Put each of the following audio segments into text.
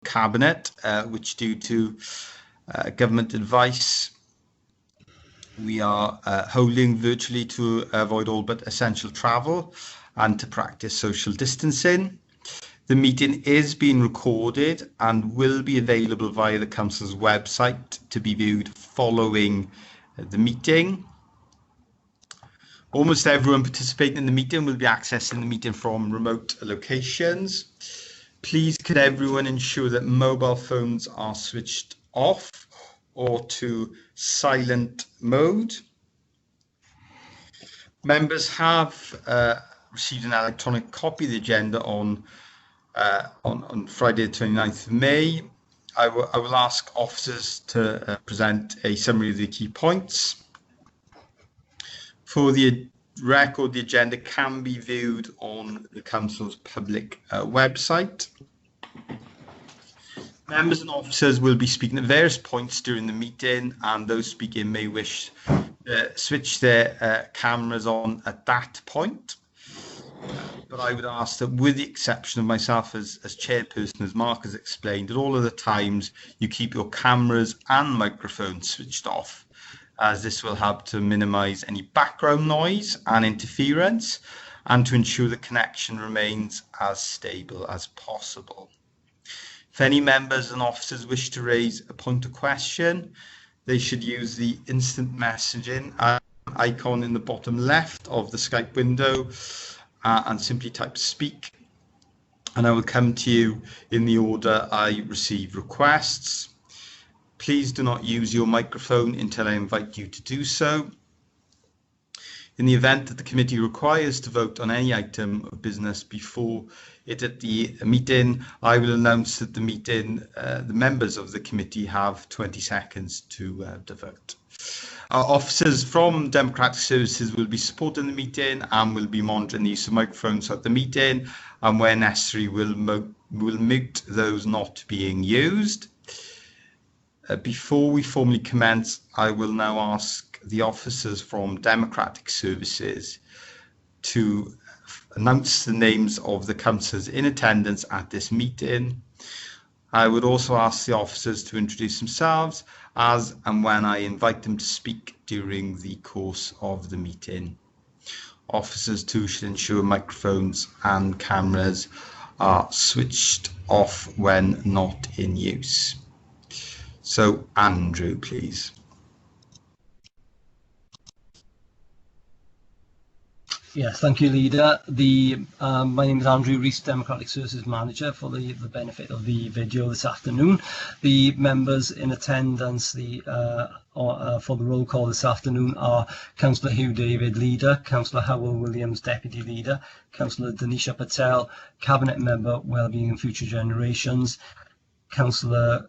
Cabinet, which due to government advice, we are holding virtually to avoid all but essential travel and to practice social distancing. The meeting is being recorded and will be available via the Council's website to be viewed following the meeting. Almost everyone participating in the meeting will be accessing the meeting from remote locations. Please could everyone ensure that mobile phones are switched off or to silent mode. Members have received an electronic copy of the agenda on Friday the 29th of May. I will ask officers to present a summary of the key points. For the record, the agenda can be viewed on the Council's public website. Members and officers will be speaking at various points during the meeting, and those speaking may wish to switch their cameras on at that point. But I would ask that, with the exception of myself as chairperson, as Mark has explained, at all of the times you keep your cameras and microphones switched off, as this will help to minimise any background noise and interference and to ensure the connection remains as stable as possible. If any members and officers wish to raise a point of question, they should use the instant messaging icon in the bottom left of the Skype window and simply type speak, and I will come to you in the order I receive requests. Please do not use your microphone until I invite you to do so. In the event that the committee requires to vote on any item of business before it at the meeting, I will announce that the members of the committee have 20 seconds to vote. Our officers from Democratic Services will be supporting the meeting and will be monitoring the use of microphones at the meeting, and where necessary will mute those not being used. Before we formally commence, I will now ask the officers from Democratic Services to announce the names of the councillors in attendance at this meeting. I would also ask the officers to introduce themselves as and when I invite them to speak during the course of the meeting. Officers too should ensure microphones and cameras are switched off when not in use. So, Andrew, please. Yes, thank you, Leader. My name is Andrew Rees, Democratic Services Manager, for the benefit of the video this afternoon. The members in attendance for the roll call this afternoon are Councillor Hugh David, Leader; Councillor Howell Williams, Deputy Leader; Councillor Danisha Patel, Cabinet Member, Wellbeing and Future Generations; Councillor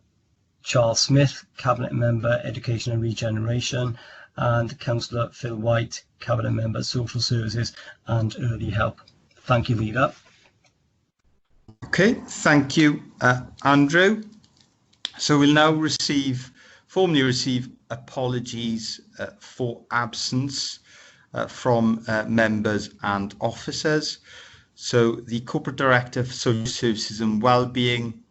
Charles Smith, Cabinet Member, Education and Regeneration; and Councillor Phil White, Cabinet Member, Social Services and Early Help. Thank you, Leader. Okay, thank you, Andrew. So we'll now formally receive apologies for absence from members and officers. So the Corporate Director for Social Services and Wellbeing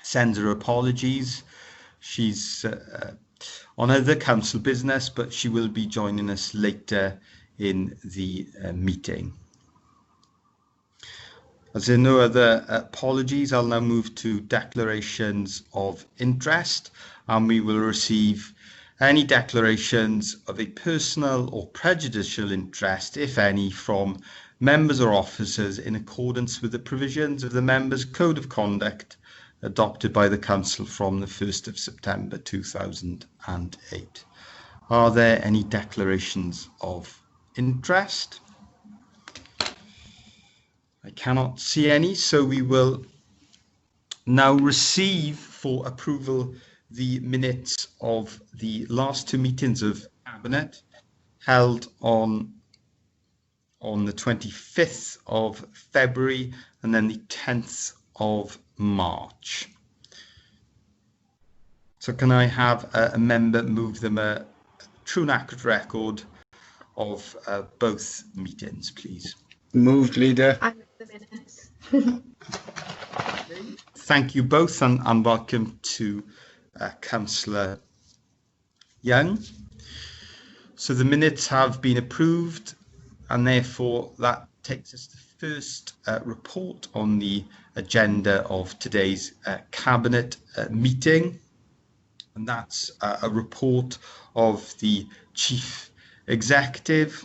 sends her apologies. She's on other council business, but she will be joining us later in the meeting. As there are no other apologies, I'll now move to declarations of interest, and we will receive any declarations of a personal or prejudicial interest, if any, from members or officers in accordance with the provisions of the Members' Code of Conduct adopted by the Council from the 1st of September 2008. Are there any declarations of interest? I cannot see any, so we will now receive for approval the minutes of the last two meetings of Cabinet held on the 25th of February and then the 10th of March. So can I have a member move them a true and accurate record of both meetings, please? Moved, Leader. I move the minutes. thank you both, and welcome to Councillor Young. So the minutes have been approved, and therefore that takes us to the first report on the agenda of today's Cabinet meeting, and that's a report of the Chief Executive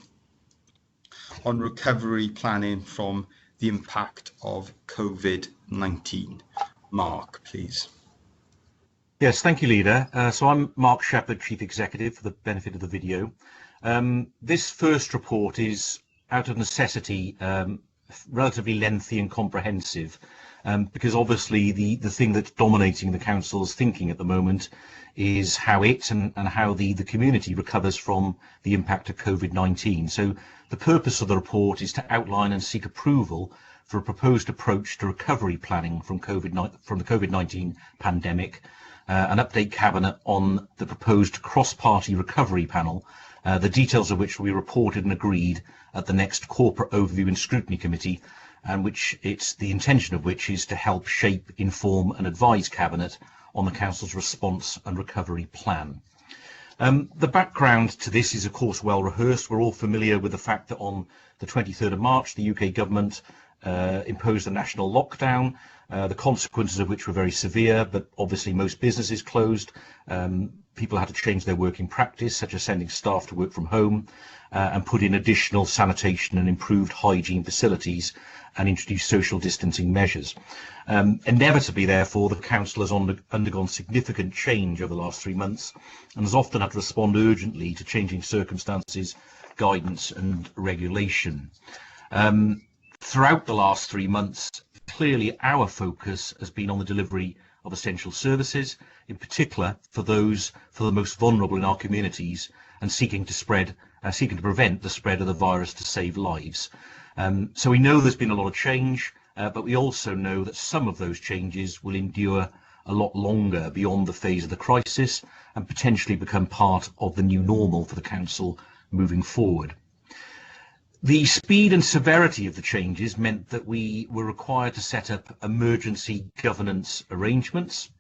on recovery planning from the impact of COVID-19. Mark, please. Yes, thank you, Leader. So I'm Mark Shepherd, Chief Executive, for the benefit of the video. This first report is, out of necessity, relatively lengthy and comprehensive, because obviously the thing that's dominating the Council's thinking at the moment is how it and how the community recovers from the impact of COVID-19. So the purpose of the report is to outline and seek approval for a proposed approach to recovery planning from the COVID-19 pandemic, and update Cabinet on the proposed cross-party recovery panel, the details of which will be reported and agreed at the next Corporate Overview and Scrutiny Committee, and the intention of which is to help shape, inform and advise Cabinet on the Council's response and recovery plan. The background to this is of course well rehearsed. We're all familiar with the fact that on the 23rd of March the UK Government imposed a national lockdown, the consequences of which were very severe, but obviously most businesses closed. People had to change their working practice, such as sending staff to work from home, and put in additional sanitation and improved hygiene facilities, and introduce social distancing measures. Inevitably, therefore, the Council has undergone significant change over the last 3 months and has often had to respond urgently to changing circumstances, guidance and regulation. Throughout the last 3 months, clearly our focus has been on the delivery of essential services, in particular for the most vulnerable in our communities, and seeking to prevent the spread of the virus to save lives. So we know there's been a lot of change, but we also know that some of those changes will endure a lot longer beyond the phase of the crisis and potentially become part of the new normal for the Council moving forward. The speed and severity of the changes meant that we were required to set up emergency governance arrangements.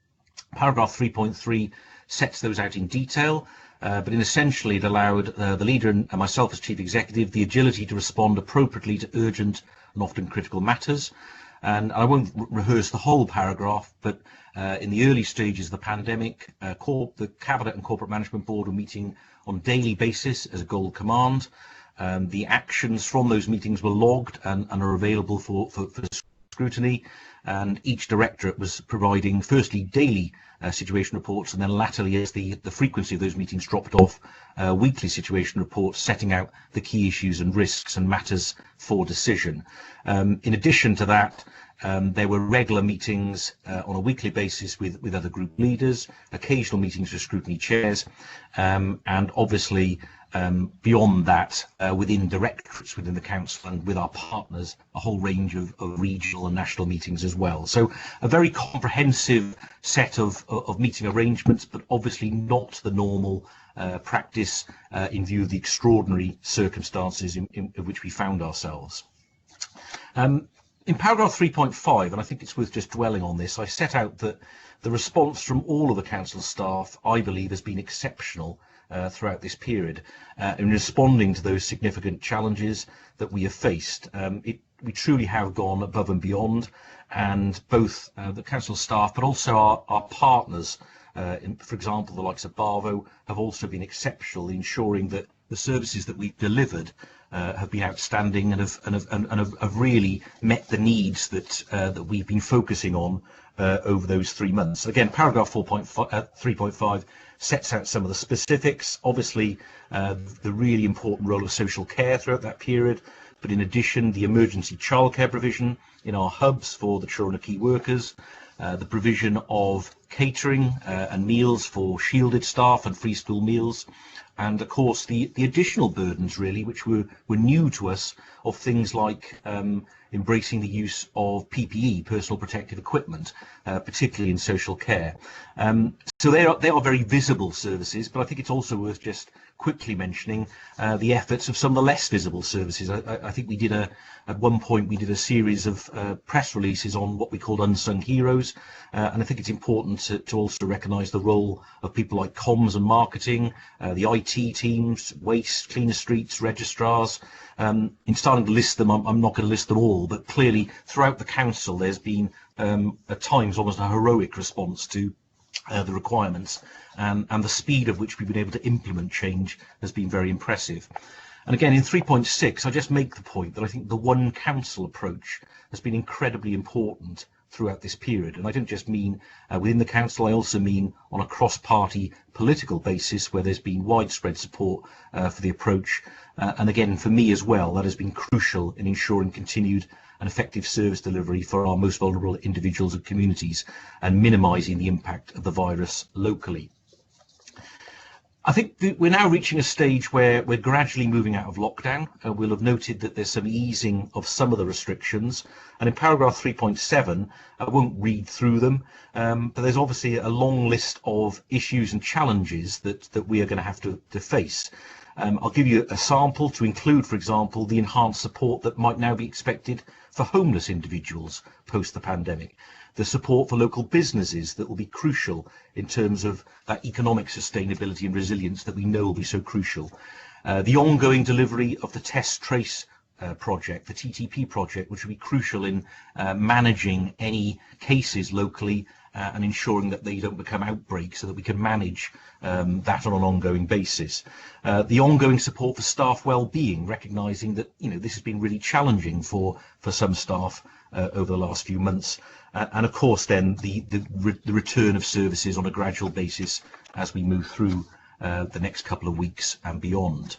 Paragraph 3.3 sets those out in detail, but essentially it allowed the Leader and myself as Chief Executive the agility to respond appropriately to urgent and often critical matters. And I won't rehearse the whole paragraph, but in the early stages of the pandemic, the Cabinet and Corporate Management Board were meeting on a daily basis as a gold command. The actions from those meetings were logged and are available for scrutiny, and each directorate was providing firstly daily situation reports, and then latterly, as the frequency of those meetings dropped off, weekly situation reports setting out the key issues and risks and matters for decision. In addition to that, there were regular meetings on a weekly basis with other group leaders, occasional meetings with scrutiny chairs, and obviously beyond that, within directorates within the Council and with our partners, a whole range of regional and national meetings as well. So a very comprehensive set of meeting arrangements, but obviously not the normal practice in view of the extraordinary circumstances in which we found ourselves. In paragraph 3.5, and I think it's worth just dwelling on this, I set out that the response from all of the Council staff, I believe, has been exceptional throughout this period in responding to those significant challenges that we have faced. We truly have gone above and beyond, and both the Council staff but also our partners, for example the likes of Barvo, have also been exceptional in ensuring that the services that we've delivered have been outstanding and have really met the needs that we've been focusing on over those 3 months. Again, paragraph 3.5 sets out some of the specifics. Obviously, the really important role of social care throughout that period, but in addition, the emergency childcare provision in our hubs for the children of key workers, the provision of catering and meals for shielded staff and free school meals, and of course the additional burdens really which were new to us, of things like embracing the use of PPE, personal protective equipment, particularly in social care. So they are very visible services, but I think it's also worth just quickly mentioning the efforts of some of the less visible services. I think we did at one point we did a series of press releases on what we called unsung heroes, and I think it's important to also recognise the role of people like comms and marketing, the IT teams, waste, cleaner streets, registrars. In starting to list them, I'm not going to list them all, but clearly throughout the council there's been at times almost a heroic response to the requirements, and the speed of which we've been able to implement change has been very impressive. And again, in 3.6, I just make the point that I think the one council approach has been incredibly important throughout this period. And I don't just mean within the council, I also mean on a cross-party political basis where there's been widespread support for the approach. And again, for me as well, that has been crucial in ensuring continued and effective service delivery for our most vulnerable individuals and communities, and minimising the impact of the virus locally. I think we're now reaching a stage where we're gradually moving out of lockdown. We'll have noted that there's some easing of some of the restrictions, and in paragraph 3.7, I won't read through them, but there's obviously a long list of issues and challenges that we are going to have to face. I'll give you a sample to include, for example, the enhanced support that might now be expected for homeless individuals post the pandemic, the support for local businesses that will be crucial in terms of that economic sustainability and resilience that we know will be so crucial, the ongoing delivery of the Test Trace project, the TTP project, which will be crucial in managing any cases locally and ensuring that they don't become outbreaks, so that we can manage that on an ongoing basis. The ongoing support for staff well-being, recognising that this has been really challenging for some staff over the last few months, and of course then the return of services on a gradual basis as we move through the next couple of weeks and beyond.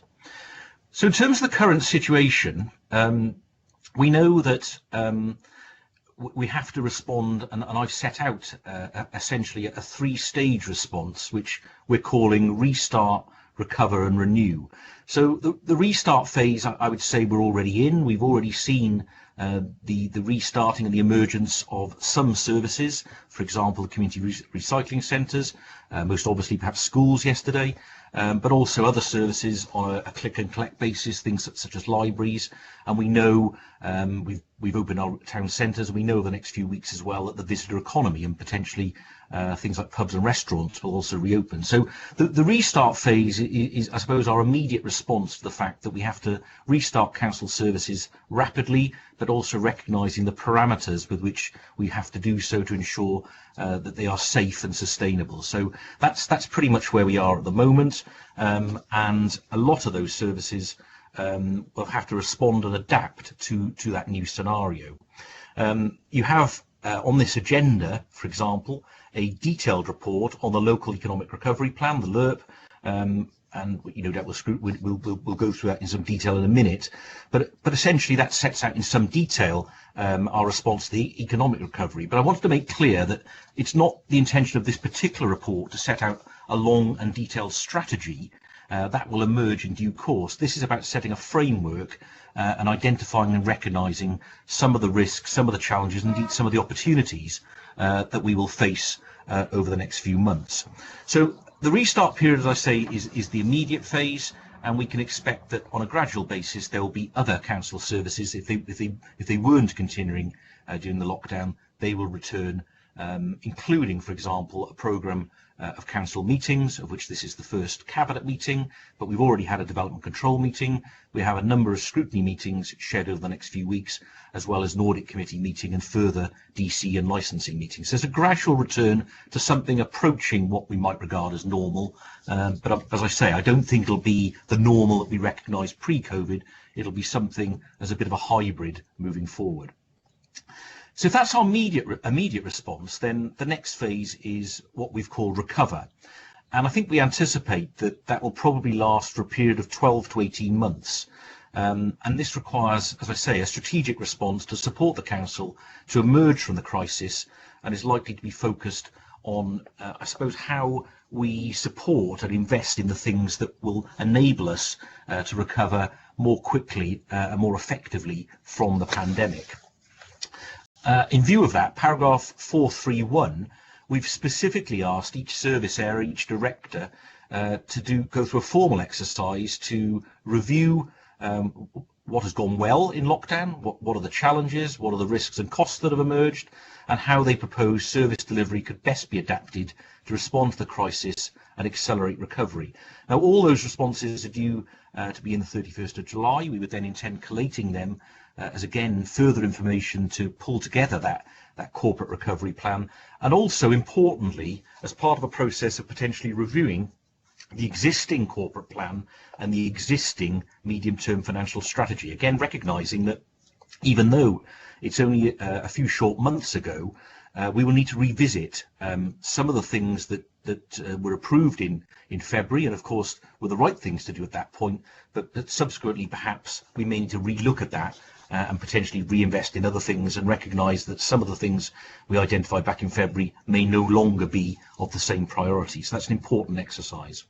So in terms of the current situation, we know that we have to respond, and I've set out essentially a three-stage response, which we're calling restart, recover and renew. So the restart phase, I would say we're already in. We've already seen the restarting and the emergence of some services, for example, the community recycling centres, most obviously perhaps schools yesterday, but also other services on a click and collect basis, things such as libraries. And we know we've opened our town centres, and we know the next few weeks as well that the visitor economy and potentially things like pubs and restaurants will also reopen. So the restart phase is, I suppose, our immediate response to the fact that we have to restart council services rapidly, but also recognising the parameters with which we have to do so to ensure that they are safe and sustainable. So that's pretty much where we are at the moment, and a lot of those services will have to respond and adapt to that new scenario. You have on this agenda, for example, a detailed report on the local economic recovery plan, the LERP, and we'll go through that in some detail in a minute. But essentially that sets out in some detail our response to the economic recovery. But I wanted to make clear that it's not the intention of this particular report to set out a long and detailed strategy. That will emerge in due course. This is about setting a framework and identifying and recognising some of the risks, some of the challenges, and indeed some of the opportunities that we will face over the next few months. So the restart period, as I say, is the immediate phase, and we can expect that on a gradual basis there will be other council services, if they weren't continuing during the lockdown, they will return, including, for example, a programme of council meetings, of which this is the first cabinet meeting, but we've already had a development control meeting. We have a number of scrutiny meetings scheduled over the next few weeks, as well as an audit committee meeting and further DC and licensing meetings. So there's a gradual return to something approaching what we might regard as normal, but as I say, I don't think it'll be the normal that we recognised pre-COVID. It'll be something as a bit of a hybrid moving forward. So if that's our immediate response, then the next phase is what we've called recover. And I think we anticipate that will probably last for a period of 12 to 18 months. And this requires, as I say, a strategic response to support the council to emerge from the crisis, and is likely to be focused on, I suppose, how we support and invest in the things that will enable us to recover more quickly and more effectively from the pandemic. In view of that, paragraph 431, we've specifically asked each service area, each director, go through a formal exercise to review what has gone well in lockdown, what are the challenges, what are the risks and costs that have emerged, and how they propose service delivery could best be adapted to respond to the crisis and accelerate recovery. Now, all those responses are due to be in the 31st of July. We would then intend collating them as, again, further information to pull together that corporate recovery plan, and also, importantly, as part of a process of potentially reviewing the existing corporate plan and the existing medium-term financial strategy. Again, recognising that even though it's only a few short months ago, we will need to revisit some of the things that were approved in February, and of course were the right things to do at that point, but subsequently perhaps we may need to relook at that and potentially reinvest in other things, and recognise that some of the things we identified back in February may no longer be of the same priority. So that's an important exercise.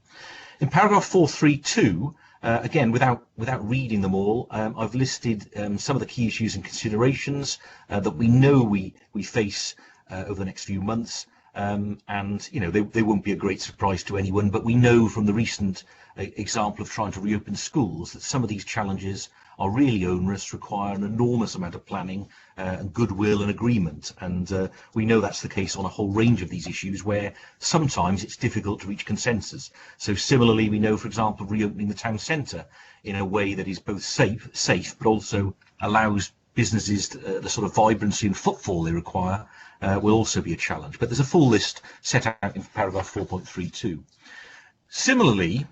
In paragraph 432, again, without reading them all, I've listed some of the key issues and considerations that we know we face over the next few months. And you know, they won't be a great surprise to anyone, but we know from the recent example of trying to reopen schools that some of these challenges are really onerous, require an enormous amount of planning and goodwill and agreement, and we know that's the case on a whole range of these issues where sometimes it's difficult to reach consensus. So similarly, we know, for example, reopening the town centre in a way that is both safe but also allows businesses the sort of vibrancy and footfall they require will also be a challenge. But there's a full list set out in paragraph 4.32. Similarly,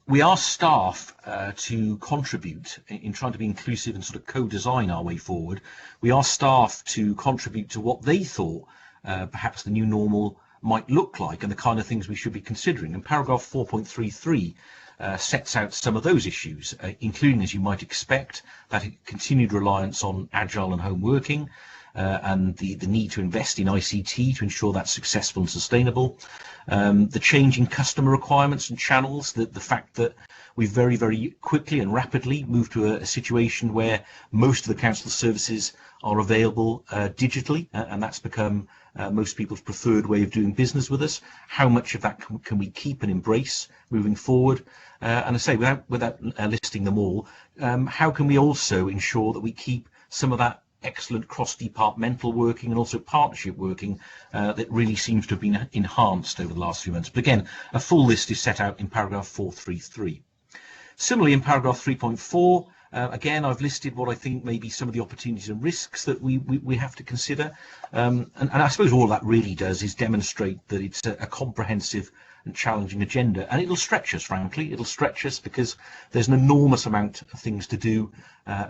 we ask staff to contribute in trying to be inclusive and sort of co-design our way forward. We ask staff to contribute to what they thought perhaps the new normal might look like and the kind of things we should be considering. And paragraph 4.33 sets out some of those issues, including, as you might expect, that continued reliance on agile and home working, and the need to invest in ICT to ensure that's successful and sustainable, the changing customer requirements and channels, the fact that we've very, very quickly and rapidly moved to a situation where most of the council services are available digitally, and that's become most people's preferred way of doing business with us. How much of that can we keep and embrace moving forward? And I say, without listing them all, how can we also ensure that we keep some of that excellent cross-departmental working and also partnership working that really seems to have been enhanced over the last few months? But again, a full list is set out in paragraph 433. Similarly, in paragraph 3.4, again, I've listed what I think may be some of the opportunities and risks that we have to consider. And I suppose all that really does is demonstrate that it's a comprehensive and challenging agenda, and it'll stretch us, frankly. It'll stretch us because there's an enormous amount of things to do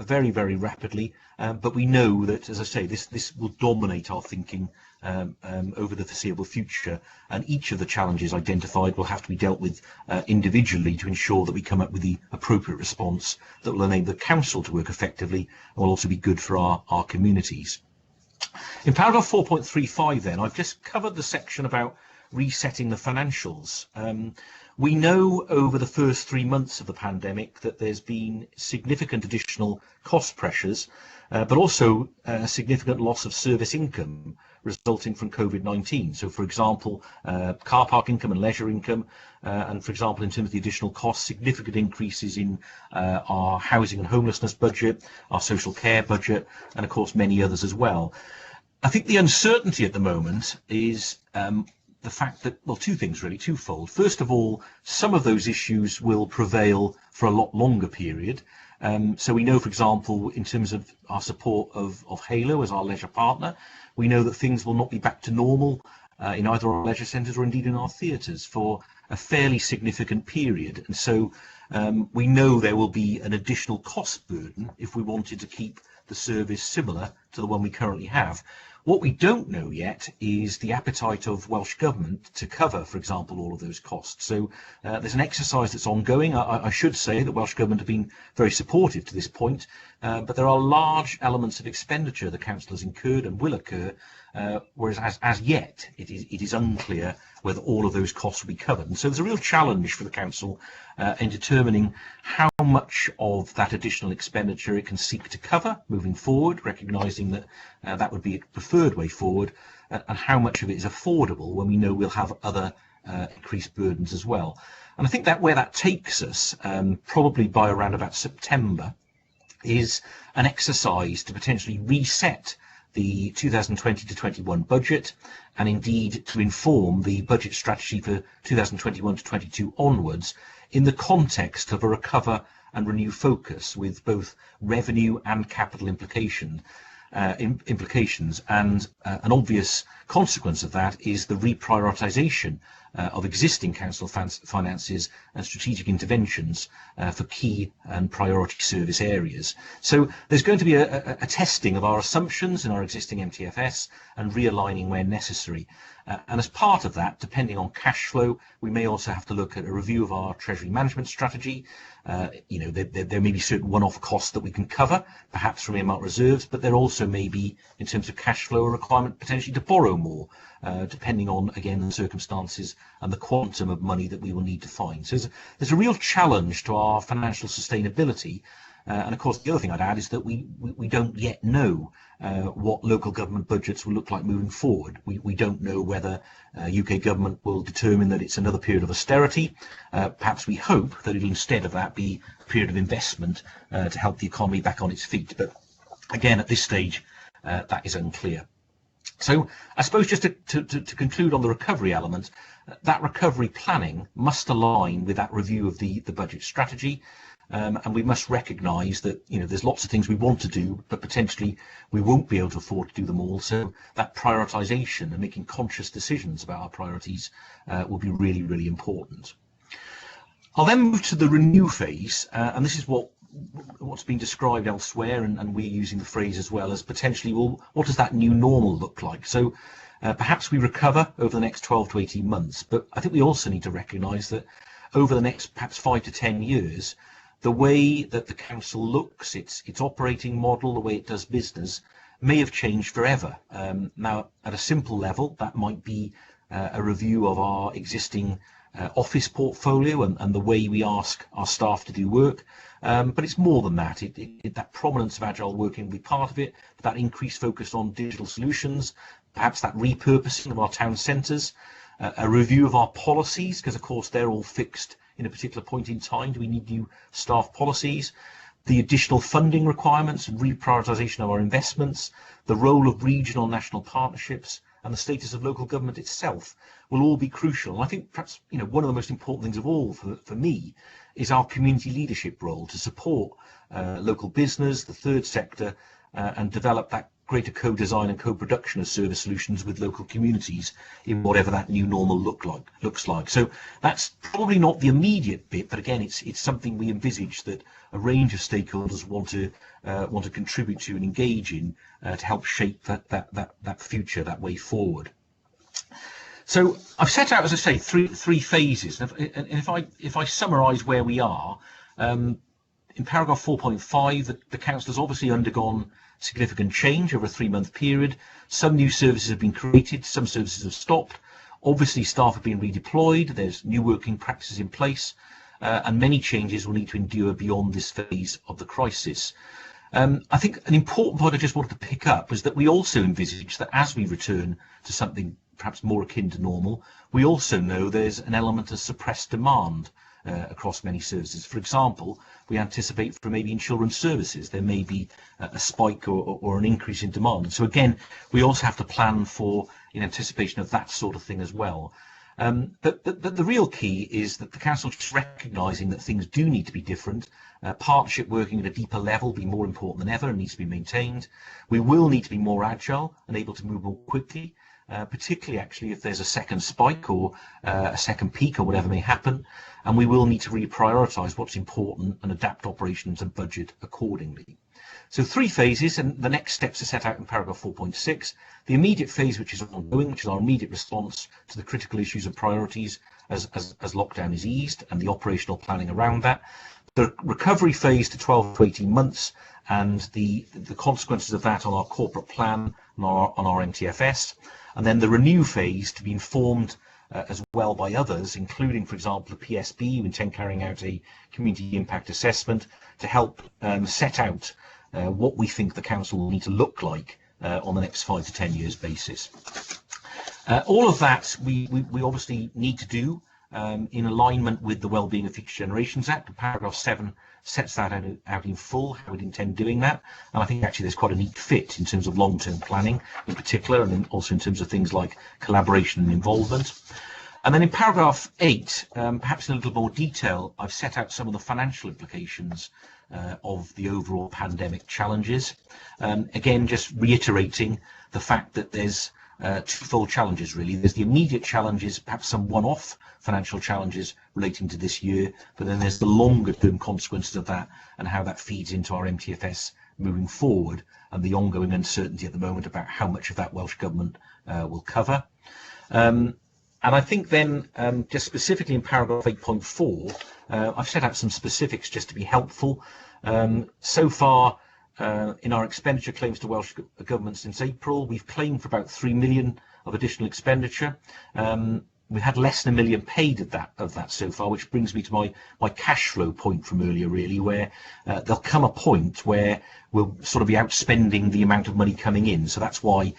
very, very rapidly, but we know that, as I say, this will dominate our thinking over the foreseeable future, and each of the challenges identified will have to be dealt with individually to ensure that we come up with the appropriate response that will enable the council to work effectively and will also be good for our communities. In paragraph 4.35 then, I've just covered the section about resetting the financials. We know over the first 3 months of the pandemic that there's been significant additional cost pressures, but also a significant loss of service income resulting from COVID-19. So, for example, car park income and leisure income, and for example, in terms of the additional costs, significant increases in our housing and homelessness budget, our social care budget, and of course many others as well. I think the uncertainty at the moment is the fact that, well, two things really, twofold. First of all, some of those issues will prevail for a lot longer period. So we know, for example, in terms of our support of Halo as our leisure partner, we know that things will not be back to normal in either our leisure centres or indeed in our theatres for a fairly significant period. And so we know there will be an additional cost burden if we wanted to keep the service similar to the one we currently have. What we don't know yet is the appetite of Welsh Government to cover, for example, all of those costs. So there's an exercise that's ongoing. I should say that Welsh Government have been very supportive to this point, but there are large elements of expenditure the council has incurred and will occur, whereas as yet it is unclear whether all of those costs will be covered. And so there's a real challenge for the council in determining how much of that additional expenditure it can seek to cover moving forward, recognising that that would be a preferred way forward, and how much of it is affordable when we know we'll have other increased burdens as well. And I think that where that takes us, probably by around about September, is an exercise to potentially reset the 2020 to 21 budget, and indeed to inform the budget strategy for 2021 to 22 onwards in the context of a recover and renew focus with both revenue and capital implications. And an obvious consequence of that is the reprioritisation of existing council finances and strategic interventions for key and priority service areas. So there's going to be a testing of our assumptions in our existing MTFS and realigning where necessary. And as part of that, depending on cash flow, we may also have to look at a review of our treasury management strategy. There may be certain one-off costs that we can cover, perhaps from earmarked reserves, but there also may be, in terms of cash flow, a requirement potentially to borrow more, depending on, again, the circumstances and the quantum of money that we will need to find. So there's a real challenge to our financial sustainability. And of course, the other thing I'd add is that we don't yet know what local government budgets will look like moving forward. We don't know whether UK government will determine that it's another period of austerity. Perhaps we hope that it'll instead of that be a period of investment to help the economy back on its feet. But again, at this stage, that is unclear. So I suppose just to conclude on the recovery element, that recovery planning must align with that review of the budget strategy. And we must recognise that there's lots of things we want to do, but potentially we won't be able to afford to do them all. So that prioritisation and making conscious decisions about our priorities will be really, really important. I'll then move to the renew phase, and this is what's been described elsewhere, and we're using the phrase as well as potentially, well, what does that new normal look like? So perhaps we recover over the next 12 to 18 months, but I think we also need to recognise that over the next perhaps 5 to 10 years, the way that the council looks, its operating model, the way it does business, may have changed forever. Now, at a simple level, that might be a review of our existing office portfolio and the way we ask our staff to do work. But it's more than that. That prominence of agile working will be part of it, that increased focus on digital solutions, perhaps that repurposing of our town centres, a review of our policies, because of course they're all fixed in a particular point in time. Do we need new staff policies? The additional funding requirements and reprioritisation of our investments, the role of regional and national partnerships, and the status of local government itself will all be crucial. And I think perhaps one of the most important things of all for me is our community leadership role to support local business, the third sector, and develop that greater co-design and co-production of service solutions with local communities in whatever that new normal looks like. So that's probably not the immediate bit, but again, it's something we envisage that a range of stakeholders want to contribute to and engage in to help shape that future, that way forward. So I've set out, as I say, three phases, and if I summarise where we are, in paragraph 4.5, the council has obviously undergone significant change over a 3-month period. Some new services have been created, some services have stopped. Obviously, staff have been redeployed, there's new working practices in place, and many changes will need to endure beyond this phase of the crisis. I think an important point I just wanted to pick up was that we also envisage that as we return to something perhaps more akin to normal, we also know there's an element of suppressed demand across many services. For example, we anticipate for maybe in children's services there may be a spike or an increase in demand. So again, we also have to plan for in anticipation of that sort of thing as well. But the real key is that the council is recognising that things do need to be different. Partnership working at a deeper level will be more important than ever and needs to be maintained. We will need to be more agile and able to move more quickly. Particularly actually if there's a second spike or a second peak or whatever may happen, and we will need to reprioritise what's important and adapt operations and budget accordingly. So 3 phases, and the next steps are set out in paragraph 4.6. The immediate phase, which is ongoing, which is our immediate response to the critical issues and priorities as lockdown is eased and the operational planning around that. The recovery phase to 12 to 18 months and the consequences of that on our corporate plan and on our MTFS. And then the renew phase to be informed as well by others, including, for example, the PSB, who intend carrying out a community impact assessment to help set out what we think the council will need to look like on the next 5 to 10 years basis. All of that we obviously need to do in alignment with the Wellbeing of Future Generations Act. Paragraph 7 sets that out in full, how we'd intend doing that. And I think actually there's quite a neat fit in terms of long-term planning in particular, and then also in terms of things like collaboration and involvement. And then in paragraph 8, perhaps in a little more detail, I've set out some of the financial implications of the overall pandemic challenges. Again, just reiterating the fact that there's twofold challenges really. There's the immediate challenges, perhaps some one-off financial challenges relating to this year, but then there's the longer term consequences of that and how that feeds into our MTFS moving forward, and the ongoing uncertainty at the moment about how much of that Welsh Government will cover. And I think then, just specifically in paragraph 8.4, I've set out some specifics just to be helpful. So far, in our expenditure claims to Welsh Government since April, we've claimed for about 3 million of additional expenditure. We've had less than 1 million paid of that so far, which brings me to my cash flow point from earlier, really, where there'll come a point where we'll sort of be outspending the amount of money coming in. So that's why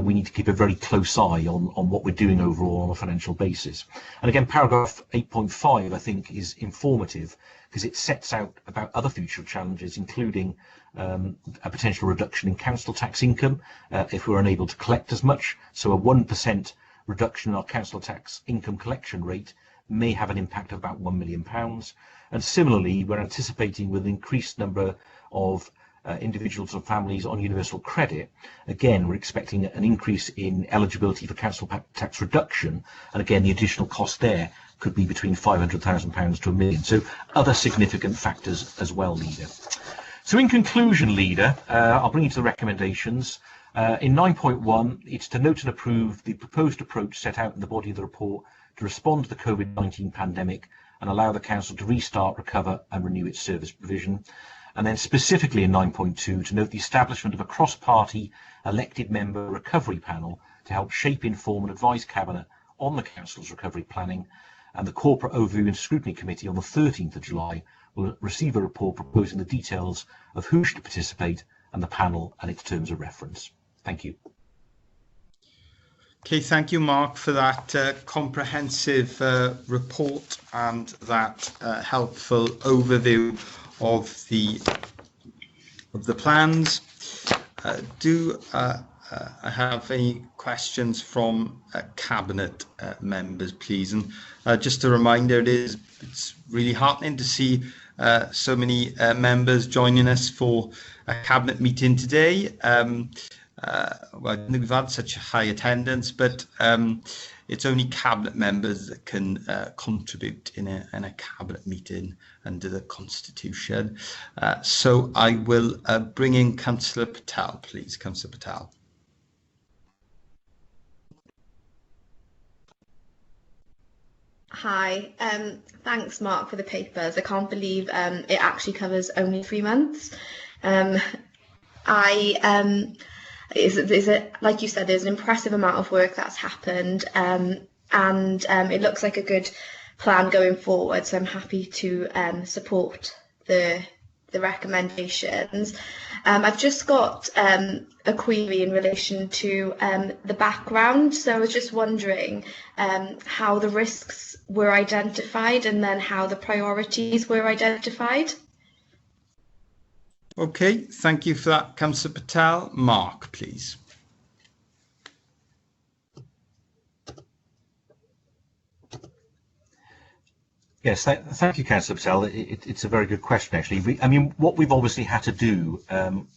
we need to keep a very close eye on what we're doing overall on a financial basis. And again, paragraph 8.5, I think, is informative because it sets out about other future challenges, including a potential reduction in council tax income if we're unable to collect as much. So a 1% reduction in our council tax income collection rate may have an impact of about £1 million. And similarly, we're anticipating with an increased number of individuals and families on universal credit, again, we're expecting an increase in eligibility for council tax reduction. And again, the additional cost there could be between £500,000 to £1 million. So other significant factors as well, Leader. So in conclusion, Leader, I'll bring you to the recommendations. In 9.1, it's to note and approve the proposed approach set out in the body of the report to respond to the COVID-19 pandemic and allow the Council to restart, recover and renew its service provision. And then specifically in 9.2, to note the establishment of a cross-party elected member recovery panel to help shape, inform and advise Cabinet on the Council's recovery planning. And the Corporate Overview and Scrutiny Committee on the 13th of July will receive a report proposing the details of who should participate and the panel and its terms of reference. Thank you. Okay, thank you, Mark, for that comprehensive report and that helpful overview of the plans. Do I have any questions from Cabinet members, please? And just a reminder, it's really heartening to see so many members joining us for a Cabinet meeting today. Well, I don't think we've had such a high attendance, but it's only Cabinet members that can contribute in a Cabinet meeting under the Constitution. So I will bring in Councillor Patel, please. Councillor Patel. Hi, thanks Mark for the papers. I can't believe it actually covers only 3 months. Like you said, there's an impressive amount of work that's happened, and it looks like a good plan going forward. So I'm happy to support the recommendations. I've just got a query in relation to the background. So I was just wondering how the risks were identified and then how the priorities were identified. Okay, thank you for that, Councillor Patel. Mark, please. Yes, thank you, Councillor Patel. It's a very good question, actually. I mean, what we've obviously had to do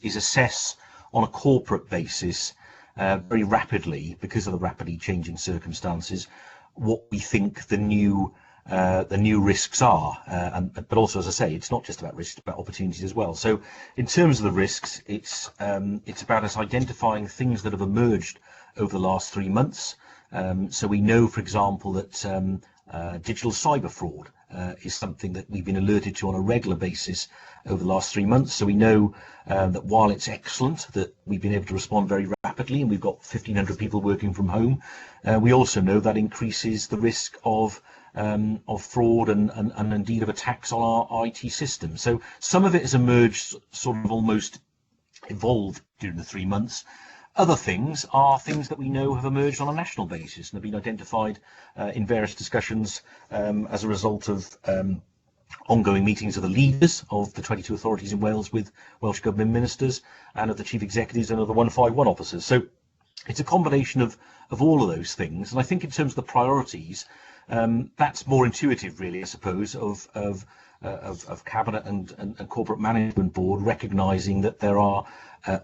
is assess on a corporate basis very rapidly, because of the rapidly changing circumstances, what we think the new risks are. But also, as I say, it's not just about risks, it's about opportunities as well. So in terms of the risks, it's about us identifying things that have emerged over the last 3 months. So we know, for example, that digital cyber fraud is something that we've been alerted to on a regular basis over the last 3 months. So we know that while it's excellent that we've been able to respond very rapidly and we've got 1,500 people working from home, we also know that increases the risk of fraud and indeed of attacks on our IT system. So some of it has emerged sort of almost evolved during the 3 months. Other things are things that we know have emerged on a national basis and have been identified in various discussions as a result of ongoing meetings of the leaders of the 22 authorities in Wales with Welsh Government ministers and of the chief executives and of the 151 officers. So it's a combination of all of those things. And I think in terms of the priorities, that's more intuitive, really, I suppose, of Cabinet and Corporate Management Board recognising that there are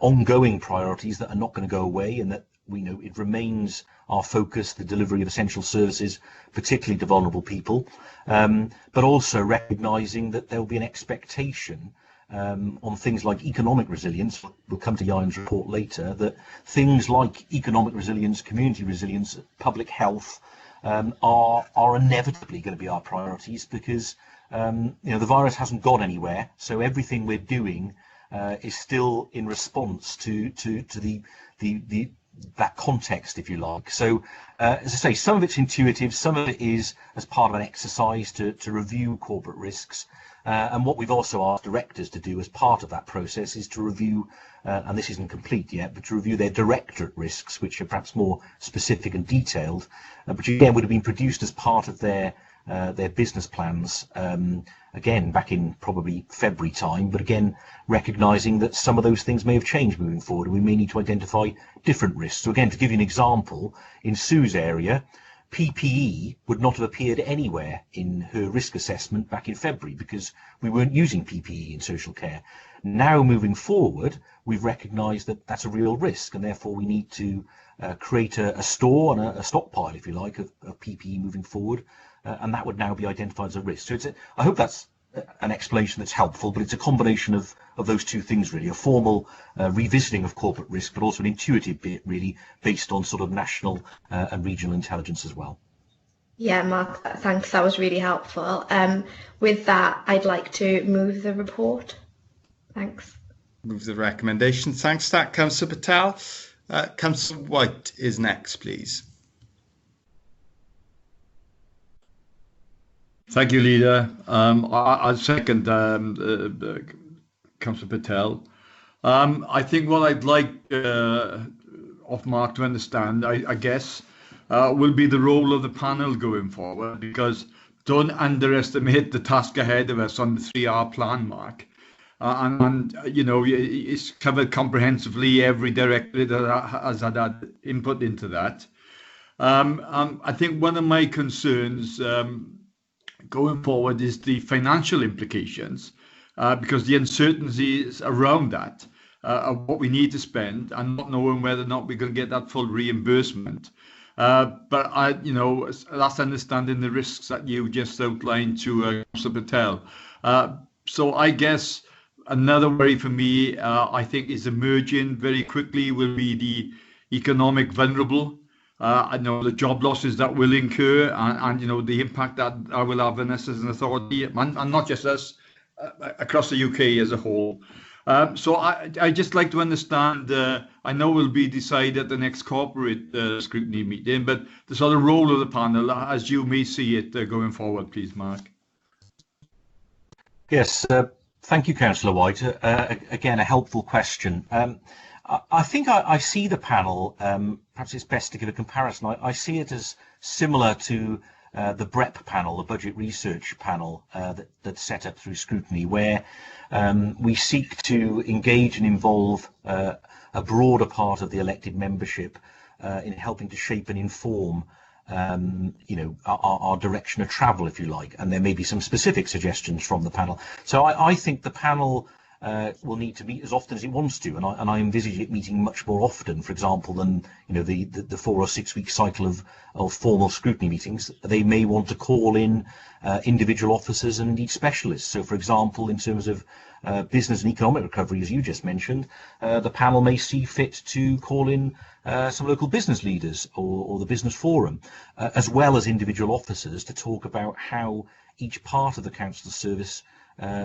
ongoing priorities that are not going to go away, and that we know it remains our focus, the delivery of essential services, particularly to vulnerable people, but also recognising that there will be an expectation on things like economic resilience. We'll come to Ian's report later, that things like economic resilience, community resilience, public health are inevitably going to be our priorities, because the virus hasn't gone anywhere, so everything we're doing is still in response to that context, if you like. So as I say, some of it's intuitive, some of it is as part of an exercise to review corporate risks, and what we've also asked directors to do as part of that process is to review, and this isn't complete yet, but to review their directorate risks, which are perhaps more specific and detailed, but again would have been produced as part of their business plans, again back in probably February time, but again recognising that some of those things may have changed moving forward, and we may need to identify different risks. So again, to give you an example, in Sue's area, PPE would not have appeared anywhere in her risk assessment back in February because we weren't using PPE in social care. Now moving forward, we've recognised that that's a real risk, and therefore we need to create a store and a stockpile, if you like, of PPE moving forward, and that would now be identified as a risk. So I hope that's an explanation that's helpful, but it's a combination of those two things, really, a formal revisiting of corporate risk, but also an intuitive bit, really, based on sort of national and regional intelligence as well. Yeah, Mark, thanks. That was really helpful. With that, I'd like to move the report. Thanks. Move the recommendation. Thanks for that, Councillor Patel. Councillor White is next, please. Thank you, Leader. I'll second Councillor Patel. I think what I'd like of Mark to understand, I guess, will be the role of the panel going forward, because don't underestimate the task ahead of us on the 3R plan, Mark. And it's covered comprehensively. Every directorate has had input into that. I think one of my concerns going forward is the financial implications, because the uncertainties around that of what we need to spend and not knowing whether or not we're going to get that full reimbursement. But that's understanding the risks that you just outlined to Councillor Patel. So I guess another worry for me, I think, is emerging very quickly will be the economic vulnerable. I know the job losses that will incur, and the impact that I will have on us as an authority, and not just us, across the UK as a whole. So I just like to understand. I know will be decided at the next corporate scrutiny meeting, but the sort of role of the panel, as you may see it going forward, please, Mark. Yes, thank you, Councillor White. Again, a helpful question. I think I see the panel, perhaps it's best to give a comparison. I see it as similar to the BREP panel, the Budget Research Panel, that's set up through scrutiny, where we seek to engage and involve a broader part of the elected membership in helping to shape and inform our direction of travel, if you like, and there may be some specific suggestions from the panel. So I think the panel will need to meet as often as it wants to, and I envisage it meeting much more often, for example, than the 4 or 6 week cycle of formal scrutiny meetings. They may want to call in individual officers and indeed specialists. So, for example, in terms of business and economic recovery, as you just mentioned, the panel may see fit to call in some local business leaders or the business forum, as well as individual officers, to talk about how each part of the council service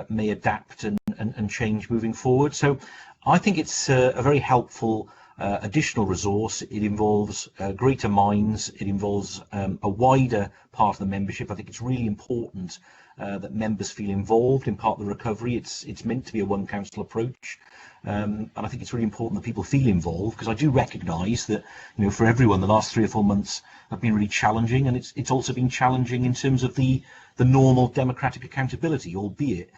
may adapt and change moving forward. So I think it's a very helpful additional resource. It involves greater minds. It involves a wider part of the membership. I think it's really important that members feel involved in part of the recovery. It's meant to be a one council approach. And I think it's really important that people feel involved, because I do recognise that, you know, for everyone, the last 3 or 4 months have been really challenging, and it's also been challenging in terms of the normal democratic accountability, albeit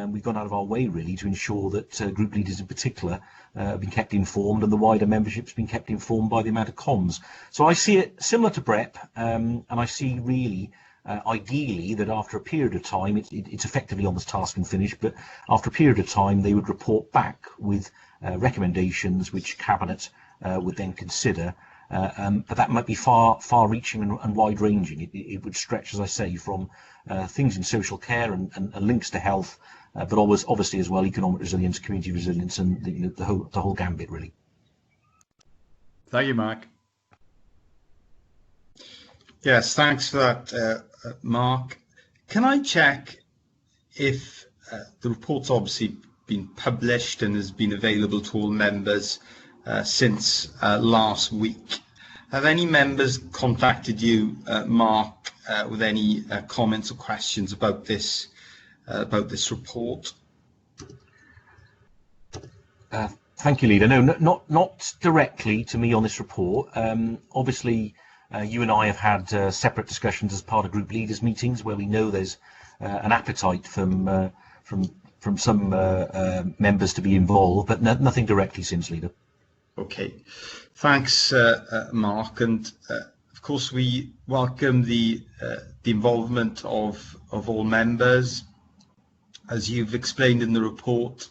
we've gone out of our way really to ensure that group leaders in particular have been kept informed, and the wider membership's been kept informed by the amount of comms. So I see it similar to BREP, and I see really ideally that after a period of time, it's effectively almost task and finish, but after a period of time they would report back with recommendations which Cabinet would then consider. But that might be far reaching and wide ranging. It would stretch, as I say, from things in social care and links to health, but always obviously as well economic resilience, community resilience, and the whole gambit really. Thank you, Mark. Yes, thanks for that, Mark. Can I check if the report's obviously been published and has been available to all members since last week? Have any members contacted you, Mark, with any comments or questions about this report? Thank you, Leader. No, not directly to me on this report. Obviously, you and I have had separate discussions as part of group leaders meetings where we know there's an appetite from some members to be involved, but nothing directly since, Leader. Okay, thanks, Mark. And of course, we welcome the involvement of all members. As you've explained in the report,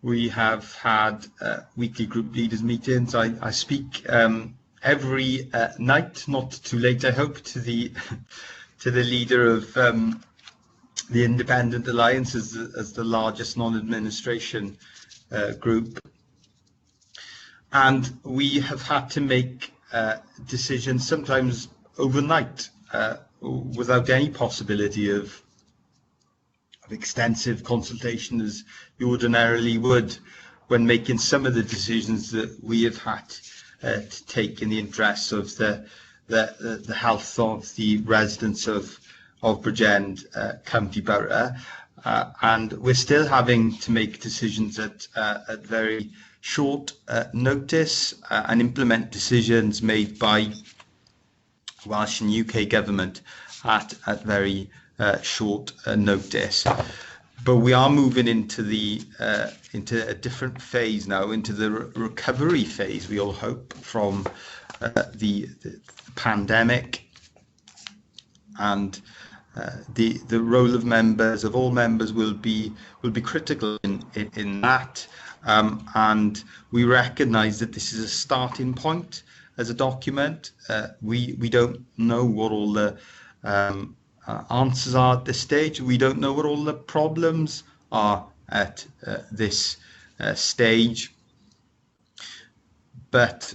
we have had weekly group leaders meetings. I speak every night, not too late, I hope, to the leader of the Independent Alliance as the largest non-administration group. And we have had to make decisions sometimes overnight without any possibility of extensive consultation as you ordinarily would when making some of the decisions that we have had to take in the interests of the health of the residents of Bridgend County Borough. And we're still having to make decisions at very short notice and implement decisions made by Welsh and UK government at very short notice. But we are moving into a different phase now, into the recovery phase, we all hope, from the pandemic, and the role of members, of all members, will be critical in that. And we recognise that this is a starting point as a document. We don't know what all the answers are at this stage. We don't know what all the problems are at this stage. But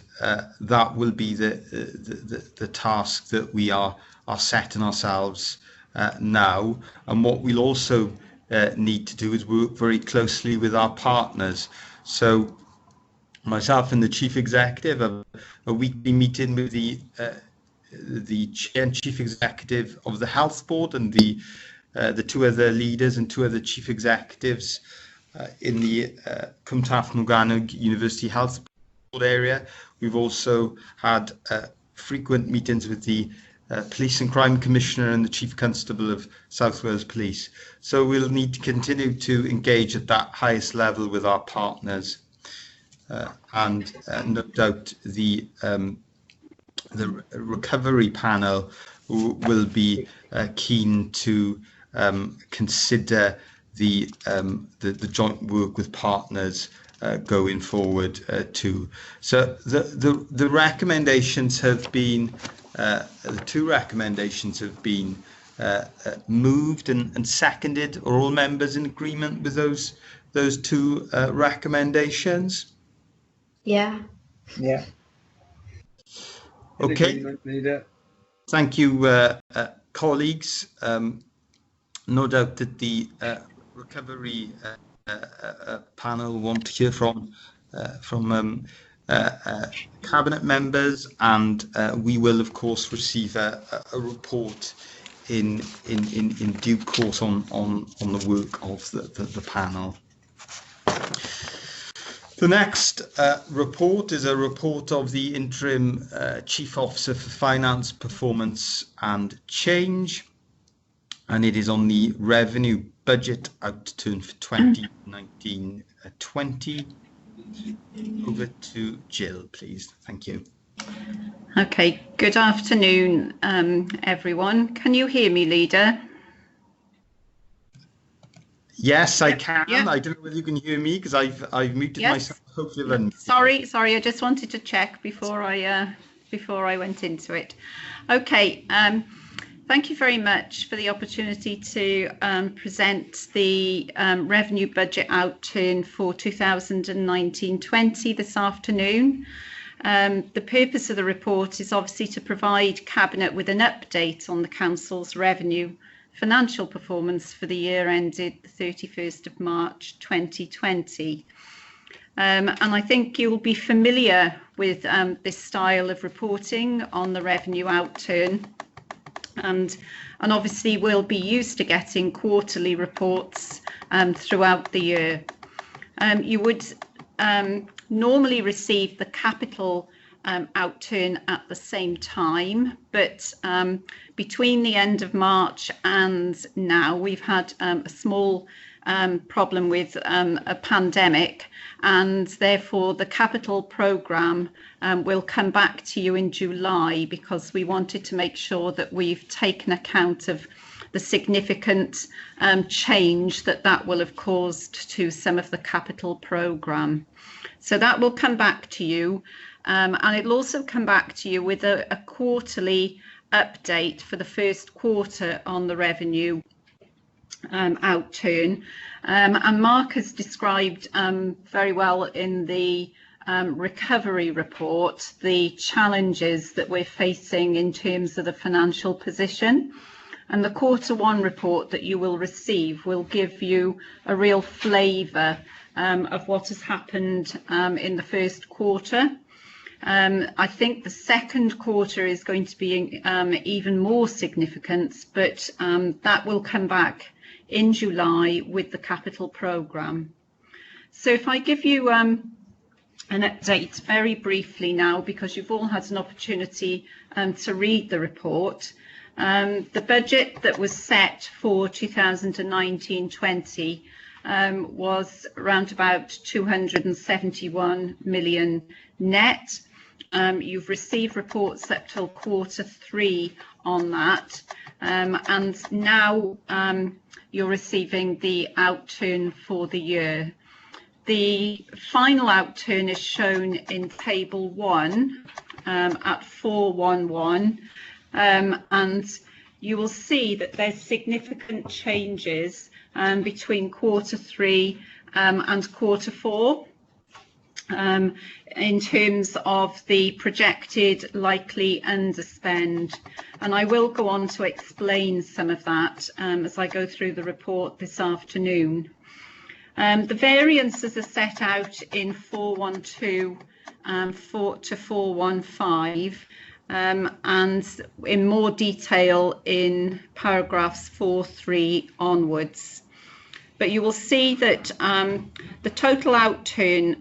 that will be the task that we are setting ourselves now. And what we'll also need to do is work very closely with our partners. So myself and the Chief Executive have a weekly meeting with the Chair and Chief Executive of the Health Board and the two other leaders and two other Chief Executives in the Cwm Taf Morgannwg University Health Board area. We've also had frequent meetings with the Police and Crime Commissioner and the Chief Constable of South Wales Police. So we'll need to continue to engage at that highest level with our partners, and no doubt the recovery panel will be keen to consider the joint work with partners going forward too. So the recommendations have been the two recommendations have been moved and seconded. Are all members in agreement with those two recommendations? Yeah. Yeah. Okay. Thank you, colleagues. No doubt that the recovery panel want to hear from cabinet members, and we will of course receive a report in due course on the work of the panel. The next report is a report of the Interim Chief Officer for Finance, Performance and Change, and it is on the revenue budget outturn for 2019-20. Over to Jill, please. Thank you. Okay, good afternoon, everyone. Can you hear me, Leader? Yes, I can. Yeah. I don't know whether you can hear me because I've muted myself. Hopefully, I've unmuted. Sorry. I just wanted to check before I went into it. Okay. Thank you very much for the opportunity to present the revenue budget outturn for 2019-20 this afternoon. The purpose of the report is obviously to provide Cabinet with an update on the Council's revenue financial performance for the year ended the 31st of March 2020. And I think you'll be familiar with this style of reporting on the revenue outturn, and obviously we'll be used to getting quarterly reports throughout the year. You would normally receive the capital outturn at the same time, but between the end of March and now we've had a small problem with a pandemic, and therefore the capital programme will come back to you in July, because we wanted to make sure that we've taken account of the significant change that will have caused to some of the capital programme. So that will come back to you, and it'll also come back to you with a quarterly update for the first quarter on the revenue outturn. And Mark has described very well in the recovery report the challenges that we're facing in terms of the financial position. And the quarter one report that you will receive will give you a real flavour of what has happened in the first quarter. I think the second quarter is going to be even more significant, but that will come back in July with the capital programme. So if I give you an update very briefly now, because you've all had an opportunity to read the report. The budget that was set for 2019-20 was around about 271 million net. You've received reports up till quarter three on that, and now you're receiving the outturn for the year. The final outturn is shown in table 1 at 411, and you will see that there's significant changes between quarter 3 and quarter 4 in terms of the projected likely underspend, and I will go on to explain some of that as I go through the report this afternoon. The variances are set out in 412 to 415 and in more detail in paragraphs 4.3 onwards. But you will see that the total outturn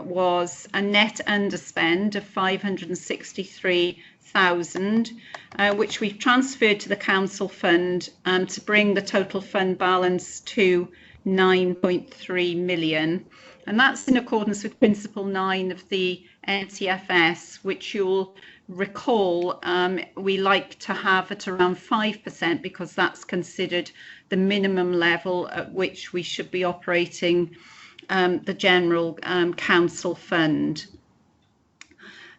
was a net underspend of 563,000, which we've transferred to the council fund to bring the total fund balance to 9.3 million. And that's in accordance with Principle 9 of the NTFS, which you'll recall we like to have at around 5%, because that's considered the minimum level at which we should be operating the general council fund.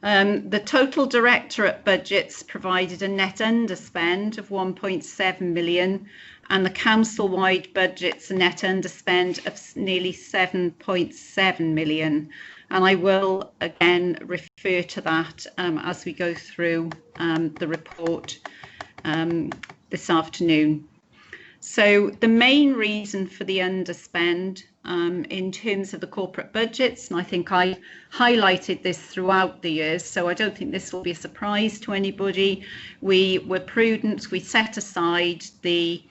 The total directorate budgets provided a net underspend of 1.7 million, and the council-wide budget's a net underspend of nearly 7.7 million. And I will again refer to that as we go through the report this afternoon. So the main reason for the underspend in terms of the corporate budgets, and I think I highlighted this throughout the years, so I don't think this will be a surprise to anybody. We were prudent. We set aside the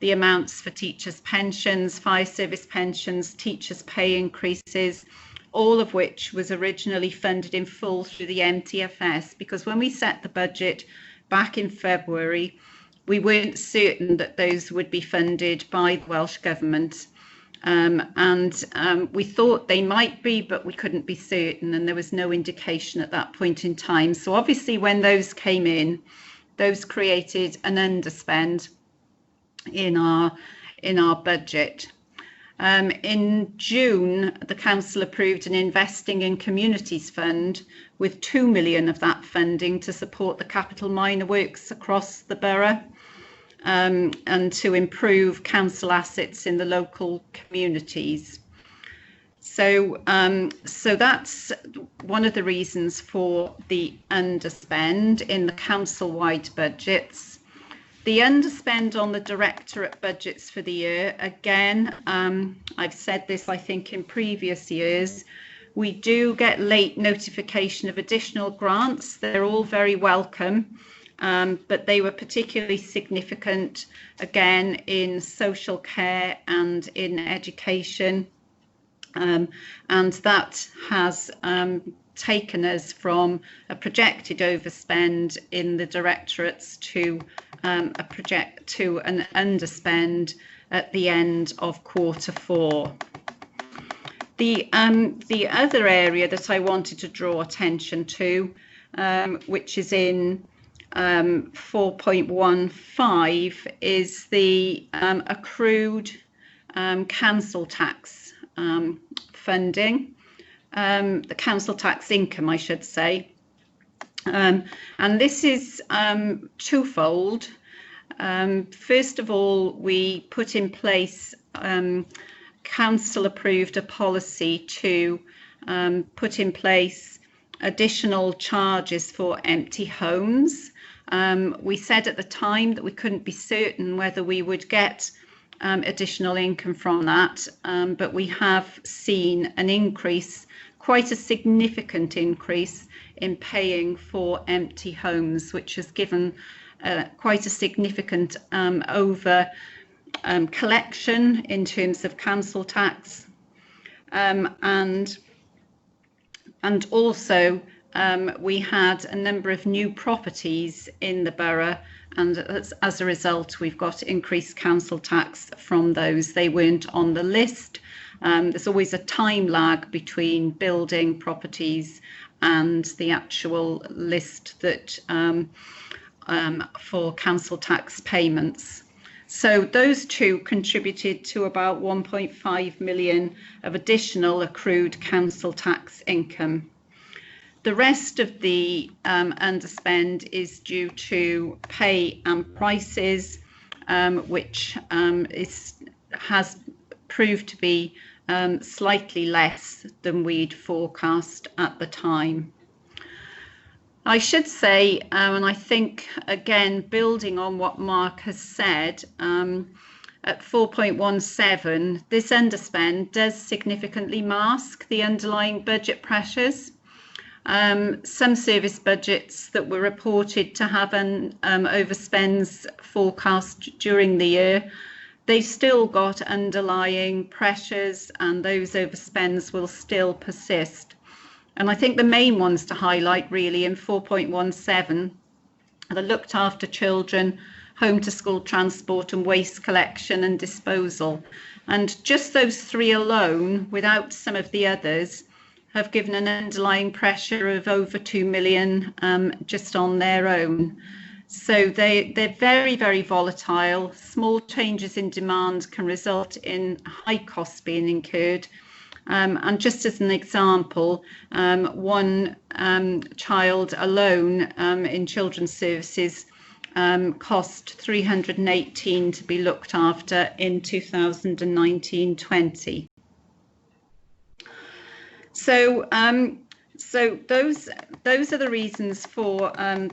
amounts for teachers' pensions, fire service pensions, teachers' pay increases, all of which was originally funded in full through the MTFS, because when we set the budget back in February, we weren't certain that those would be funded by the Welsh Government. We thought they might be, but we couldn't be certain, and there was no indication at that point in time. So obviously when those came in, those created an underspend in our budget. In June, the council approved an Investing in Communities fund with 2 million of that funding to support the capital minor works across the borough, and to improve council assets in the local communities. So that's one of the reasons for the underspend in the council-wide budgets. The underspend on the directorate budgets for the year, again, I've said this, I think, in previous years, we do get late notification of additional grants. They're all very welcome, but they were particularly significant, again, in social care and in education. And that has taken us from a projected overspend in the directorates to an underspend at the end of Q4. The other area that I wanted to draw attention to, which is in 4.15, is the accrued council tax funding, the council tax income, I should say. And this is twofold. First of all, we put in place, council approved a policy to put in place additional charges for empty homes. We said at the time that we couldn't be certain whether we would get additional income from that, but we have seen an increase, quite a significant increase in paying for empty homes, which has given quite a significant collection in terms of council tax, and also we had a number of new properties in the borough, and as a result we've got increased council tax from those. They weren't on the list. There's always a time lag between building properties and the actual list that for council tax payments. So those two contributed to about 1.5 million of additional accrued council tax income. The rest of the underspend is due to pay and prices, which has proved to be slightly less than we'd forecast at the time. I should say, and I think, again, building on what Mark has said, at 4.17, this underspend does significantly mask the underlying budget pressures. Some service budgets that were reported to have an overspends forecast during the year, they've still got underlying pressures, and those overspends will still persist. And I think the main ones to highlight really in 4.17 are the looked after children, home to school transport, and waste collection and disposal. And just those three alone, without some of the others, have given an underlying pressure of over 2 million just on their own. So they're very, very volatile. Small changes in demand can result in high costs being incurred. And just as an example, one child alone in children's services cost 318 to be looked after in 2019-20. So So those are the reasons for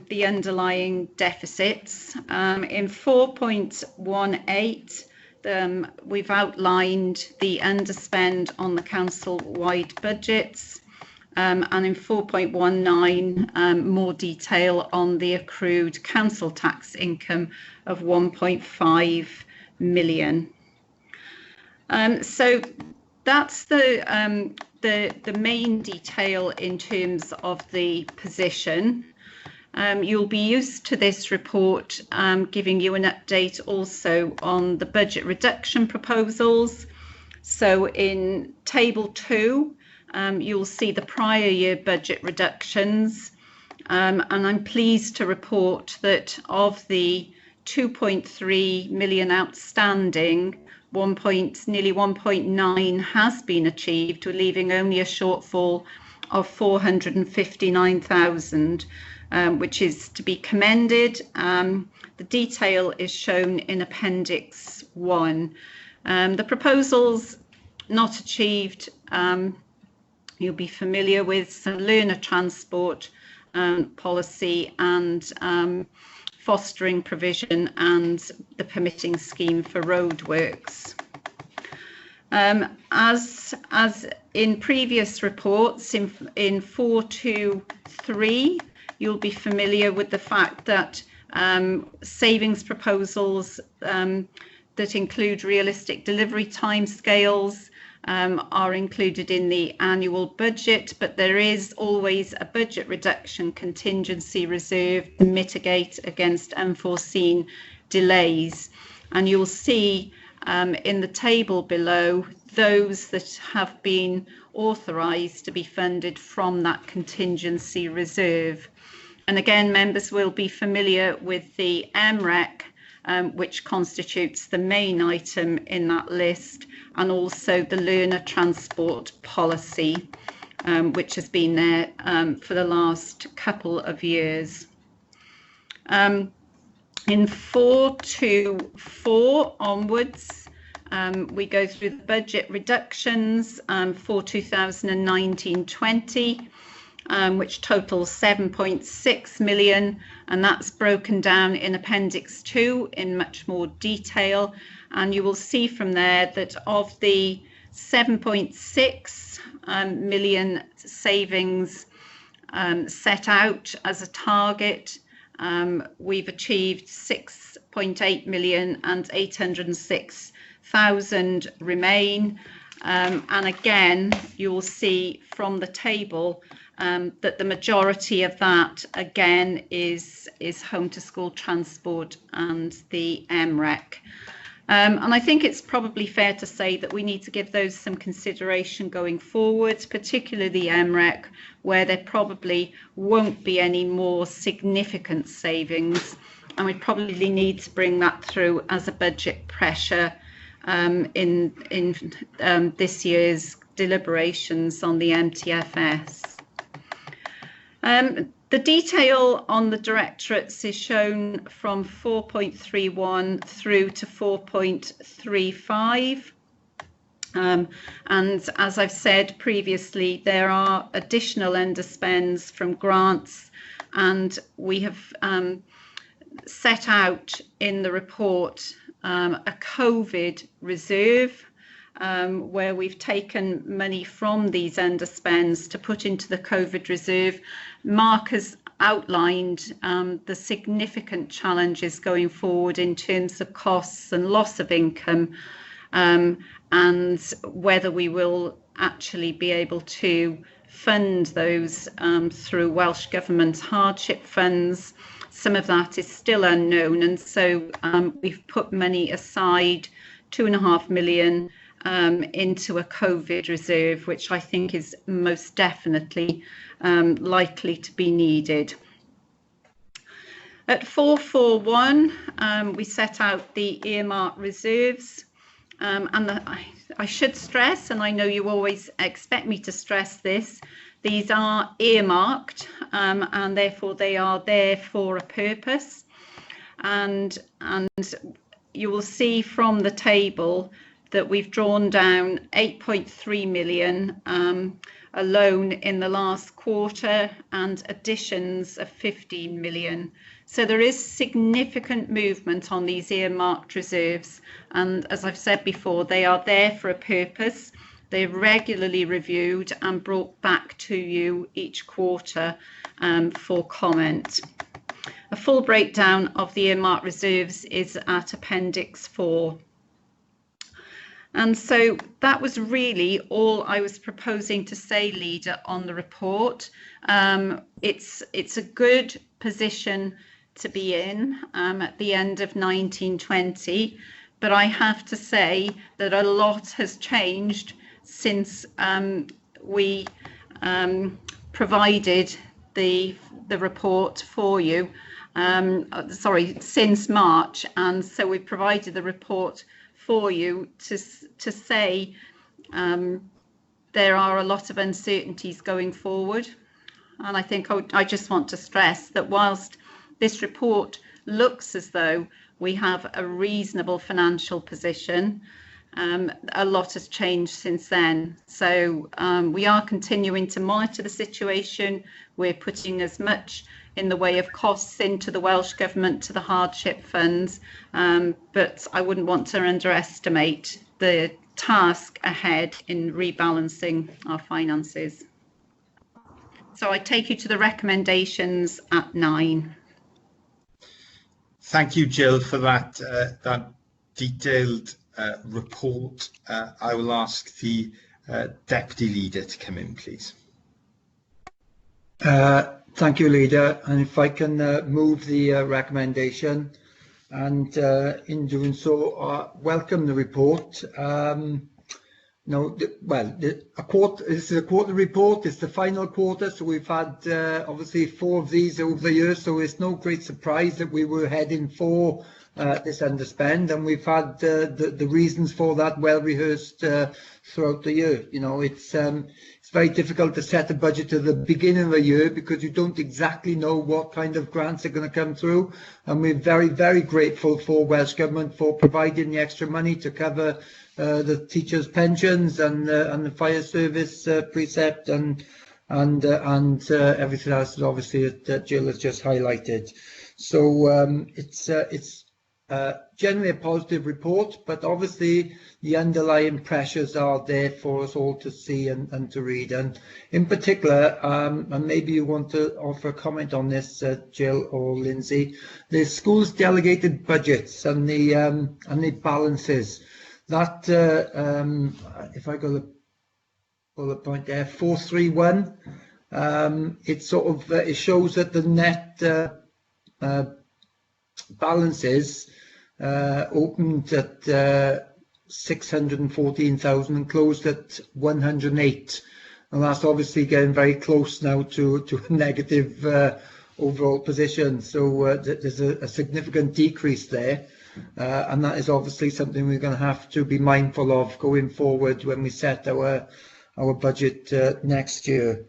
the underlying deficits. In 4.18, we've outlined the underspend on the council-wide budgets, and in 4.19, more detail on the accrued council tax income of 1.5 million. So that's the main detail in terms of the position. You'll be used to this report giving you an update also on the budget reduction proposals. So in table 2, you'll see the prior year budget reductions, and I'm pleased to report that of the 2.3 million outstanding, nearly 1.9 has been achieved, leaving only a shortfall of 459,000, which is to be commended. The detail is shown in Appendix 1. The proposals not achieved, you'll be familiar with some learner transport policy and fostering provision and the permitting scheme for roadworks. As in previous reports, in 423, you'll be familiar with the fact that savings proposals that include realistic delivery timescales are included in the annual budget, but there is always a budget reduction contingency reserve to mitigate against unforeseen delays. And you'll see in the table below those that have been authorised to be funded from that contingency reserve. And again, members will be familiar with the MREC, which constitutes the main item in that list, and also the learner transport policy, which has been there for the last couple of years. In 424 onwards, we go through the budget reductions for 2019-20, which totals 7.6 million, and that's broken down in Appendix 2 in much more detail. And you will see from there that of the 7.6 million savings set out as a target, we've achieved 6.8 million and 806,000 remain. And again, you'll see from the table that the majority of that again is home to school transport and the MREC. And I think it's probably fair to say that we need to give those some consideration going forward, particularly the MREC, where there probably won't be any more significant savings, and we probably need to bring that through as a budget pressure in this year's deliberations on the MTFS. The detail on the directorates is shown from 4.31 through to 4.35. And as I've said previously, there are additional underspends from grants, and we have set out in the report a COVID reserve, where we've taken money from these underspends to put into the COVID reserve. Mark has outlined the significant challenges going forward in terms of costs and loss of income, and whether we will actually be able to fund those through Welsh Government hardship funds. Some of that is still unknown, and so we've put money aside, 2.5 million, into a COVID reserve, which I think is most definitely likely to be needed. At 441, we set out the earmark reserves, and I should stress, and I know you always expect me to stress this, these are earmarked, and therefore they are there for a purpose. And you will see from the table that we've drawn down 8.3 million a loan in the last quarter and additions of 15 million. So there is significant movement on these earmarked reserves, and as I've said before, they are there for a purpose. They're regularly reviewed and brought back to you each quarter for comment. A full breakdown of the earmarked reserves is at Appendix 4. And so that was really all I was proposing to say, Leader, on the report. It's a good position to be in at the end of 1920, but I have to say that a lot has changed since we provided the report for you. Since March, and so we provided the report for you to say there are a lot of uncertainties going forward. And I think I just want to stress that whilst this report looks as though we have a reasonable financial position, a lot has changed since then. So we are continuing to monitor the situation. We're putting as much in the way of costs into the Welsh Government to the hardship funds, but I wouldn't want to underestimate the task ahead in rebalancing our finances. So I take you to the recommendations at 9. Thank you, Jill, for that detailed report. I will ask the Deputy Leader to come in, please. Thank you, Leader. And if I can move the recommendation, and in doing so, welcome the report. This is a quarter report. It's the final quarter, so we've had obviously 4 of these over the years, so it's no great surprise that we were heading for this underspend, and we've had the reasons for that well rehearsed throughout the year. You know, it's very difficult to set a budget at the beginning of the year because you don't exactly know what kind of grants are going to come through, and we're very, very grateful for Welsh Government for providing the extra money to cover the teachers' pensions and the fire service precept and everything else that obviously that Jill has just highlighted. So it's generally a positive report, but obviously the underlying pressures are there for us all to see and to read. And in particular, and maybe you want to offer a comment on this, Jill or Lindsay, the schools' delegated budgets and the balances. That, if I go to the bullet point there, 431, it sort of it shows that the net balances opened at 614,000 and closed at 108, and that's obviously getting very close now to a negative overall position. So there's a significant decrease there. And that is obviously something we're going to have to be mindful of going forward when we set our budget next year.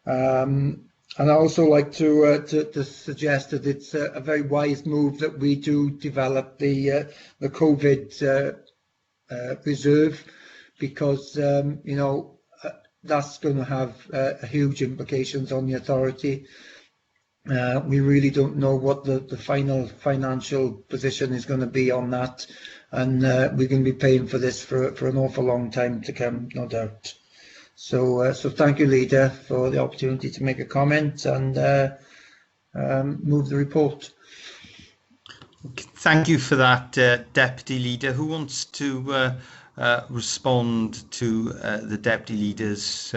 And I also like to suggest that it's a very wise move that we do develop the COVID reserve, because you know, that's going to have huge implications on the authority. We really don't know what the final financial position is going to be on that, and we're going to be paying for this for an awful long time to come, no doubt. So thank you, Leader, for the opportunity to make a comment and move the report. Thank you for that, Deputy Leader. Who wants to respond to the Deputy Leader's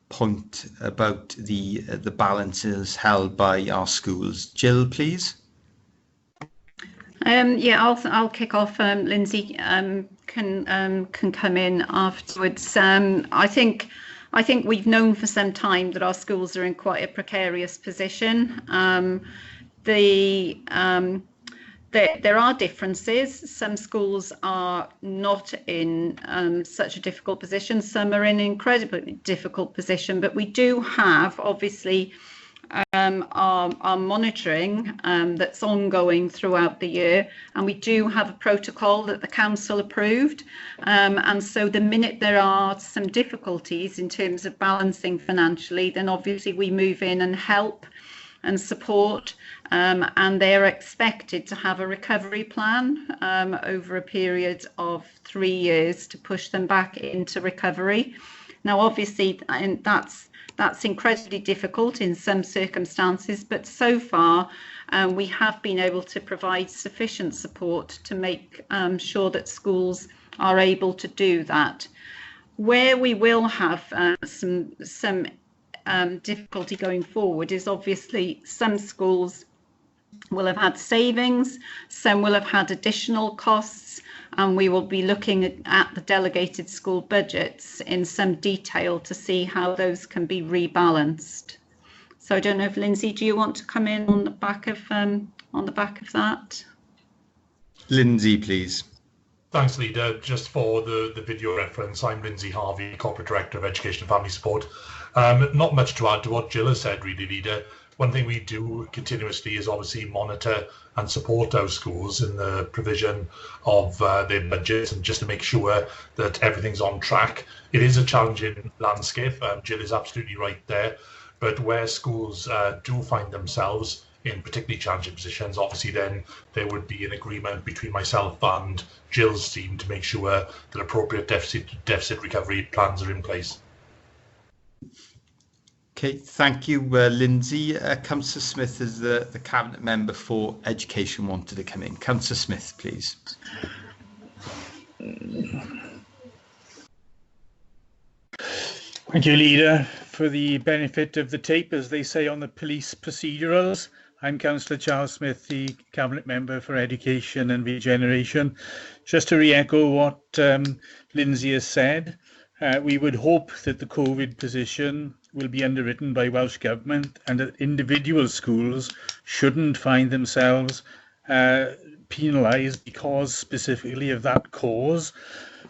point about the balances held by our schools? Jill, please. Yeah, I'll kick off. Lindsay can come in afterwards. I think we've known for some time that our schools are in quite a precarious position. There are differences. Some schools are not in such a difficult position. Some are in an incredibly difficult position. But we do have, obviously, our monitoring that's ongoing throughout the year, and we do have a protocol that the council approved, and so the minute there are some difficulties in terms of balancing financially, then obviously we move in and help and support, and they're expected to have a recovery plan over a period of 3 years to push them back into recovery. Now obviously, and that's incredibly difficult in some circumstances, but so far we have been able to provide sufficient support to make sure that schools are able to do that. Where we will have some difficulty going forward is obviously some schools will have had savings, some will have had additional costs, and we will be looking at the delegated school budgets in some detail to see how those can be rebalanced. So I don't know if Lindsay, do you want to come in on the back of that? Lindsay, please. Thanks, Leader. Just for the video reference, I'm Lindsay Harvey, Corporate Director of Education and Family Support. Not much to add to what Jill has said, really, Leader. One thing we do continuously is obviously monitor and support our schools in the provision of their budgets, and just to make sure that everything's on track. It is a challenging landscape. Jill is absolutely right there. But where schools do find themselves in particularly challenging positions, obviously then there would be an agreement between myself and Jill's team to make sure that appropriate deficit recovery plans are in place. Okay, thank you, Lindsay. Councillor Smith is the Cabinet Member for Education wanted to come in. Councillor Smith, please. Thank you, Leader. For the benefit of the tape, as they say on the police procedurals, I'm Councillor Charles Smith, the Cabinet Member for Education and Regeneration. Just to re-echo what Lindsay has said, we would hope that the COVID position will be underwritten by Welsh Government and that individual schools shouldn't find themselves penalised because specifically of that cause.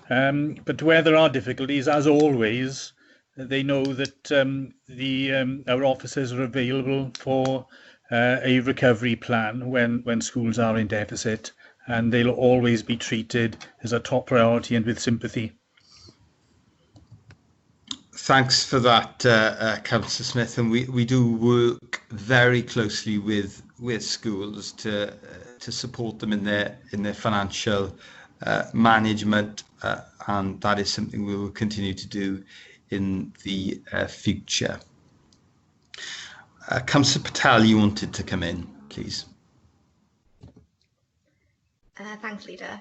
But where there are difficulties, as always, they know that our officers are available for a recovery plan when schools are in deficit, and they'll always be treated as a top priority and with sympathy. Thanks for that, Councillor Smith, and we do work very closely with schools to support them in their financial management, and that is something we will continue to do in the future. Councillor Patel, you wanted to come in, please. Thanks, Leader.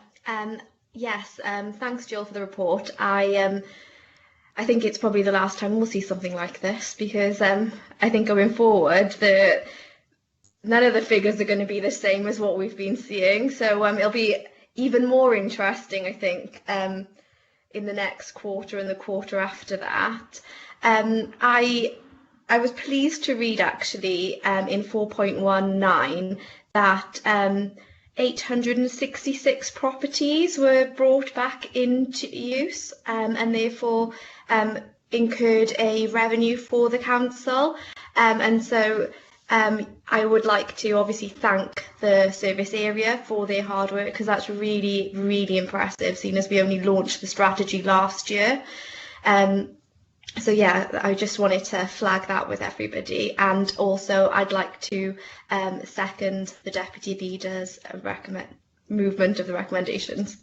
Yes, thanks, Jill, for the report. I think it's probably the last time we'll see something like this, because I think going forward, none of the figures are going to be the same as what we've been seeing. So it'll be even more interesting, I think, in the next quarter and the quarter after that. I was pleased to read, actually, in 4.19 that 866 properties were brought back into use and therefore incurred a revenue for the council. And so I would like to obviously thank the service area for their hard work, because that's really, really impressive, seeing as we only launched the strategy last year. So yeah, I just wanted to flag that with everybody, and also I'd like to second the Deputy Leader's movement of the recommendations.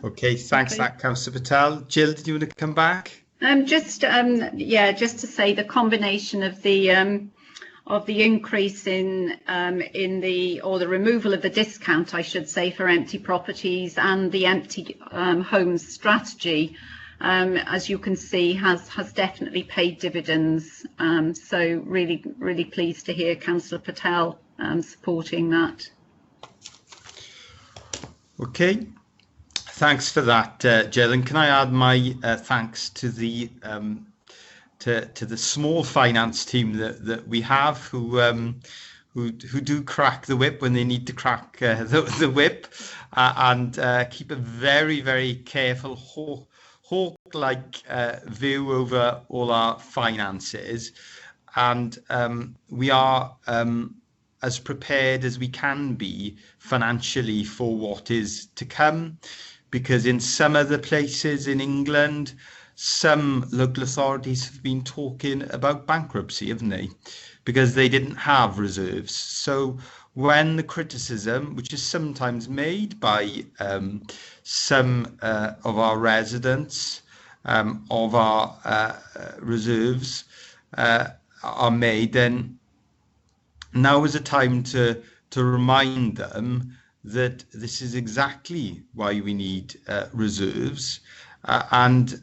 Okay, thanks, that Councillor Patel. Jill, did you want to come back? Just to say the combination of the increase in the removal of the discount, I should say, for empty properties, and the empty homes strategy, as you can see, has definitely paid dividends. So really pleased to hear Councillor Patel supporting that. Okay, thanks for that, Jill. And can I add my thanks to the small finance team that we have, who do crack the whip when they need to crack the whip, and keep a very, very careful hawk-like view over all our finances. and we are as prepared as we can be financially for what is to come, because in some other places in England, some local authorities have been talking about bankruptcy, haven't they? Because they didn't have reserves. So when the criticism, which is sometimes made by some of our residents of our reserves are made, then now is a time to remind them that this is exactly why we need reserves. And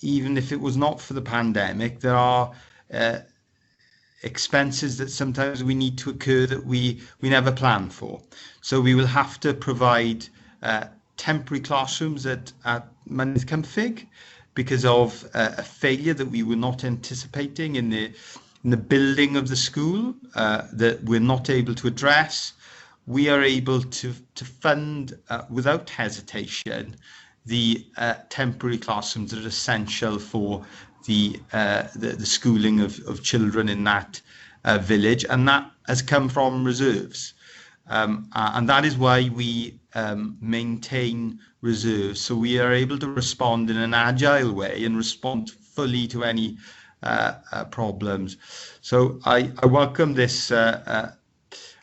even if it was not for the pandemic, there are expenses that sometimes we need to occur that we never plan for. So we will have to provide temporary classrooms at Mynydd Cymfig because of a failure that we were not anticipating in the building of the school that we're not able to address. We are able to fund without hesitation the temporary classrooms that are essential for the schooling of children in that village, and that has come from reserves, and that is why we maintain reserves, so we are able to respond in an agile way and respond fully to any problems. So I welcome this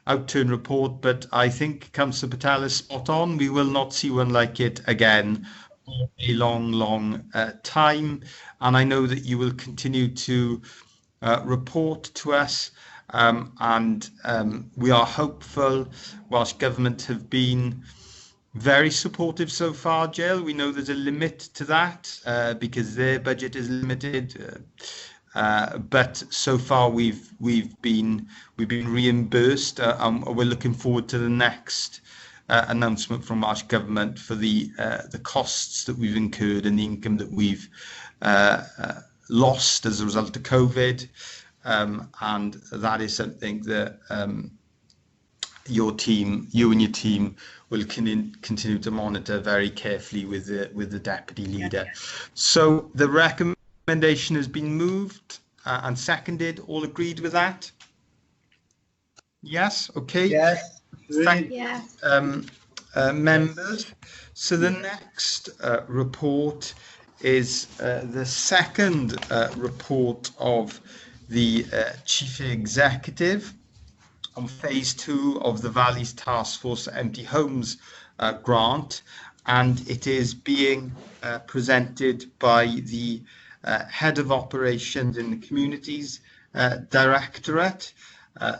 outturn report, but I think Councillor Patel is spot on. We will not see one like it again for a long time, and I know that you will continue to report to us, and we are hopeful. Welsh Government have been very supportive so far, Jill. We know there's a limit to that because their budget is limited. But so far we've been reimbursed, and we're looking forward to the next announcement from Welsh Government for the costs that we've incurred and the income that we've lost as a result of COVID, and that is something that you and your team will continue to monitor very carefully with the deputy leader. So the recommendation has been moved and seconded. All agreed with that? Yes. Okay. Yes. Thank members. So the next report is the second report of the Chief Executive on phase 2 of the Valleys Task Force Empty Homes grant, and it is being presented by the Head of Operations in the Communities Directorate.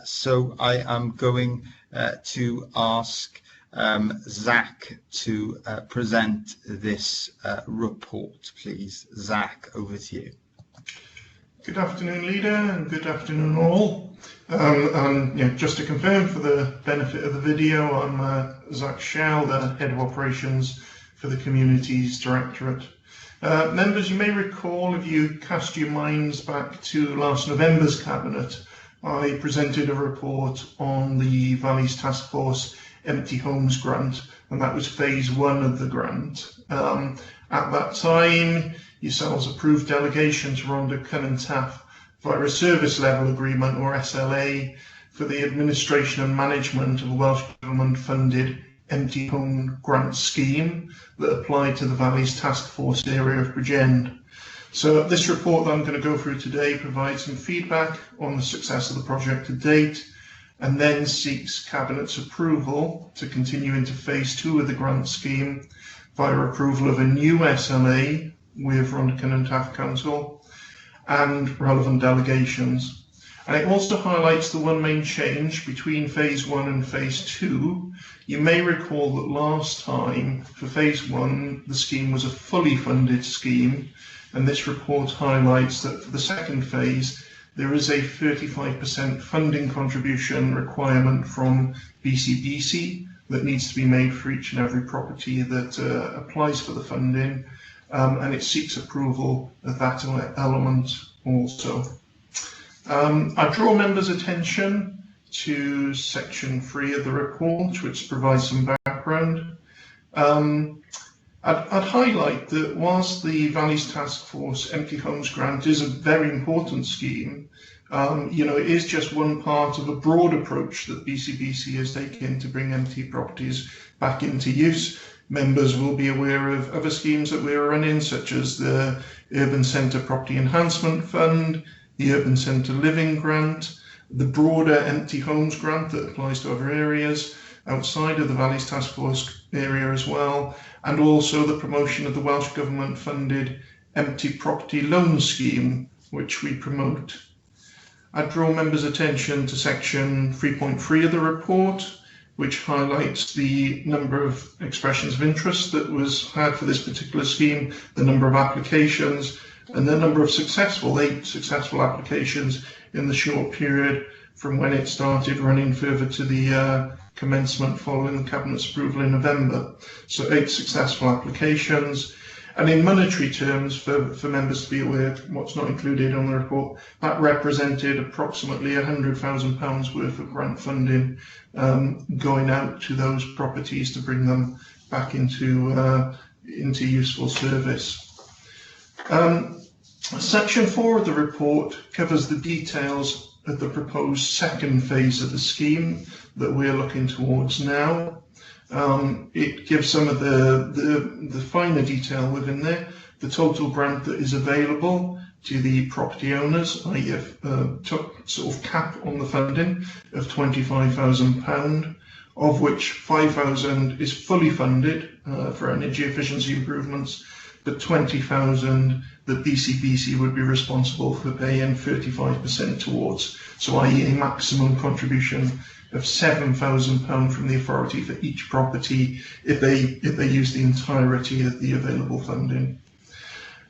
So I am going to ask Zach to present this report, please. Zach, over to you. Good afternoon, Leader, and good afternoon all. And just to confirm, for the benefit of the video, I'm Zach Shell, the Head of Operations for the Communities Directorate. Members, you may recall, if you cast your minds back to last November's Cabinet, I presented a report on the Valleys Task Force Empty Homes grant, and that was phase 1 of the grant. At that time, yourselves approved delegation to Rhondda Cynon Taf via a service level agreement, or SLA, for the administration and management of a Welsh Government funded empty home grant scheme that applied to the Valleys Task Force area of Bridgend. So this report that I'm going to go through today provides some feedback on the success of the project to date, and then seeks Cabinet's approval to continue into phase 2 of the grant scheme via approval of a new SLA with Rhondda Cynon Taf Council and relevant delegations. And it also highlights the one main change between phase 1 and phase 2. You may recall that last time for phase 1 the scheme was a fully funded scheme, and this report highlights that for the second phase there is a 35% funding contribution requirement from BCBC that needs to be made for each and every property that applies for the funding, and it seeks approval of that element also. I draw members' attention to section 3 of the report, which provides some background. I'd highlight that whilst the Valleys Task Force Empty Homes grant is a very important scheme, It is just one part of a broad approach that BCBC has taken to bring empty properties back into use. Members will be aware of other schemes that we're running, such as the Urban Centre Property Enhancement Fund, the Urban Centre Living Grant, the broader Empty Homes Grant that applies to other areas outside of the Valleys Task Force area as well, and also the promotion of the Welsh Government funded Empty Property Loan Scheme, which we promote. I draw members' attention to section 3.3 of the report, which highlights the number of expressions of interest that was had for this particular scheme, the number of applications, and the number of 8 successful applications in the short period from when it started running further to the commencement following the Cabinet's approval in November. So 8 successful applications. And in monetary terms, for members to be aware, what's not included on the report, that represented approximately £100,000 worth of grant funding going out to those properties to bring them back into useful service. Section 4 of the report covers the details of the proposed second phase of the scheme that we're looking towards now. It gives some of the finer detail within there, the total grant that is available to the property owners, i.e. sort of cap on the funding of £25,000, of which £5,000 is fully funded for energy efficiency improvements, but £20,000 that BCBC would be responsible for paying 35% towards, so i.e. a maximum contribution of £7,000 from the authority for each property if they use the entirety of the available funding.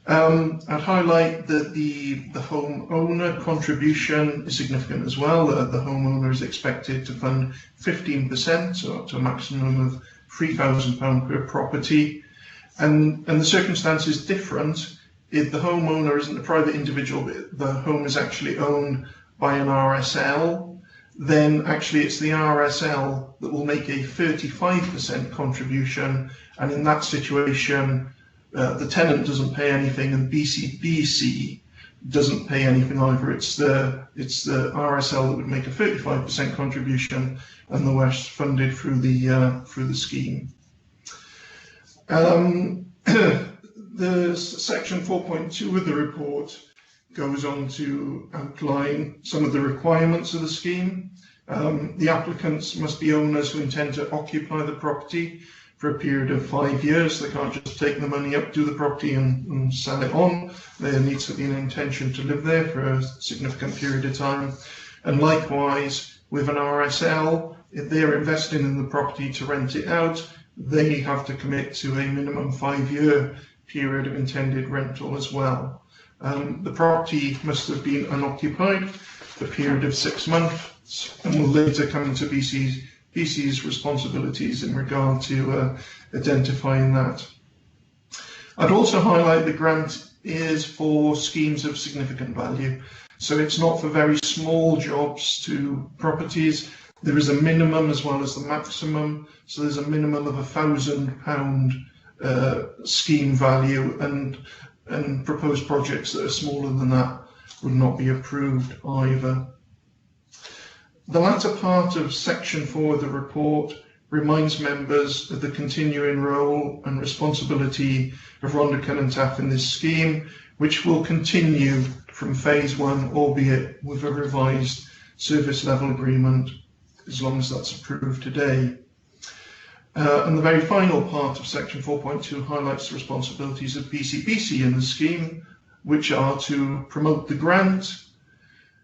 I'd highlight that the homeowner contribution is significant as well. The homeowner is expected to fund 15%, so up to a maximum of £3,000 per property. And the circumstance is different if the homeowner isn't a private individual, but the home is actually owned by an RSL. Then actually it's the RSL that will make a 35% contribution, and in that situation the tenant doesn't pay anything and BCBC doesn't pay anything either. It's the RSL that would make a 35% contribution and the rest funded through the scheme. The section 4.2 of the report goes on to outline some of the requirements of the scheme. The applicants must be owners who intend to occupy the property for a period of 5 years. They can't just take the money up to the property and sell it on. There needs to be an intention to live there for a significant period of time. And likewise, with an RSL, if they're investing in the property to rent it out, they have to commit to a minimum 5-year period of intended rental as well. The property must have been unoccupied for a period of 6 months and will later come into BC's responsibilities in regard to identifying that. I'd also highlight the grant is for schemes of significant value. So it's not for very small jobs to properties. There is a minimum as well as the maximum. So there's a minimum of £1,000 scheme value, and proposed projects that are smaller than that would not be approved either. The latter part of section 4 of the report reminds members of the continuing role and responsibility of Rhondda Cynon Taf in this scheme, which will continue from phase 1, albeit with a revised service level agreement, as long as that's approved today. And the very final part of section 4.2 highlights the responsibilities of BCBC in the scheme, which are to promote the grant,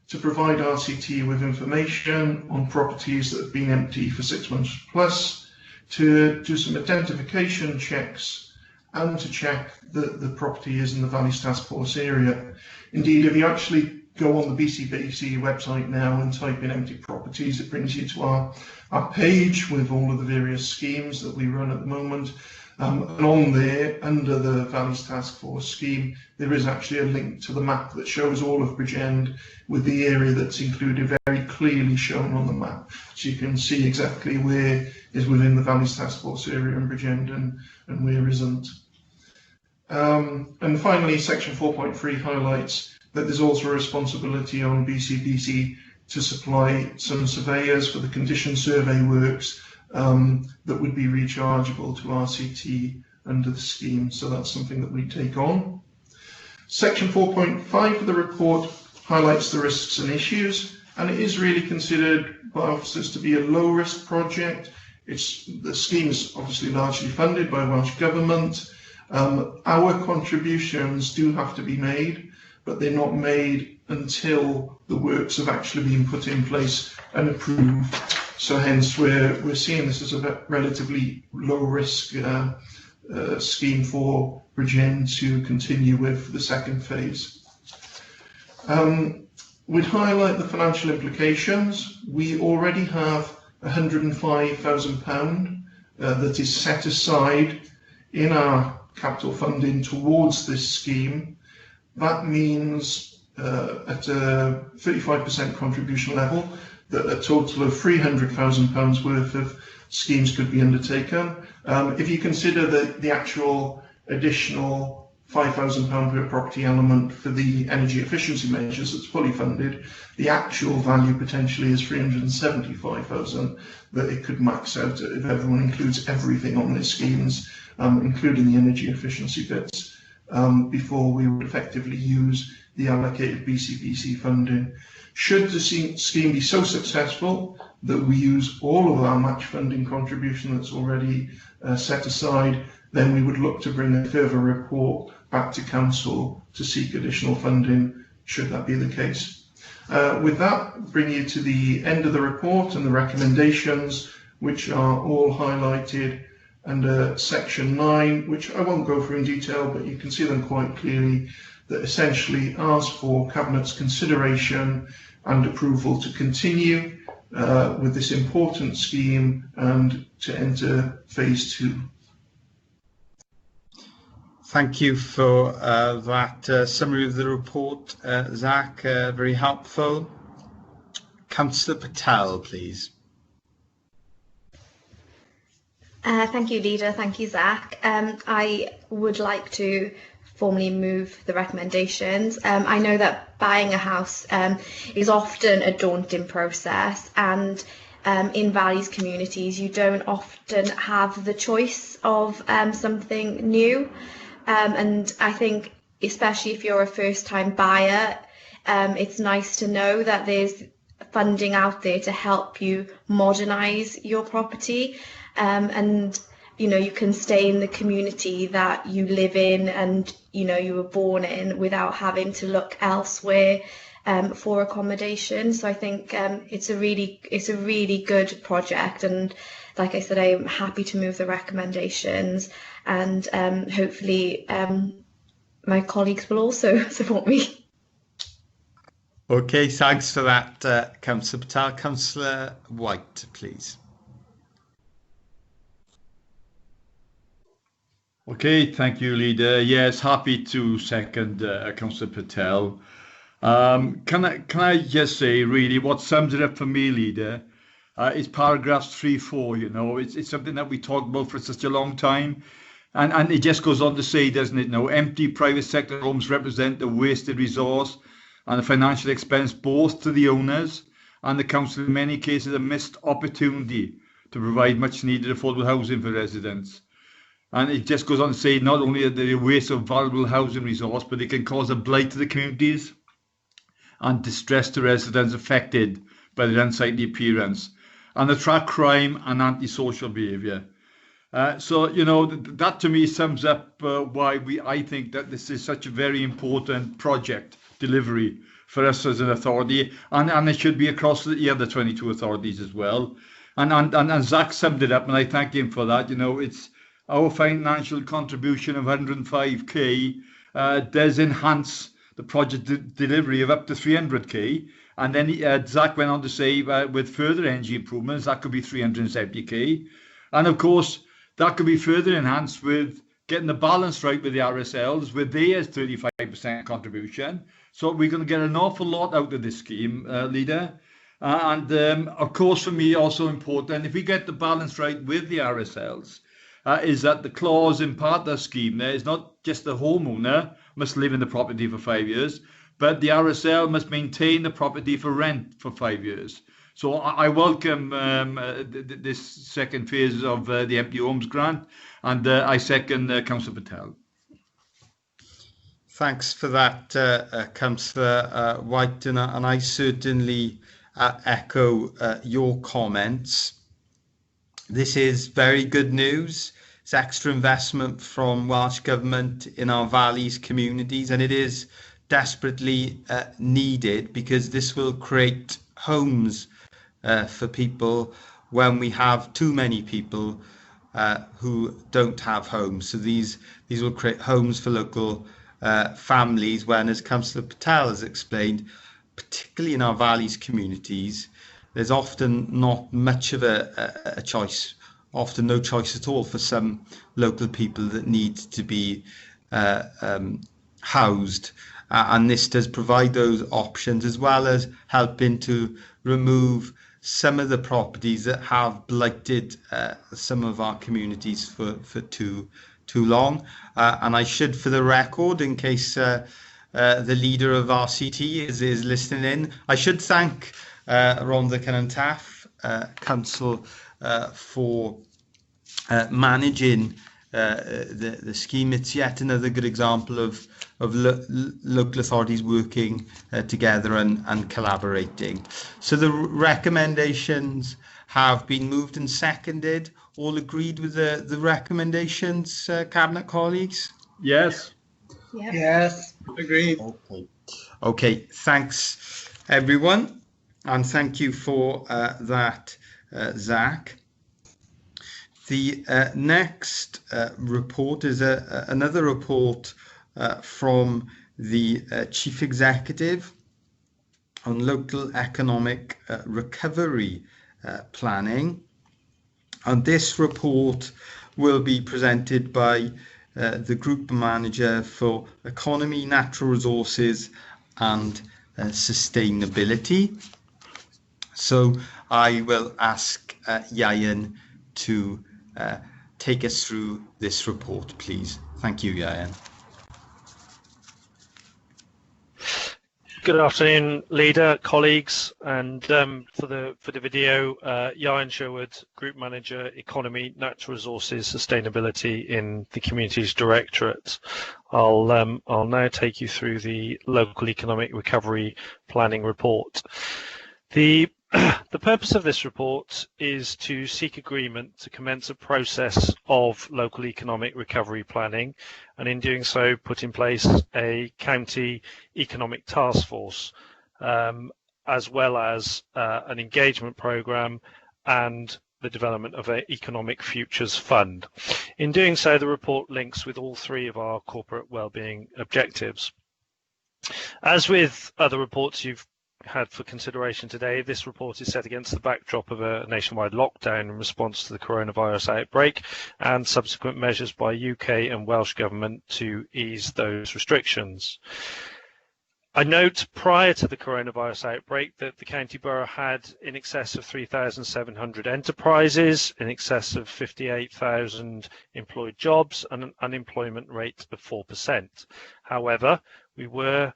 to provide RCT with information on properties that have been empty for 6 months plus, to do some identification checks, and to check that the property is in the Valleys Task Force area. Indeed, if you actually go on the BCBC website now and type in empty properties, it brings you to our page with all of the various schemes that we run at the moment. And on there, under the Valleys Task Force scheme, there is actually a link to the map that shows all of Bridgend, with the area that's included very clearly shown on the map. So you can see exactly where is within the Valleys Task Force area in Bridgend and where isn't. And finally, section 4.3 highlights that there's also a responsibility on BCBC to supply some surveyors for the condition survey works that would be rechargeable to RCT under the scheme. So that's something that we take on. Section 4.5 of the report highlights the risks and issues, and it is really considered by officers to be a low-risk project. The scheme is obviously largely funded by Welsh Government. Our contributions do have to be made, but they're not made until the works have actually been put in place and approved. So hence we're seeing this as a relatively low-risk scheme for Bridgend to continue with the second phase. We'd highlight the financial implications. We already have £105,000 that is set aside in our capital funding towards this scheme. That means at a 35% contribution level that a total of £300,000 worth of schemes could be undertaken. If you consider the actual additional £5,000 per property element for the energy efficiency measures that's fully funded, the actual value potentially is £375,000 that it could max out if everyone includes everything on their schemes, including the energy efficiency bits, before we would effectively use the allocated BCBC funding. Should the scheme be so successful that we use all of our match funding contribution that's already set aside, then we would look to bring a further report back to Council to seek additional funding, should that be the case. With that, bring you to the end of the report and the recommendations, which are all highlighted under section 9, which I won't go through in detail, but you can see them quite clearly, that essentially asks for Cabinet's consideration and approval to continue with this important scheme and to enter phase 2. Thank you for that summary of the report, Zach. Very helpful. Councillor Patel, please. Thank you, Leader. Thank you, Zach. I would like to formally move the recommendations. I know that buying a house is often a daunting process, and in Valleys communities you don't often have the choice of something new. And I think, especially if you're a first-time buyer, it's nice to know that there's funding out there to help you modernise your property, and you can stay in the community that you live in and you were born in without having to look elsewhere for accommodation. So I think it's a really good project, and like I said, I am happy to move the recommendations, and hopefully my colleagues will also support me. Okay, thanks for that, Councillor Patel. Councillor White, please. Okay, thank you, Leader. Yes, happy to second Councillor Patel. Can I just say, really, what sums it up for me, Leader, is paragraphs 3, 4. It's something that we talked about for such a long time, and it just goes on to say, doesn't it? Empty private sector homes represent a wasted resource and a financial expense both to the owners and the council. In many cases, a missed opportunity to provide much needed affordable housing for residents. And it just goes on to say, not only are they a waste of valuable housing resource, but they can cause a blight to the communities and distress to residents affected by their unsightly appearance, and attract crime and antisocial behaviour. So that to me sums up why I think that this is such a very important project delivery for us as an authority, and it should be across the other 22 authorities as well. And Zach summed it up, and I thank him for that. It's our financial contribution of 105k does enhance the project delivery of up to 300k, and then Zach went on to say with further energy improvements that could be 370k, and of course that could be further enhanced with getting the balance right with the RSLs with theirs 35% contribution. So we're going to get an awful lot out of this scheme, Leader. And of course, for me, also important, if we get the balance right with the RSLs, is that the clause in part of the scheme there is not just the homeowner must live in the property for 5 years, but the RSL must maintain the property for rent for 5 years. So I welcome this second phase of the Empty Homes Grant, and I second Councillor Patel. Thanks for that, Councillor White, and I certainly echo your comments. This is very good news. It's extra investment from Welsh Government in our valleys communities, and it is desperately needed, because this will create homes for people when we have too many people who don't have homes. So these will create homes for local families when, as Councillor Patel has explained, particularly in our valleys communities, there's often not much of a choice, often no choice at all for some local people that need to be housed. And this does provide those options, as well as helping to remove some of the properties that have blighted some of our communities for too long. And I should, for the record, in case the leader of RCT is listening in, I should thank Rhondda Cynon Taf Council for managing the scheme. It's yet another good example of local authorities working together and collaborating. So the recommendations have been moved and seconded. All agreed with the recommendations, Cabinet colleagues? Yes. Yep. Yes, agreed. Okay, thanks everyone, and thank you for that, Zach. The next report is another report from the Chief Executive on local economic recovery planning. And this report will be presented by the Group Manager for Economy, Natural Resources and Sustainability. So I will ask Ieuan to take us through this report, please. Thank you, Ieuan. Good afternoon, Leader, colleagues, and for the video, Ieuan Sherwood, Group Manager, Economy, Natural Resources, Sustainability in the Communities Directorate. I'll now take you through the Local Economic Recovery Planning Report. The purpose of this report is to seek agreement to commence a process of local economic recovery planning, and in doing so put in place a county economic task force, as well as an engagement programme and the development of an economic futures fund. In doing so, the report links with all three of our corporate wellbeing objectives. As with other reports you've had for consideration today, this report is set against the backdrop of a nationwide lockdown in response to the coronavirus outbreak and subsequent measures by UK and Welsh Government to ease those restrictions. I note prior to the coronavirus outbreak that the County Borough had in excess of 3,700 enterprises, in excess of 58,000 employed jobs and an unemployment rate of 4%. However, we were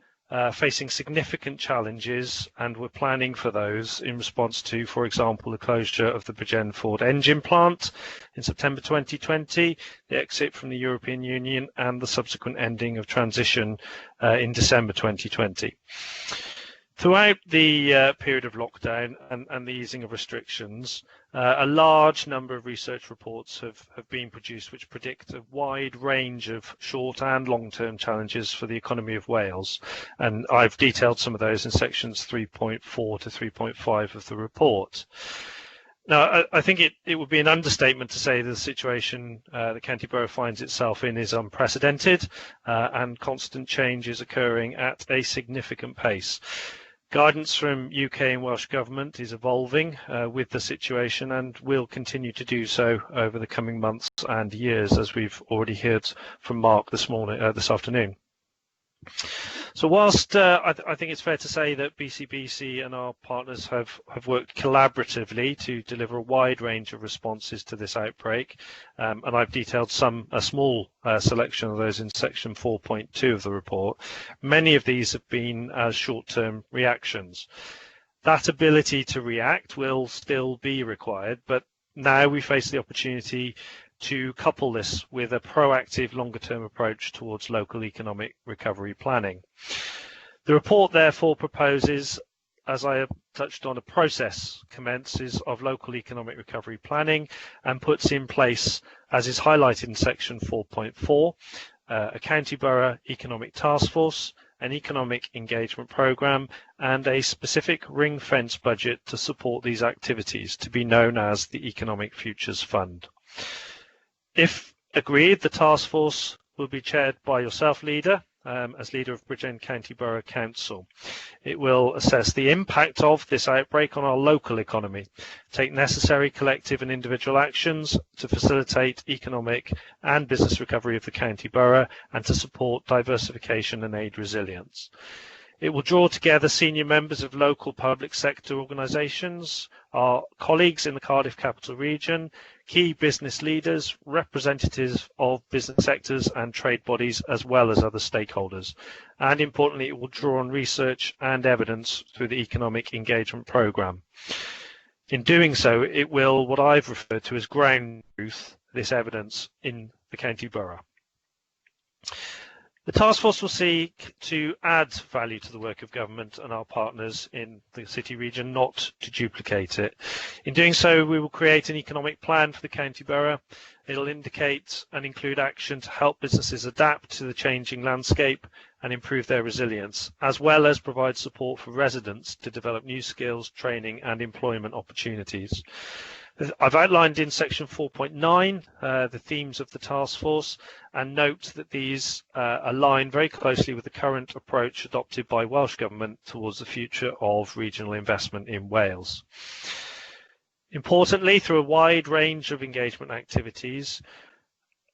facing significant challenges and were planning for those in response to, for example, the closure of the Bridgend Ford engine plant in September 2020, the exit from the European Union and the subsequent ending of transition in December 2020. Throughout the period of lockdown and the easing of restrictions, a large number of research reports have been produced which predict a wide range of short and long-term challenges for the economy of Wales, and I've detailed some of those in sections 3.4 to 3.5 of the report. Now, I think it would be an understatement to say the situation the County Borough finds itself in is unprecedented, and constant change is occurring at a significant pace. Guidance from UK and Welsh Government is evolving with the situation and will continue to do so over the coming months and years, as we've already heard from Mark this afternoon. So whilst I think it's fair to say that BCBC and our partners have worked collaboratively to deliver a wide range of responses to this outbreak, and I've detailed a small selection of those in section 4.2 of the report, many of these have been as short-term reactions. That ability to react will still be required, but now we face the opportunity to couple this with a proactive longer-term approach towards local economic recovery planning. The report therefore proposes, as I have touched on, a process commences of local economic recovery planning and puts in place, as is highlighted in section 4.4, a county borough economic task force, an economic engagement programme and a specific ring-fence budget to support these activities, to be known as the Economic Futures Fund. If agreed, the task force will be chaired by yourself, Leader, as leader of Bridgend County Borough Council. It will assess the impact of this outbreak on our local economy, take necessary collective and individual actions to facilitate economic and business recovery of the county borough and to support diversification and aid resilience. It will draw together senior members of local public sector organisations, our colleagues in the Cardiff Capital Region, key business leaders, representatives of business sectors and trade bodies, as well as other stakeholders. And importantly, it will draw on research and evidence through the Economic Engagement Programme. In doing so, it will, what I've referred to as ground truth, this evidence in the county borough. The task force will seek to add value to the work of government and our partners in the city region, not to duplicate it. In doing so, we will create an economic plan for the county borough. It will indicate and include action to help businesses adapt to the changing landscape and improve their resilience, as well as provide support for residents to develop new skills, training and employment opportunities. I've outlined in section 4.9 the themes of the task force, and note that these align very closely with the current approach adopted by Welsh Government towards the future of regional investment in Wales. Importantly, through a wide range of engagement activities,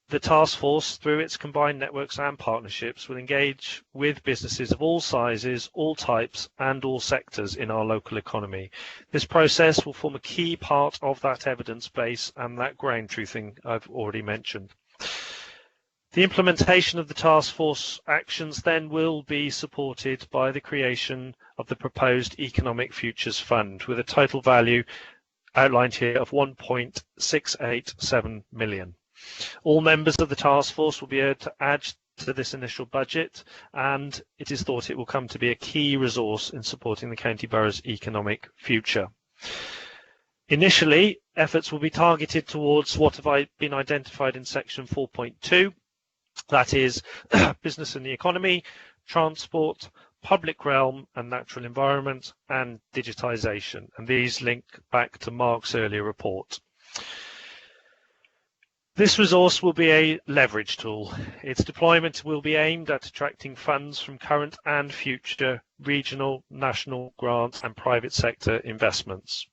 the task force, through its combined networks and partnerships, will engage with businesses of all sizes, all types and all sectors in our local economy. This process will form a key part of that evidence base and that ground truthing I've already mentioned. The implementation of the task force actions then will be supported by the creation of the proposed Economic Futures Fund, with a total value outlined here of 1.687 million. All members of the task force will be able to add to this initial budget, and it is thought it will come to be a key resource in supporting the county borough's economic future. Initially, efforts will be targeted towards what have been identified in section 4.2, that is business and the economy, transport, public realm and natural environment, and digitisation, and these link back to Mark's earlier report. This resource will be a leverage tool. Its deployment will be aimed at attracting funds from current and future regional, national grants and private sector investments.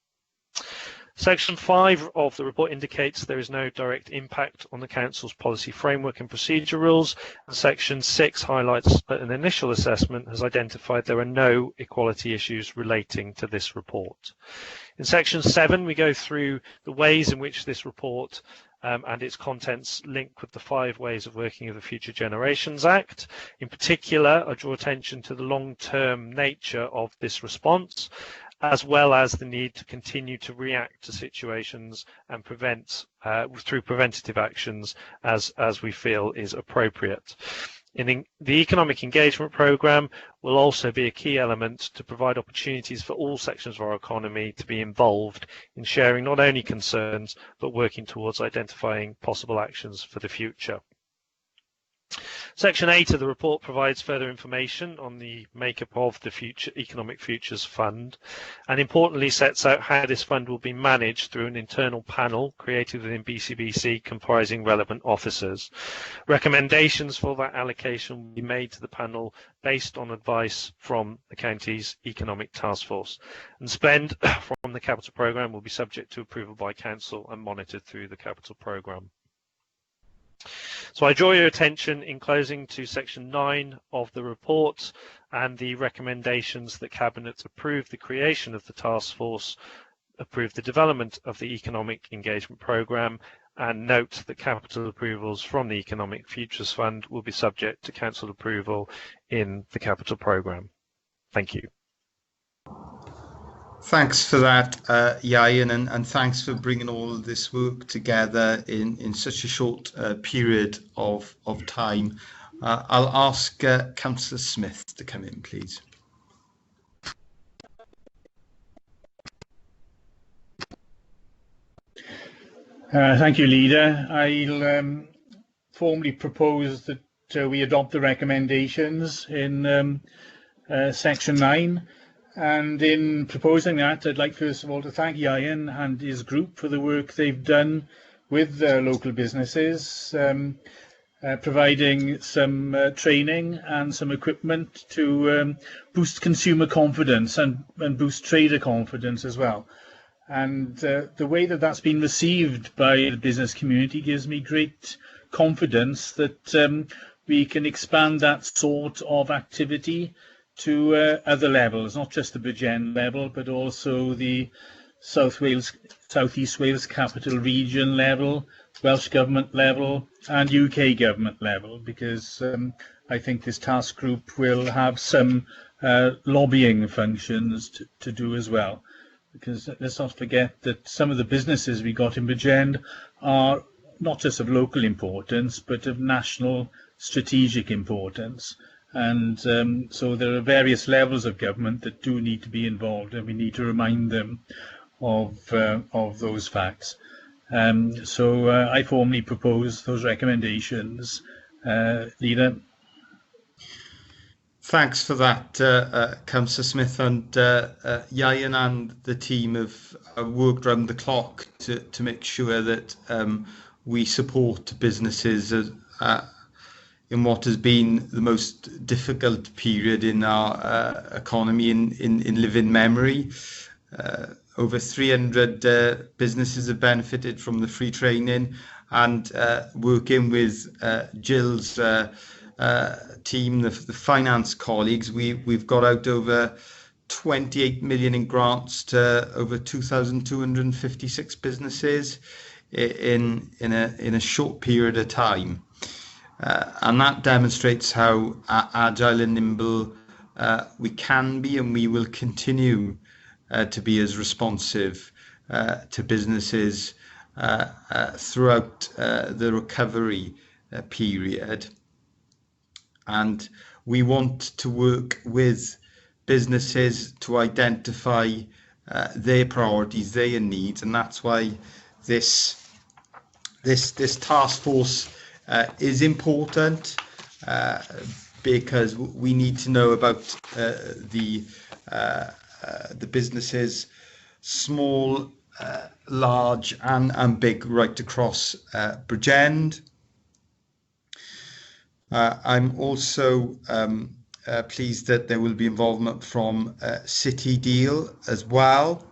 Section 5 of the report indicates there is no direct impact on the Council's policy framework and procedure rules, and Section 6 highlights that an initial assessment has identified there are no equality issues relating to this report. In Section 7, we go through the ways in which this report and its contents link with the 5 ways of working of the Future Generations Act. In particular, I draw attention to the long-term nature of this response, as well as the need to continue to react to situations and prevent through preventative actions as we feel is appropriate. The Economic Engagement Programme will also be a key element to provide opportunities for all sections of our economy to be involved in sharing not only concerns, but working towards identifying possible actions for the future. Section 8 of the report provides further information on the makeup of the Economic Futures Fund, and importantly sets out how this fund will be managed through an internal panel created within BCBC comprising relevant officers. Recommendations for that allocation will be made to the panel based on advice from the county's Economic Task Force, and spend from the Capital Programme will be subject to approval by Council and monitored through the Capital Programme. So I draw your attention in closing to section 9 of the report and the recommendations that Cabinet approve the creation of the task force, approve the development of the Economic Engagement Programme, and note that capital approvals from the Economic Futures Fund will be subject to Council approval in the capital programme. Thank you. Thanks for that, Ieuan, and thanks for bringing all of this work together in such a short period of time. I'll ask Councillor Smith to come in, please. Thank you, Leader. I'll formally propose that we adopt the recommendations in section 9. And in proposing that, I'd like first of all to thank Ieuan and his group for the work they've done with local businesses, providing some training and some equipment to boost consumer confidence and boost trader confidence as well. And the way that that's been received by the business community gives me great confidence that we can expand that sort of activity to other levels, not just the Bridgend level, but also the South East Wales Capital Region level, Welsh Government level, and UK Government level, because I think this task group will have some lobbying functions to do as well. Because let's not forget that some of the businesses we got in Bridgend are not just of local importance, but of national strategic importance. And so there are various levels of government that do need to be involved, and we need to remind them of those facts. So I formally propose those recommendations. Leader. Thanks for that, Councillor Smith, and Ieuan and the team have worked round the clock to make sure that we support businesses in what has been the most difficult period in our economy in living memory. Over 300 businesses have benefited from the free training, and working with Jill's team, the finance colleagues, we've got out over 28 million in grants to over 2,256 businesses in a short period of time. And that demonstrates how agile and nimble we can be, and we will continue to be as responsive to businesses throughout the recovery period. And we want to work with businesses to identify their priorities, their needs, and that's why this task force is important, because we need to know about the businesses, small, large, and big, right across Bridgend. I'm also pleased that there will be involvement from City Deal as well,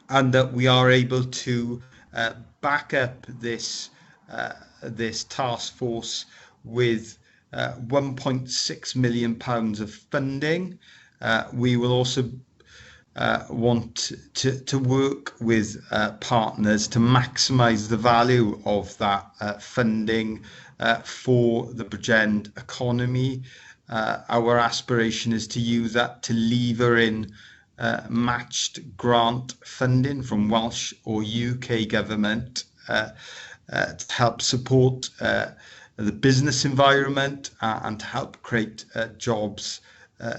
and that we are able to back up this task force with £1.6 million of funding. We will also want to work with partners to maximise the value of that funding for the Bridgend economy. Our aspiration is to use that to lever in matched grant funding from Welsh or UK government to help support the business environment and to help create jobs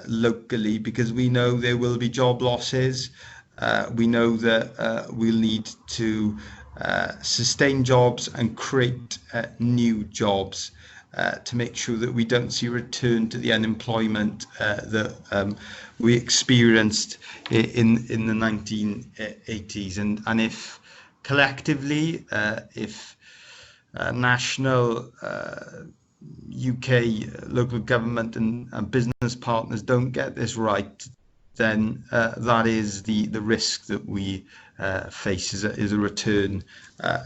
locally, because we know there will be job losses. We know that we'll need to sustain jobs and create new jobs to make sure that we don't see a return to the unemployment that we experienced in the 1980s. And if collectively, if national, UK, local government and business partners don't get this right, then that is the risk that we face is a return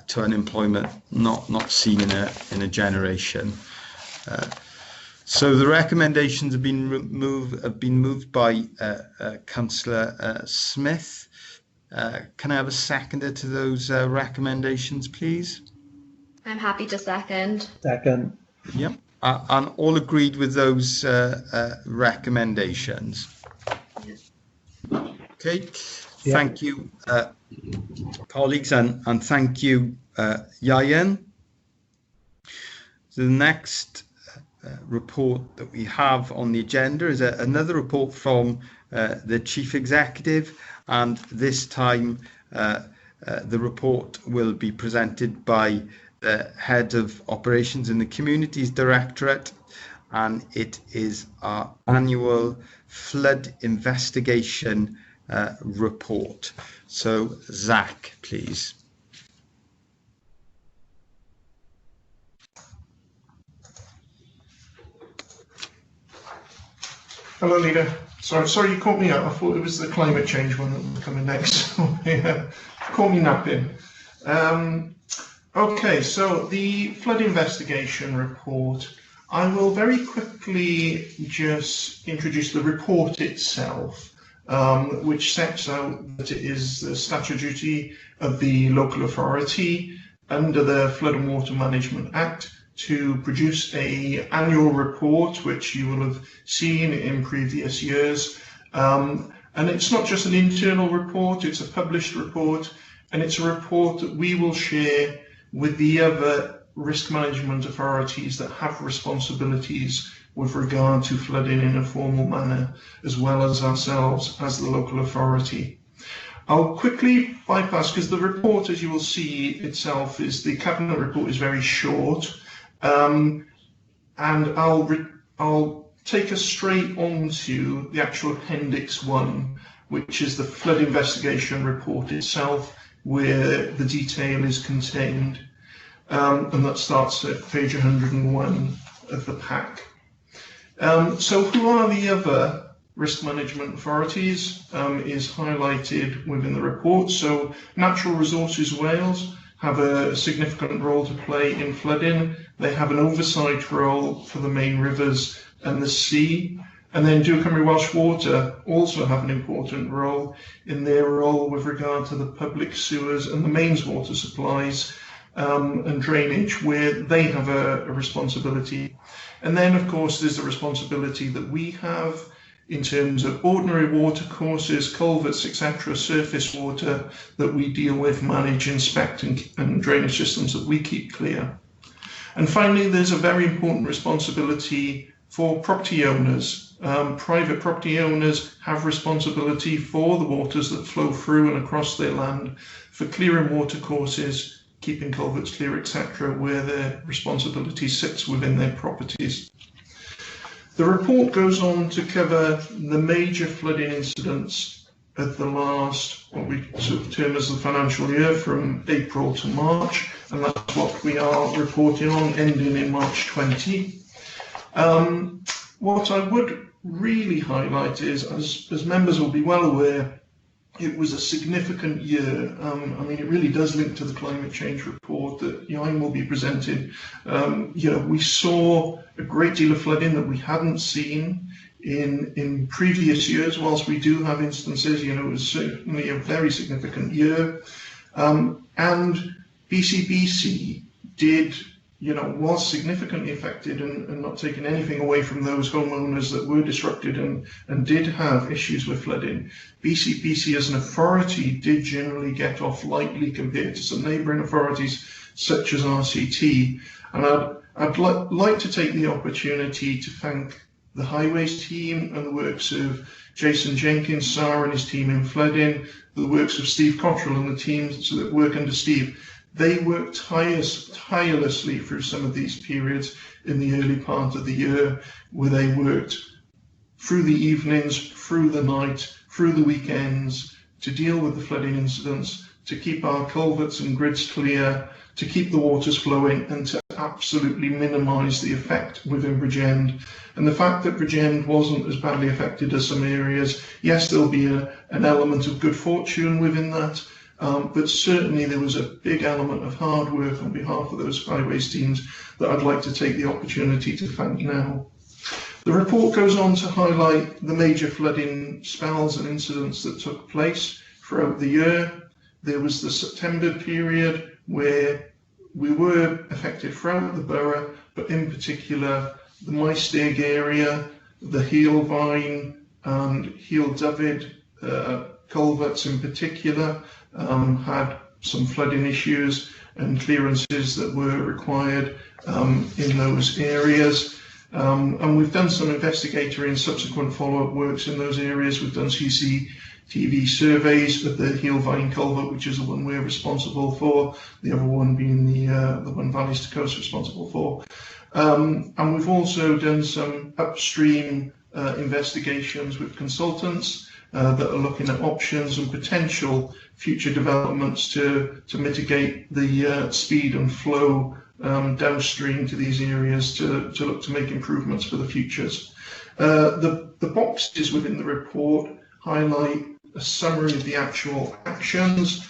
to unemployment not seen in a generation. So the recommendations have been moved by Councillor Smith. Can I have a seconder to those recommendations, please? I'm happy to second. Second. Yep. And all agreed with those recommendations. Okay. Yeah. Thank you, colleagues, and thank you, Yayan. So the next report that we have on the agenda is another report from the Chief Executive, and this time the report will be presented by the Head of Operations in the Communities Directorate, and it is our annual flood investigation report. So, Zach, please. Hello, Leader. Sorry you caught me out. I thought it was the climate change one that was coming next. Yeah, caught me napping. Okay, so the flood investigation report. I will very quickly just introduce the report itself, which sets out that it is the statutory duty of the local authority under the Flood and Water Management Act to produce an annual report, which you will have seen in previous years. And it's not just an internal report, it's a published report, and it's a report that we will share with the other risk management authorities that have responsibilities with regard to flooding in a formal manner, as well as ourselves as the local authority. I'll quickly bypass, because the report, as you will see itself, the Cabinet report is very short, and I'll take us straight on to the actual Appendix 1, which is the flood investigation report itself, where the detail is contained, and that starts at page 101 of the pack. So who are the other risk management authorities is highlighted within the report. So Natural Resources Wales have a significant role to play in flooding. They have an oversight role for the main rivers and the sea. And then Dŵr Cymru Welsh Water also have an important role in their role with regard to the public sewers and the mains water supplies and drainage, where they have a responsibility. And then, of course, there's the responsibility that we have in terms of ordinary water courses, culverts, etc., surface water that we deal with, manage, inspect, and drainage systems that we keep clear. And finally, there's a very important responsibility for property owners. Private property owners have responsibility for the waters that flow through and across their land, for clearing water courses, keeping culverts clear, etc., where their responsibility sits within their properties. The report goes on to cover the major flooding incidents of the last, what we sort of term as the financial year, from April to March, and that's what we are reporting on, ending in March 20. What I would really highlight is, as members will be well aware, it was a significant year. I mean, it really does link to the climate change report that Yain will be presenting. We saw a great deal of flooding that we hadn't seen in previous years. Whilst we do have instances, it was certainly a very significant year. And BCBC was significantly affected, and not taking anything away from those homeowners that were disrupted and did have issues with flooding. BCBC as an authority did generally get off lightly compared to some neighbouring authorities such as RCT. And I'd like to take the opportunity to thank the Highways team and the works of Jason Jenkins, Sarah and his team in flooding, the works of Steve Cottrell and the teams that work under Steve. They worked tirelessly through some of these periods in the early part of the year, where they worked through the evenings, through the night, through the weekends, to deal with the flooding incidents, to keep our culverts and grids clear, to keep the waters flowing, and to absolutely minimise the effect within Bridgend. And the fact that Bridgend wasn't as badly affected as some areas, yes, there'll be an element of good fortune within that, but certainly there was a big element of hard work on behalf of those highways teams that I'd like to take the opportunity to thank now. The report goes on to highlight the major flooding spells and incidents that took place throughout the year. There was the September period where we were affected throughout the borough, but in particular the Maesteg area, the Heelvine and Heel Dyfed culverts in particular had some flooding issues and clearances that were required in those areas. And we've done some investigatory and subsequent follow-up works in those areas. We've done CCTV surveys of the Heelvine culvert, which is the one we're responsible for, the other one being the one Valleys to Coast responsible for. And we've also done some upstream investigations with consultants that are looking at options and potential future developments to mitigate the speed and flow downstream to these areas to look to make improvements for the futures. The boxes within the report highlight a summary of the actual actions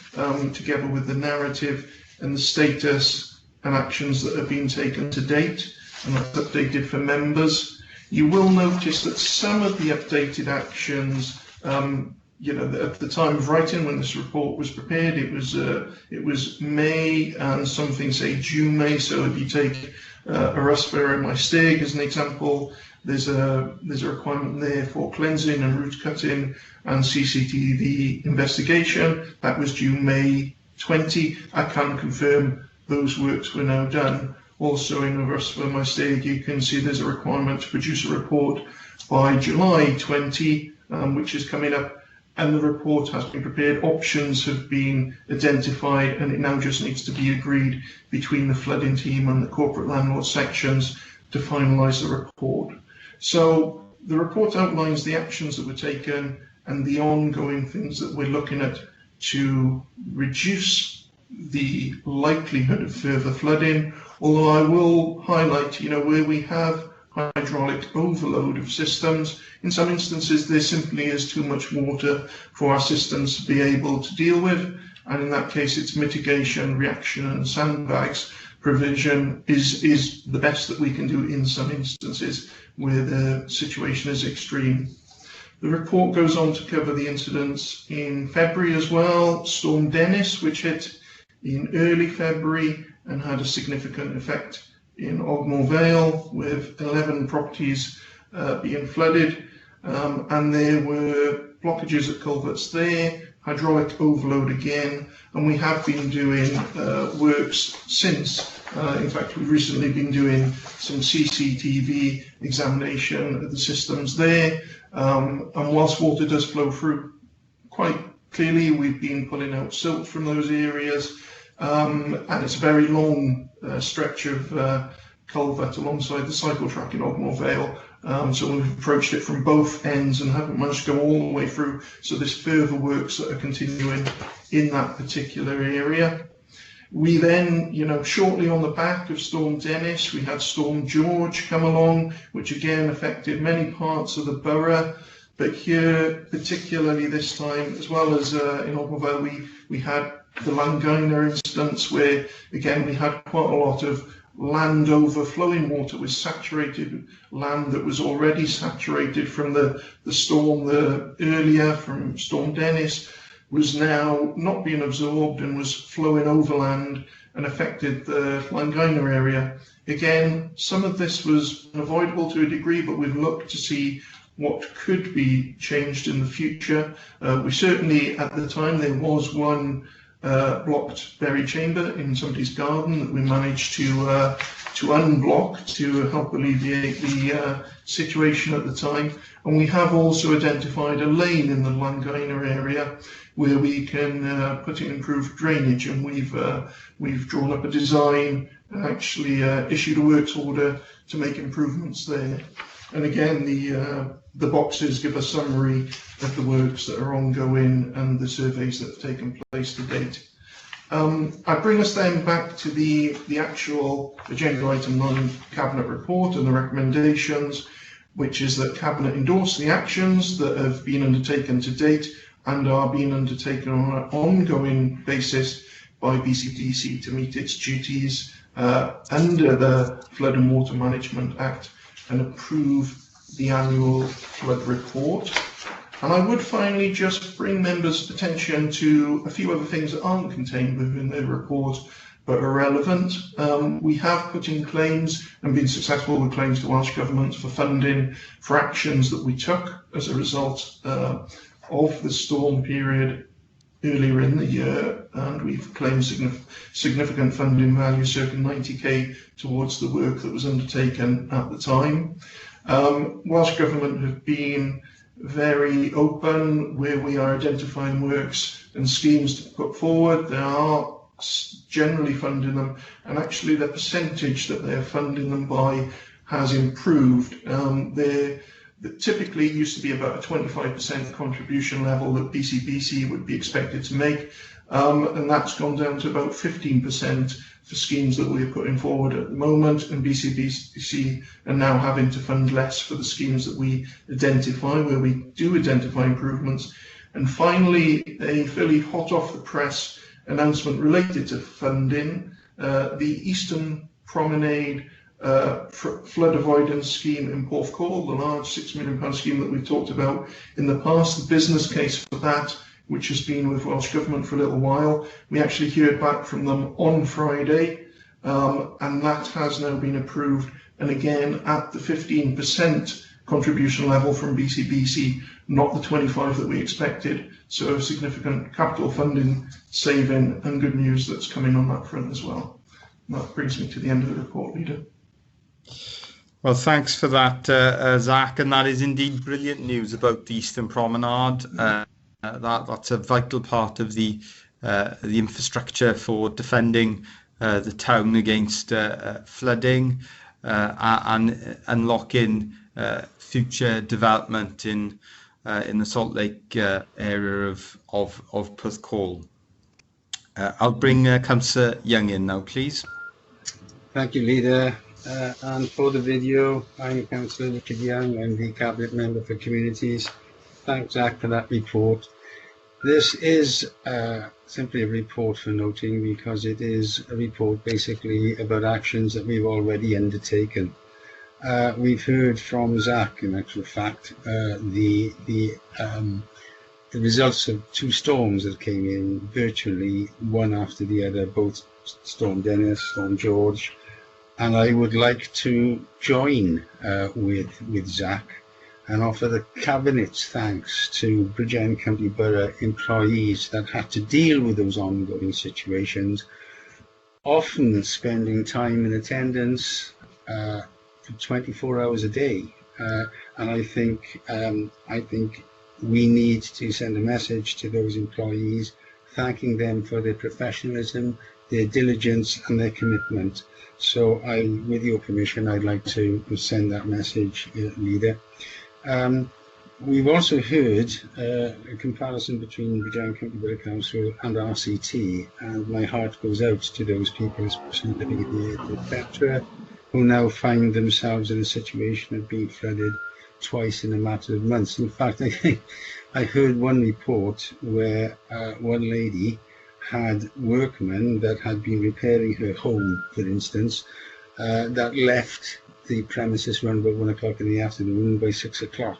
together with the narrative and the status and actions that have been taken to date, and that's updated for members. You will notice that some of the updated actions, at the time of writing, when this report was prepared, it was May, and something say June, May. So if you take Arusfa and Maesteg as an example, there's a requirement there for cleansing and root cutting and CCTV investigation. That was due May 20. I can confirm those works were now done. Also in Arusfa and Maesteg, you can see there's a requirement to produce a report by July 20, which is coming up. And the report has been prepared, options have been identified, and it now just needs to be agreed between the flooding team and the corporate landlord sections to finalise the report. So the report outlines the actions that were taken and the ongoing things that we're looking at to reduce the likelihood of further flooding, although I will highlight, where we have hydraulic overload of systems. In some instances, there simply is too much water for our systems to be able to deal with, and in that case, it's mitigation, reaction, and sandbags provision is the best that we can do in some instances where the situation is extreme. The report goes on to cover the incidents in February as well. Storm Dennis, which hit in early February and had a significant effect in Ogmore Vale, with 11 properties being flooded, and there were blockages at culverts there, hydraulic overload again, and we have been doing works since. In fact, we've recently been doing some CCTV examination of the systems there, and whilst water does flow through, quite clearly we've been pulling out silt from those areas, and it's a very long stretch of culvert alongside the cycle track in Ogmore Vale, so we've approached it from both ends and haven't managed to go all the way through, so there's further works that are continuing in that particular area. We then, shortly on the back of Storm Dennis, we had Storm George come along, which again affected many parts of the borough, but here, particularly this time, as well as in Ogmore Vale, we had the Langina instance where, again, we had quite a lot of land overflowing water with saturated land that was already saturated from the storm earlier from Storm Dennis, was now not being absorbed and was flowing overland and affected the Langina area. Again, some of this was unavoidable to a degree, but we've looked to see what could be changed in the future. We certainly, at the time, there was one blocked buried chamber in somebody's garden that we managed to unblock to help alleviate the situation at the time. And we have also identified a lane in the Langina area where we can put in improved drainage, and we've drawn up a design and actually issued a works order to make improvements there. And again, the boxes give a summary of the works that are ongoing and the surveys that have taken place to date. I bring us then back to the actual Agenda Item 9 Cabinet report and the recommendations, which is that Cabinet endorse the actions that have been undertaken to date and are being undertaken on an ongoing basis by BCDC to meet its duties under the Flood and Water Management Act and approve the annual flood report. And I would finally just bring members' attention to a few other things that aren't contained within the report but are relevant. We have put in claims and been successful with claims to Welsh Government for funding for actions that we took as a result of the storm period earlier in the year, and we've claimed significant funding value, circa 90k, towards the work that was undertaken at the time. Welsh Government have been very open where we are identifying works and schemes to put forward. They are generally funding them, and actually the percentage that they're funding them by has improved. Typically used to be about a 25% contribution level that BCBC would be expected to make, and that's gone down to about 15% for schemes that we're putting forward at the moment, and BCBC are now having to fund less for the schemes that we identify, where we do identify improvements. And finally, a fairly hot off the press announcement related to funding, the Eastern Promenade flood avoidance scheme in Porthcawl, the large £6 million scheme that we've talked about in the past. The business case for that, which has been with Welsh Government for a little while, we actually heard back from them on Friday, and that has now been approved, and again at the 15% contribution level from BCBC, not the 25 that we expected. So a significant capital funding saving and good news that's coming on that front as well. And that brings me to the end of the report, Leader. Well, thanks for that, Zach, and that is indeed brilliant news about the Eastern Promenade. That's a vital part of the infrastructure for defending the town against flooding and unlocking future development in the Salt Lake area of Porthcawl. I'll bring Councillor Young in now, please. Thank you, Leader. And for the video, I'm Councillor Richard Young. I'm the Cabinet Member for Communities. Thanks, Zach, for that report. This is simply a report for noting, because it is a report basically about actions that we've already undertaken. We've heard from Zach, in actual fact, the results of two storms that came in virtually one after the other, both Storm Dennis, Storm George, and I would like to join with Zach and offer the Cabinet's thanks to Bridgend County Borough employees that had to deal with those ongoing situations, often spending time in attendance for 24 hours a day. And I think we need to send a message to those employees, thanking them for their professionalism, their diligence and their commitment. So with your permission, I'd like to send that message, Leader. We've also heard a comparison between Bridgend County Borough Council and RCT, and my heart goes out to those people, especially living in the area, etc., who now find themselves in a situation of being flooded twice in a matter of months. In fact, I heard one report where one lady had workmen that had been repairing her home, for instance, that left the premises around about 1 o'clock in the afternoon. By 6 o'clock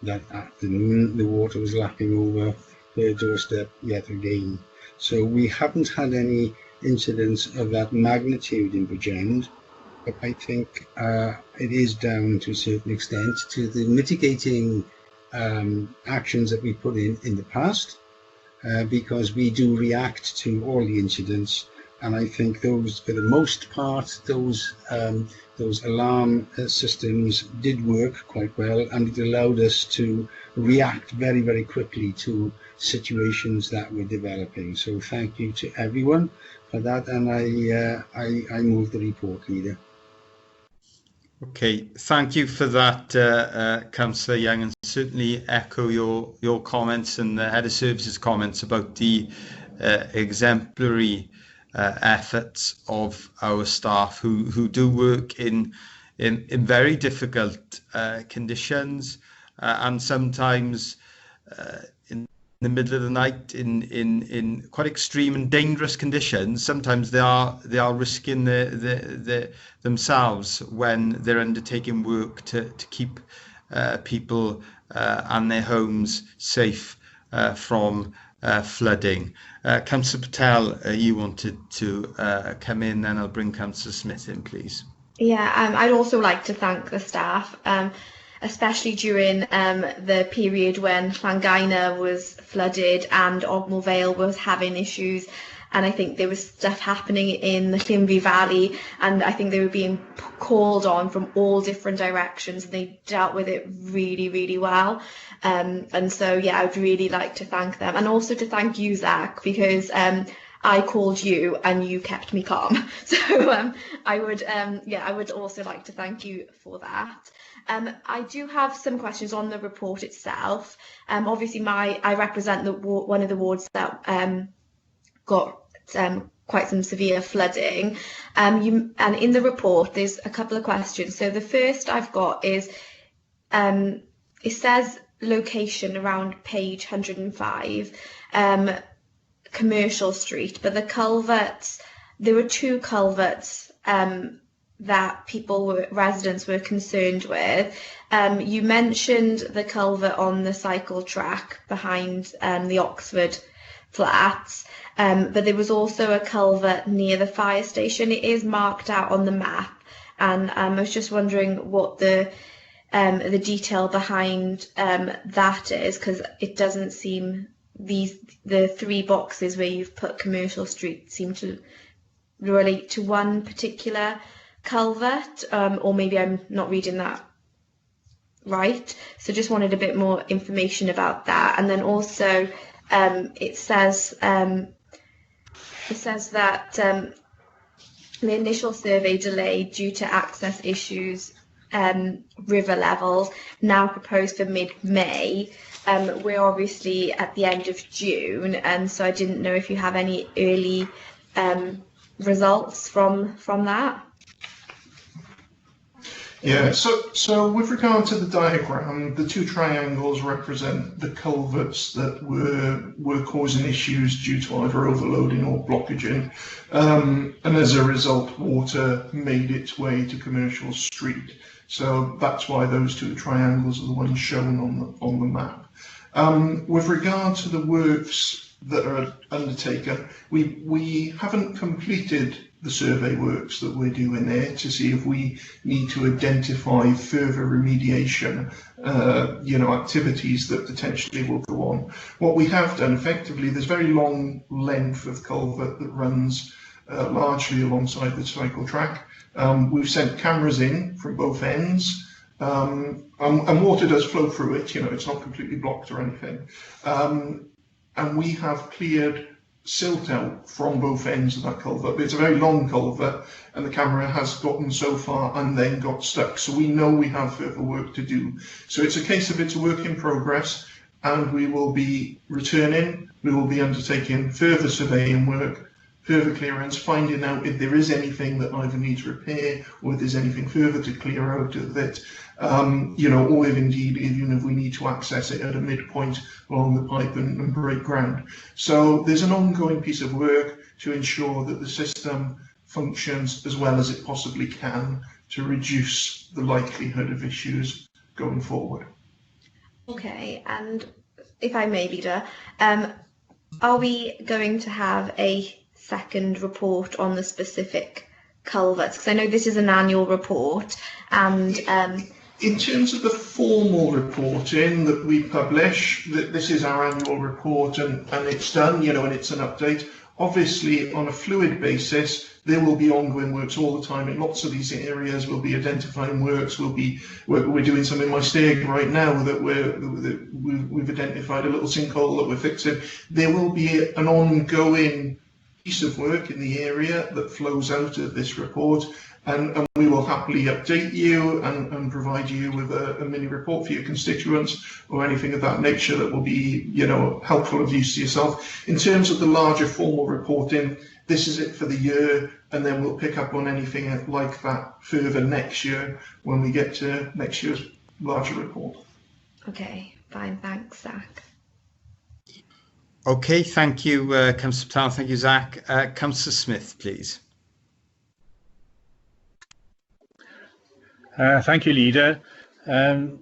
that afternoon, the water was lapping over her doorstep yet again. So we haven't had any incidents of that magnitude in Bridgend, but I think it is down to a certain extent to the mitigating actions that we put in the past, because we do react to all the incidents, and I think those, for the most part, those alarm systems did work quite well, and it allowed us to react very, very quickly to situations that were developing. So thank you to everyone for that, and I move the report, Leader. Okay, thank you for that, Councillor Young, and certainly echo your comments and the Head of Services comments about the exemplary efforts of our staff who do work in very difficult conditions, and sometimes in the middle of the night in quite extreme and dangerous conditions. Sometimes they are risking themselves when they're undertaking work to keep people and their homes safe from flooding. Councillor Patel, you wanted to come in, then I'll bring Councillor Smith in, please. Yeah, I'd also like to thank the staff, especially during the period when Llangayna was flooded and Ogmore Vale was having issues. And I think there was stuff happening in the Llynfi Valley, and I think they were being called on from all different directions, and they dealt with it really, really well. And so, yeah, I would really like to thank them, and also to thank you, Zach, because I called you and you kept me calm. So I would also like to thank you for that. I do have some questions on the report itself. Obviously, I represent one of the wards that got quite some severe flooding. And in the report, there's a couple of questions. So the first I've got is, it says location around page 105, Commercial Street, but the culverts, there were 2 culverts that residents were concerned with. You mentioned the culvert on the cycle track behind the Oxford flats, but there was also a culvert near the fire station. It is marked out on the map, and I was just wondering what the detail behind that is, because it doesn't seem the 3 boxes where you've put Commercial Street seem to relate to one particular culvert, or maybe I'm not reading that right. So just wanted a bit more information about that. And then also it says that the initial survey delayed due to access issues, river levels, now proposed for mid-May. We're obviously at the end of June, and so I didn't know if you have any early results from that. Yeah, so with regard to the diagram, the 2 triangles represent the culverts that were causing issues due to either overloading or blockaging, and as a result, water made its way to Commercial Street. So that's why those 2 triangles are the ones shown on the map. With regard to the works that are undertaken, we haven't completed the survey works that we're doing there to see if we need to identify further remediation, activities that potentially will go on. What we have done effectively, there's very long length of culvert that runs largely alongside the cycle track. We've sent cameras in from both ends, and water does flow through it, it's not completely blocked or anything. And we have cleared silt out from both ends of that culvert, but it's a very long culvert, and the camera has gotten so far and then got stuck. So we know we have further work to do. So it's a case of it's a work in progress, and we will be returning. We will be undertaking further surveying work, further clearance, finding out if there is anything that either needs repair or if there's anything further to clear out of it, or if indeed, even if we need to access it at a midpoint along the pipe and break ground. So there's an ongoing piece of work to ensure that the system functions as well as it possibly can to reduce the likelihood of issues going forward. Okay, and if I may, Leader, are we going to have a second report on the specific culverts? Because I know this is an annual report, and in terms of the formal reporting that we publish, this is our annual report, and it's done, and it's an update. Obviously, on a fluid basis, there will be ongoing works all the time in lots of these areas. We'll be identifying works. We're doing some in my stag right now that we've identified a little sinkhole that we're fixing. There will be an ongoing piece of work in the area that flows out of this report, and we will happily update you and provide you with a mini report for your constituents or anything of that nature that will be, helpful of use to yourself. In terms of the larger formal reporting, this is it for the year, and then we'll pick up on anything like that further next year when we get to next year's larger report. Okay, fine, thanks, Zach. Okay, thank you, Councillor Town. Thank you, Zach. Councillor Smith, please. Thank you, Leader.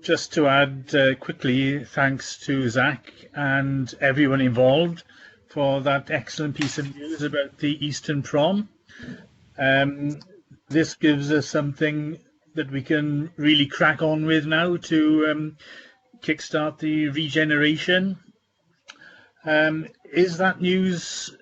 Just to add quickly, thanks to Zach and everyone involved for that excellent piece of news about the Eastern Prom. This gives us something that we can really crack on with now to kickstart the regeneration. Is that news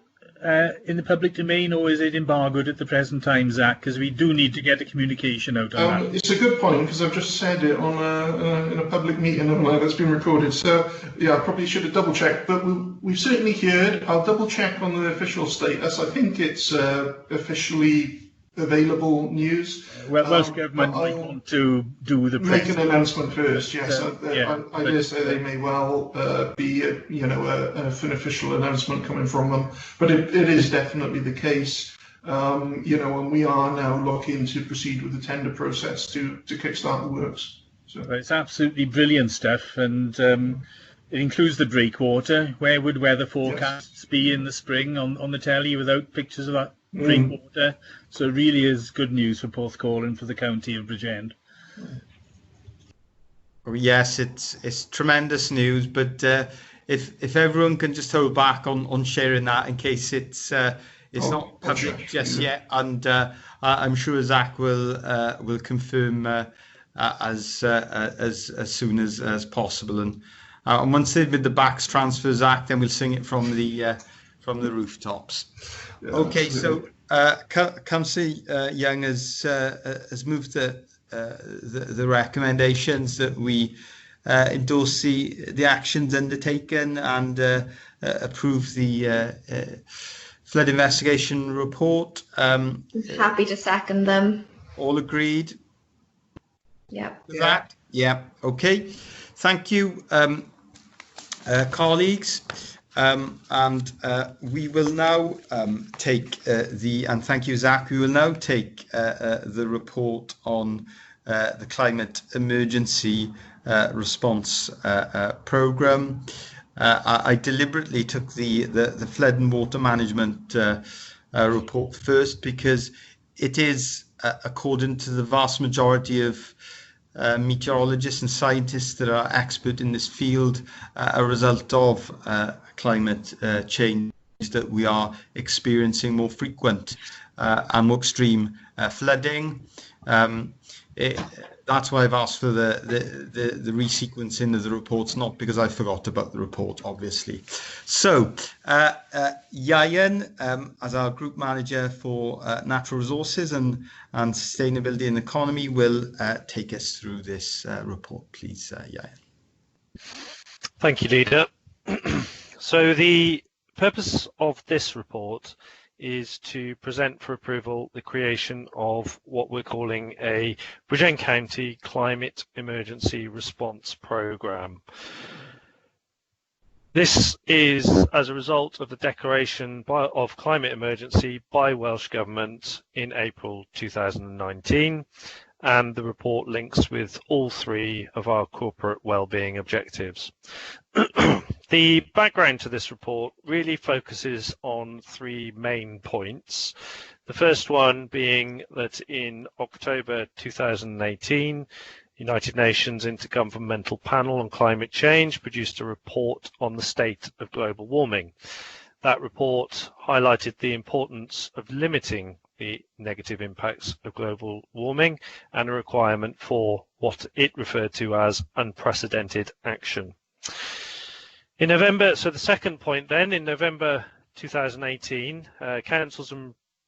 in the public domain, or is it embargoed at the present time, Zach? Because we do need to get a communication out on that. It's a good point, because I've just said it on in a public meeting that's been recorded. So yeah, I probably should have double checked, but we've certainly heard. I'll double check on the official status. I think it's officially available news. Well, Welsh Government might want to do the make an announcement first. Yes, yeah, I dare say they may well be an official announcement coming from them, but it is definitely the case. And we are now looking to proceed with the tender process to kickstart the works. So it's absolutely brilliant stuff, and it includes the breakwater. Where would weather forecasts be in the spring on the telly without pictures of that breakwater? So it really is good news for Porthcawl and for the county of Bridgend. Yes, it's tremendous news, but if everyone can just hold back on sharing that in case it's not public just yet, and I'm sure Zach will confirm as soon as possible, and once they've made the backs transfer, Zach, then we'll sing it from the rooftops. Yeah, okay, absolutely. So Councillor Young has moved the recommendations that we endorse the actions undertaken and approve the flood investigation report. Happy to second them. All agreed? Yeah. That? Yeah. Okay. Thank you, colleagues. And we will now take and thank you, Zach, we will now take the report on the climate emergency response programme. I deliberately took the flood and water management report first because it is, according to the vast majority of meteorologists and scientists that are expert in this field, a result of climate change that we are experiencing more frequent and more extreme flooding. That's why I've asked for the resequencing of the reports, not because I forgot about the report, obviously. So, Yayan, as our Group Manager for Natural Resources and Sustainability and Economy, will take us through this report. Please, Yayan. Thank you, Leader. So the purpose of this report is to present for approval the creation of what we're calling a Bridgend County Climate Emergency Response Programme. This is as a result of the declaration of climate emergency by Welsh Government in April 2019, and the report links with all three of our corporate wellbeing objectives. The background to this report really focuses on three main points. The first one being that in October 2018, United Nations Intergovernmental Panel on Climate Change produced a report on the state of global warming. That report highlighted the importance of limiting the negative impacts of global warming and a requirement for what it referred to as unprecedented action. In November, so the second point then, in November 2018, councils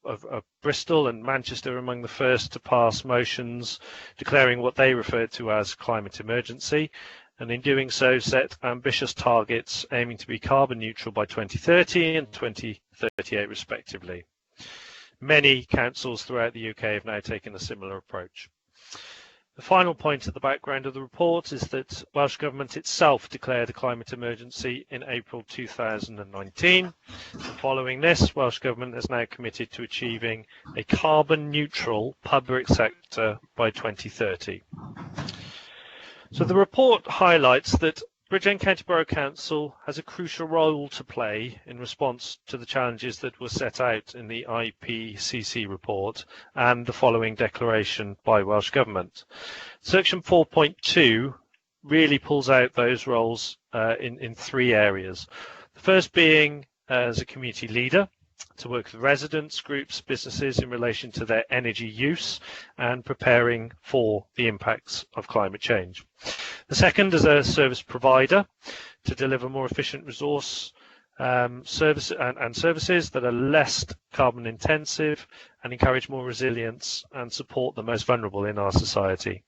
of Bristol and Manchester were among the first to pass motions declaring what they referred to as climate emergency, and in doing so set ambitious targets aiming to be carbon neutral by 2030 and 2038 respectively. Many councils throughout the UK have now taken a similar approach. The final point at the background of the report is that Welsh Government itself declared a climate emergency in April 2019. And following this, Welsh Government has now committed to achieving a carbon neutral public sector by 2030. So the report highlights that Bridgend County Borough Council has a crucial role to play in response to the challenges that were set out in the IPCC report and the following declaration by Welsh Government. Section 4.2 really pulls out those roles in three areas. The first being as a community leader, to work with residents, groups, businesses in relation to their energy use and preparing for the impacts of climate change. The second, as a service provider, to deliver more efficient resource services that are less carbon intensive and encourage more resilience and support the most vulnerable in our society.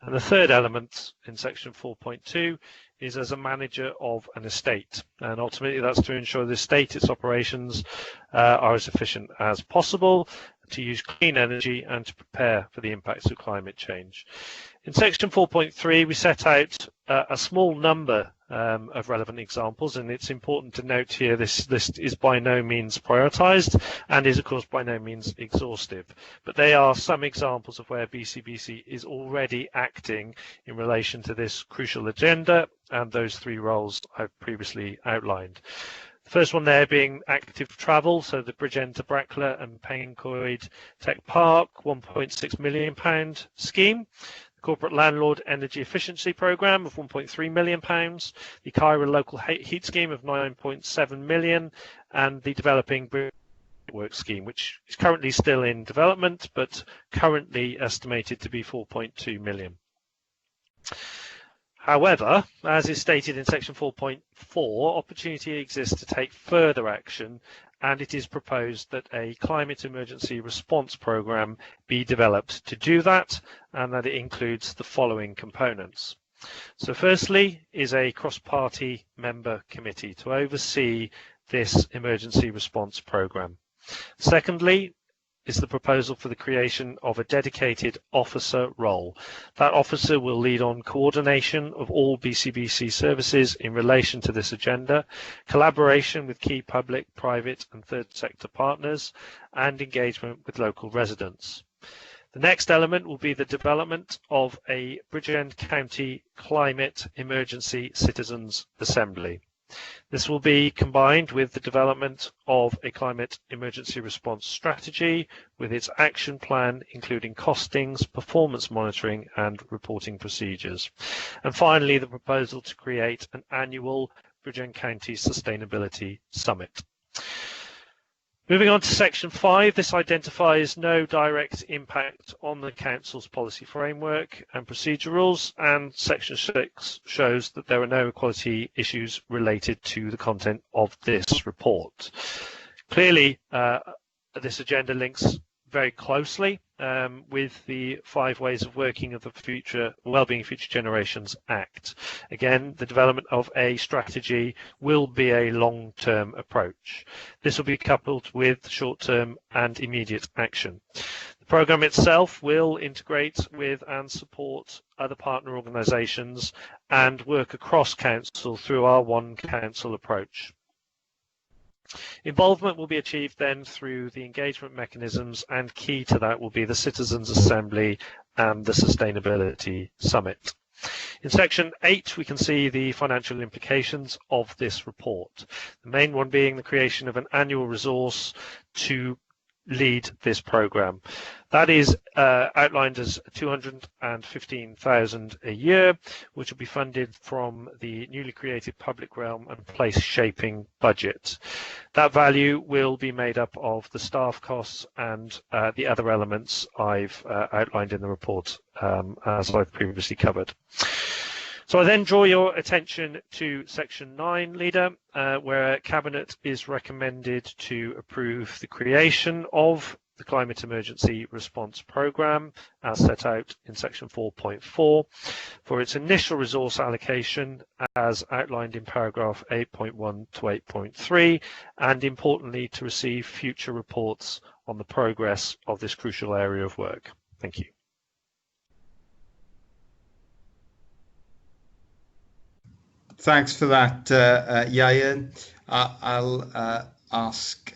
And the third element in section 4.2 is as a manager of an estate, and ultimately that's to ensure the estate, its operations are as efficient as possible, to use clean energy and to prepare for the impacts of climate change. In section 4.3 we set out a small number of relevant examples, and it's important to note here this list is by no means prioritised and is of course by no means exhaustive, but they are some examples of where BCBC is already acting in relation to this crucial agenda and those three roles I've previously outlined. The first one there being active travel, so the Bridgend to Brackla and Paincoed Tech Park £1.6 million scheme. Corporate Landlord Energy Efficiency Programme of £1.3 million, the Cairo Local Heat Scheme of £9.7 million, and the Developing Work Scheme, which is currently still in development, but currently estimated to be £4.2 million. However, as is stated in section 4.4, opportunity exists to take further action, and it is proposed that a climate emergency response programme be developed to do that, and that it includes the following components. So firstly is a cross-party member committee to oversee this emergency response programme. Secondly is the proposal for the creation of a dedicated officer role. That officer will lead on coordination of all BCBC services in relation to this agenda, collaboration with key public, private and third sector partners, and engagement with local residents. The next element will be the development of a Bridgend County Climate Emergency Citizens Assembly. This will be combined with the development of a climate emergency response strategy with its action plan, including costings, performance monitoring and reporting procedures. And finally, the proposal to create an annual Bridgend County Sustainability Summit. Moving on to section 5, this identifies no direct impact on the Council's policy framework and procedure rules, and section 6 shows that there are no equality issues related to the content of this report. Clearly, this agenda links very closely with the 5 Ways of Working of the Future Wellbeing of Future Generations Act. Again, the development of a strategy will be a long-term approach. This will be coupled with short-term and immediate action. The programme itself will integrate with and support other partner organisations and work across Council through our One Council approach. Involvement will be achieved then through the engagement mechanisms, and key to that will be the Citizens Assembly and the Sustainability Summit. In section 8 we can see the financial implications of this report, the main one being the creation of an annual resource to lead this programme. That is outlined as £215,000 a year, which will be funded from the newly created Public Realm and Place Shaping budget. That value will be made up of the staff costs and the other elements I've outlined in the report, as I've previously covered. So I then draw your attention to section 9, Leader, where Cabinet is recommended to approve the creation of the Climate Emergency Response Programme as set out in section 4.4 for its initial resource allocation as outlined in paragraph 8.1 to 8.3, and importantly to receive future reports on the progress of this crucial area of work. Thank you. Thanks for that, Ieuan. I'll ask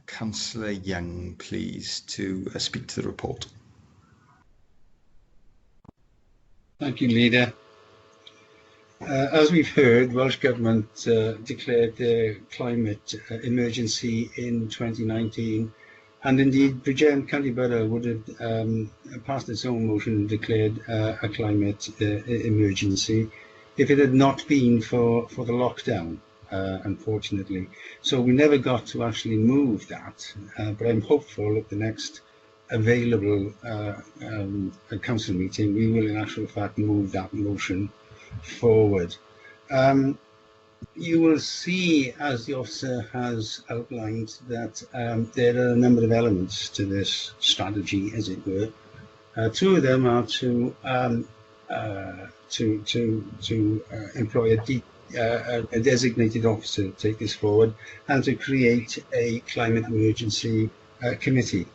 Councillor Young, please, to speak to the report. Thank you, Leader. As we've heard, Welsh Government declared the climate emergency in 2019, and indeed Bridgend County Borough would have passed its own motion and declared a climate emergency if it had not been for the lockdown, unfortunately. So we never got to actually move that, but I'm hopeful at the next available council meeting we will in actual fact move that motion forward. You will see, as the officer has outlined, that there are a number of elements to this strategy, as it were. Two of them are to employ a designated officer to take this forward, and to create a climate emergency committee.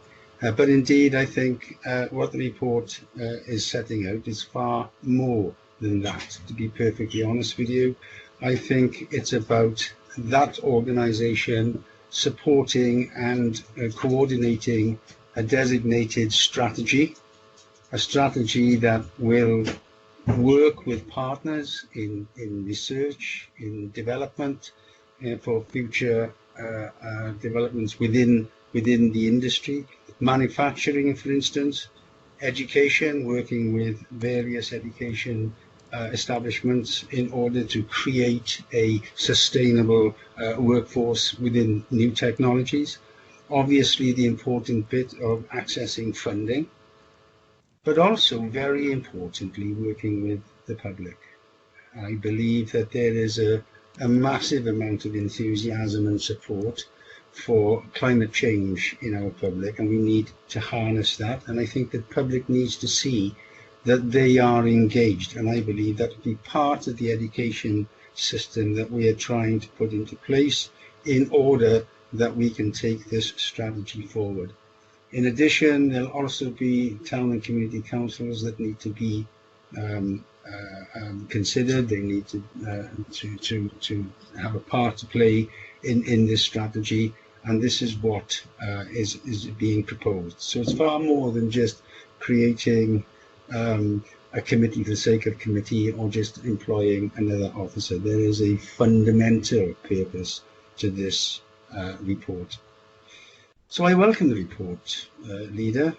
But indeed, I think what the report is setting out is far more than that, to be perfectly honest with you. I think it's about that organisation supporting and coordinating a designated strategy, a strategy that will work with partners in research, in development, for future developments within the industry, manufacturing, for instance, education, working with various education establishments in order to create a sustainable workforce within new technologies. Obviously, the important bit of accessing funding, but also very importantly, working with the public. I believe that there is a massive amount of enthusiasm and support for climate change in our public, and we need to harness that. And I think the public needs to see that they are engaged, and I believe that will be part of the education system that we are trying to put into place in order that we can take this strategy forward. In addition, there'll also be town and community councils that need to be considered. They need to have a part to play in this strategy, and this is what is being proposed. So it's far more than just creating a committee for the sake of committee or just employing another officer. There is a fundamental purpose to this report. So I welcome the report, Leader.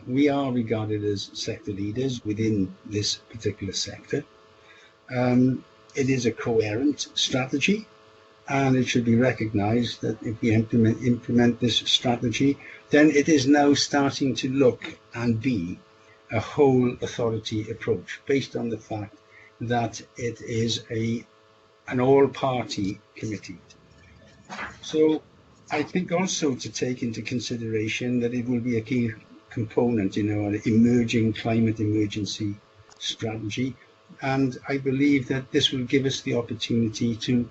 We are regarded as sector leaders within this particular sector. It is a coherent strategy, and it should be recognised that if we implement this strategy, then it is now starting to look and be a whole authority approach based on the fact that it is an all-party committee. So I think also to take into consideration that it will be a key component in our emerging climate emergency strategy, and I believe that this will give us the opportunity to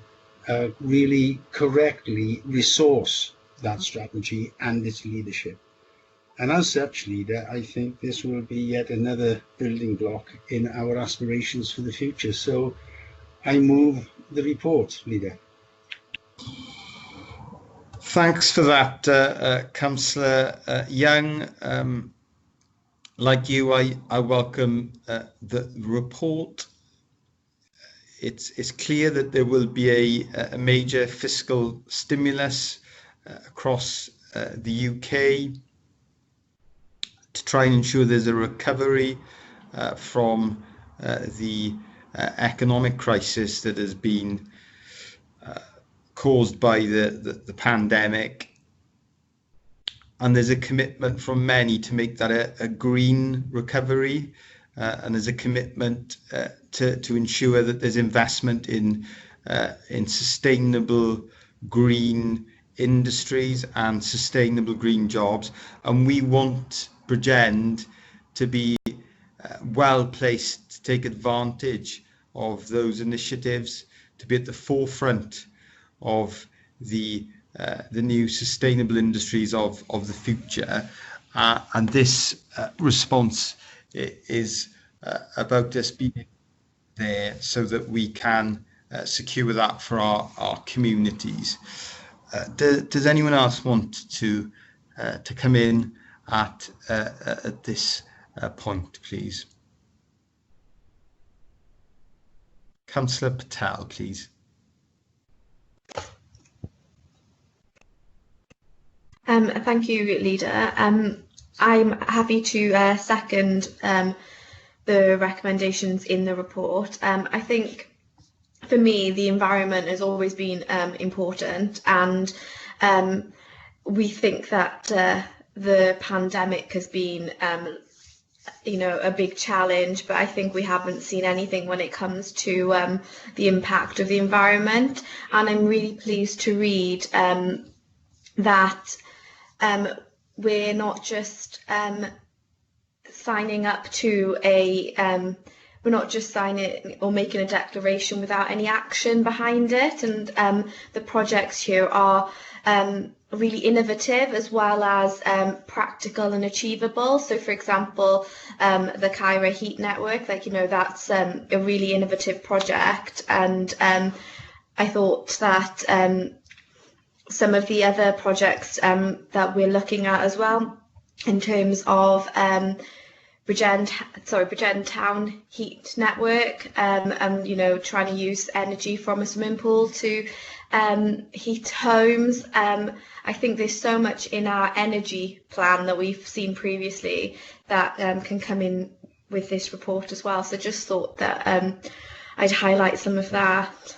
really correctly resource that strategy and its leadership. And as such, Leader, I think this will be yet another building block in our aspirations for the future. So I move the report, Leader. Thanks for that, Councillor Young. Like you, I welcome the report. It's clear that there will be a major fiscal stimulus across the UK to try and ensure there's a recovery from the economic crisis that has been caused by the pandemic. And there's a commitment from many to make that a green recovery, and there's a commitment to ensure that there's investment in sustainable green industries and sustainable green jobs. And we want Bridgend to be well placed to take advantage of those initiatives, to be at the forefront of the new sustainable industries of the future, and this response is about us being there so that we can secure that for our communities. Does anyone else want to come in at this point, please? Councillor Patel, please. Thank you, Leader. I'm happy to second the recommendations in the report. I think for me, the environment has always been important, and we think that the pandemic has been a big challenge, but I think we haven't seen anything when it comes to the impact of the environment. And I'm really pleased to read that we're not just signing up to we're not just signing or making a declaration without any action behind it, and the projects here are really innovative as well as practical and achievable. So, for example, the Caira Heat Network, that's a really innovative project, and I thought that some of the other projects that we're looking at as well, in terms of Bridgend Town Heat Network, and trying to use energy from a swimming pool to heat homes. I think there's so much in our energy plan that we've seen previously that can come in with this report as well. So just thought that I'd highlight some of that.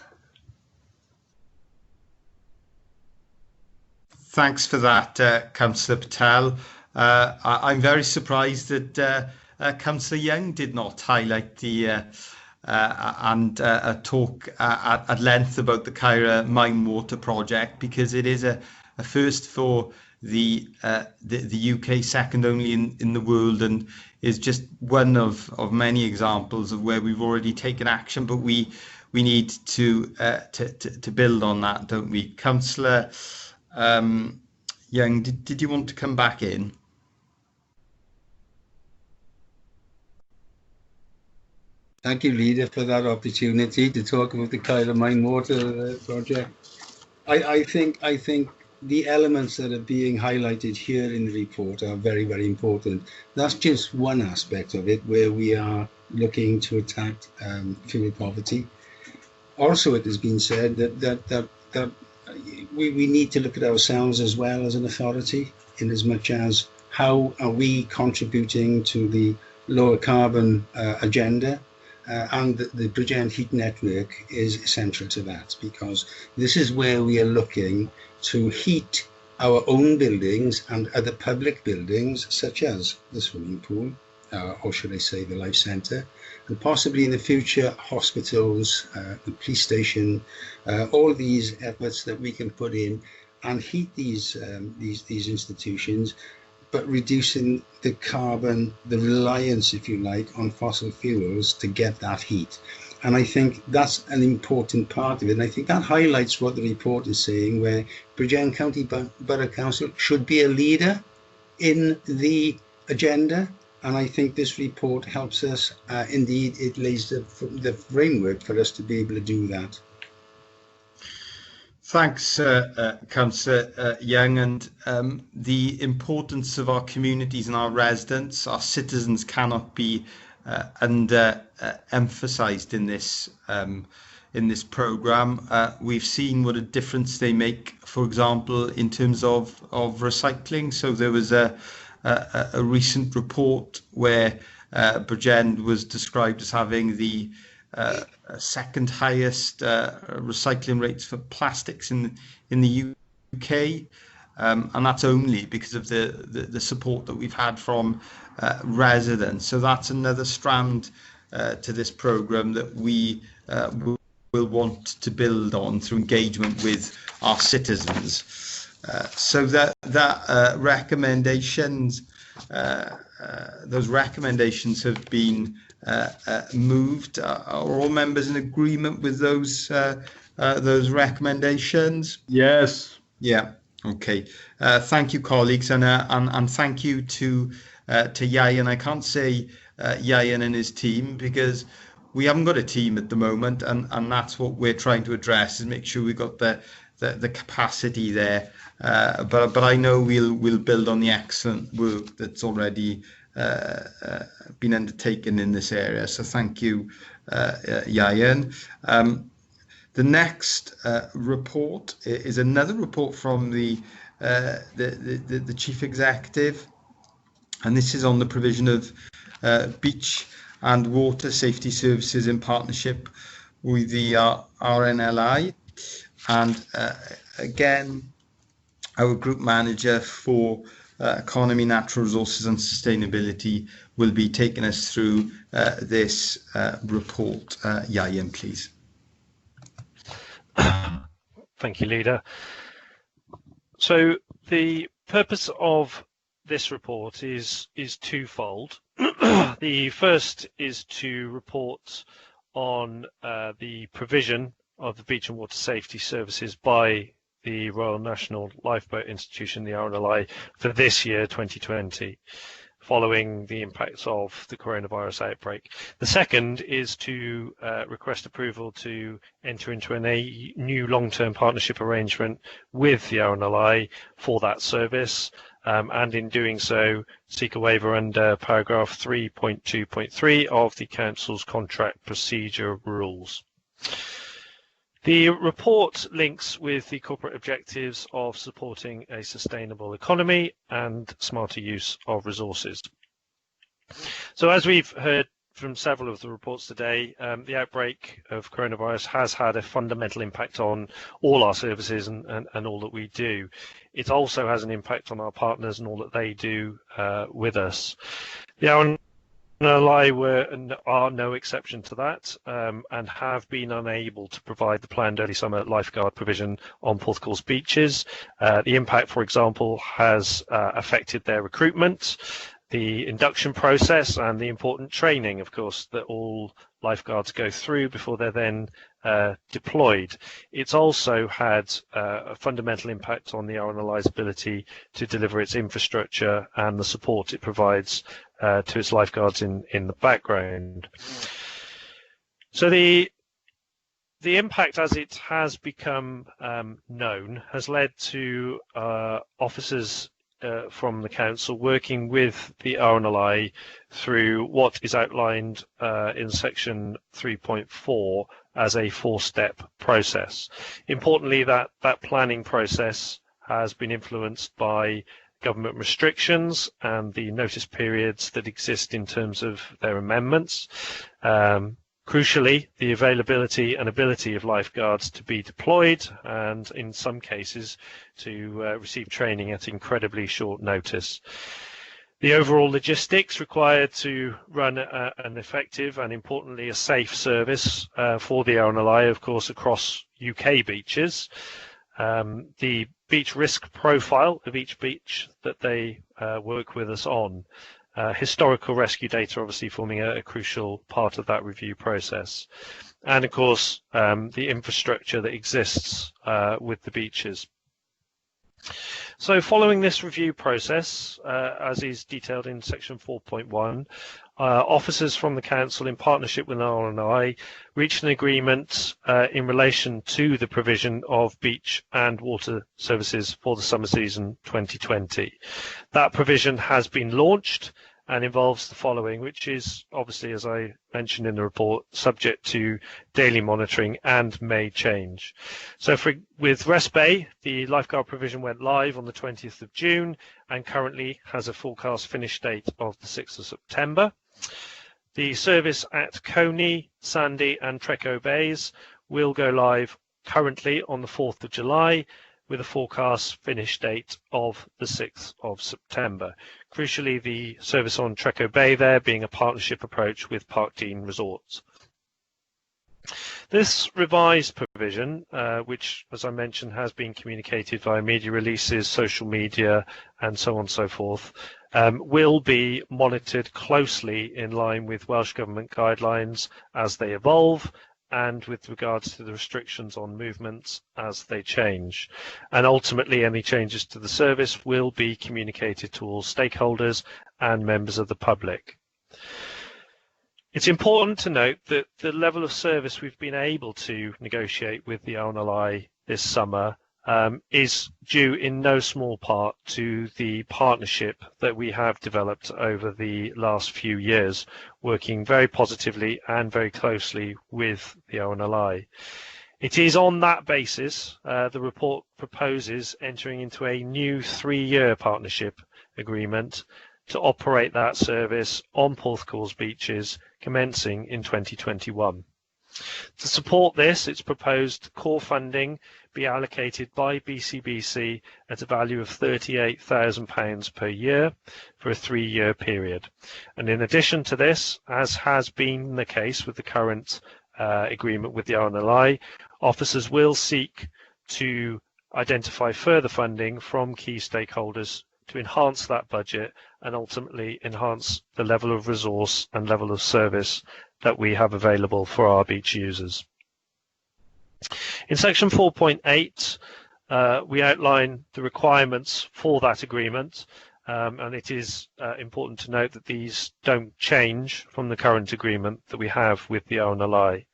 Thanks for that, Councillor Patel. I'm very surprised that Councillor Young did not highlight the and talk at length about the Caira Mine Water project, because it is a first for the UK, second only in the world, and is just one of many examples of where we've already taken action, but we need to build on that, don't we? Councillor Young, did you want to come back in? Thank you, Leader, for that opportunity to talk about the Caira Mine Water project. I think the elements that are being highlighted here in the report are very, very important. That's just one aspect of it, where we are looking to attack fuel poverty. Also, it has been said that we need to look at ourselves as well as an authority, in as much as how are we contributing to the lower carbon agenda. And the Bridgend Heat Network is essential to that, because this is where we are looking to heat our own buildings and other public buildings, such as the swimming pool, or should I say the life centre, and possibly in the future hospitals, the police station, all these efforts that we can put in and heat these institutions, but reducing the carbon, the reliance, if you like, on fossil fuels to get that heat. And I think that's an important part of it. And I think that highlights what the report is saying, where Bridgend County Borough Council should be a leader in the agenda. And I think this report helps us. Indeed, it lays the framework for us to be able to do that. Thanks, Councillor Young. And the importance of our communities and our residents, our citizens, cannot be emphasised in this programme. We've seen what a difference they make, for example, in terms of recycling. So there was a recent report where Bridgend was described as having the second highest recycling rates for plastics in the UK, and that's only because of the support that we've had from residents. So that's another strand to this programme that we will want to build on through engagement with our citizens. So that recommendations, those recommendations have been moved. Are all members in agreement with those recommendations? Yes. Yeah. Okay. Thank you, colleagues, and thank you to Yayan. I can't say Yayan and his team, because we haven't got a team at the moment, and that's what we're trying to address, is make sure we've got the capacity there. But I know we'll build on the excellent work that's already been undertaken in this area. So thank you Ian. The next report is another report from the Chief Executive, and this is on the provision of beach and water safety services in partnership with the RNLI. And again, our group manager for economy, natural resources and sustainability will be taking us through this report. Ian, please. Thank you, Leader. So the purpose of this report is twofold. The first is to report on the provision of the beach and water safety services by the Royal National Lifeboat Institution, the RNLI, for this year, 2020, following the impacts of the coronavirus outbreak. The second is to request approval to enter into a new long-term partnership arrangement with the RNLI for that service, and in doing so, seek a waiver under paragraph 3.2.3 of the Council's contract procedure rules. The report links with the corporate objectives of supporting a sustainable economy and smarter use of resources. So as we've heard from several of the reports today, the outbreak of coronavirus has had a fundamental impact on all our services and all that we do. It also has an impact on our partners and all that they do with us. The RNLI are no exception to that, and have been unable to provide the planned early summer lifeguard provision on Porthcawl's beaches. The impact, for example, has affected their recruitment, the induction process, and the important training, of course, that all lifeguards go through before they're then deployed. It's also had a fundamental impact on the RNLI's ability to deliver its infrastructure and the support it provides to its lifeguards in the background. So the impact, as it has become known, has led to officers from the council working with the RNLI through what is outlined in section 3.4 as a 4-step process. Importantly, that planning process has been influenced by government restrictions and the notice periods that exist in terms of their amendments. Crucially, the availability and ability of lifeguards to be deployed and, in some cases, to receive training at incredibly short notice. The overall logistics required to run an effective and, importantly, a safe service for the RNLI, of course, across UK beaches. The beach risk profile of each beach that they work with us on. Historical rescue data obviously forming a crucial part of that review process. And of course, the infrastructure that exists with the beaches. So following this review process, as is detailed in section 4.1, officers from the council in partnership with RNLI reached an agreement in relation to the provision of beach and water services for the summer season 2020. That provision has been launched and involves the following, which is obviously, as I mentioned in the report, subject to daily monitoring and may change. So with Wrest Bay, the lifeguard provision went live on the 20th of June and currently has a forecast finish date of the 6th of September. The service at Coney, Sandy and Treco Bays will go live currently on the 4th of July with a forecast finish date of the 6th of September. Crucially, the service on Treco Bay there being a partnership approach with Parkdean Resorts. This revised provision, which, as I mentioned, has been communicated via media releases, social media, and so on and so forth, will be monitored closely in line with Welsh Government guidelines as they evolve and with regards to the restrictions on movements as they change. And ultimately, any changes to the service will be communicated to all stakeholders and members of the public. It's important to note that the level of service we've been able to negotiate with the RNLI this summer is due in no small part to the partnership that we have developed over the last few years, working very positively and very closely with the RNLI. It is on that basis the report proposes entering into a new 3-year partnership agreement to operate that service on Porthcawl's beaches commencing in 2021. To support this, it's proposed core funding be allocated by BCBC at a value of £38,000 per year for a 3-year period. And in addition to this, as has been the case with the current agreement with the RNLI, officers will seek to identify further funding from key stakeholders to enhance that budget and ultimately enhance the level of resource and level of service that we have available for our beach users. In section 4.8, we outline the requirements for that agreement, and it is important to note that these don't change from the current agreement that we have with the RNLI.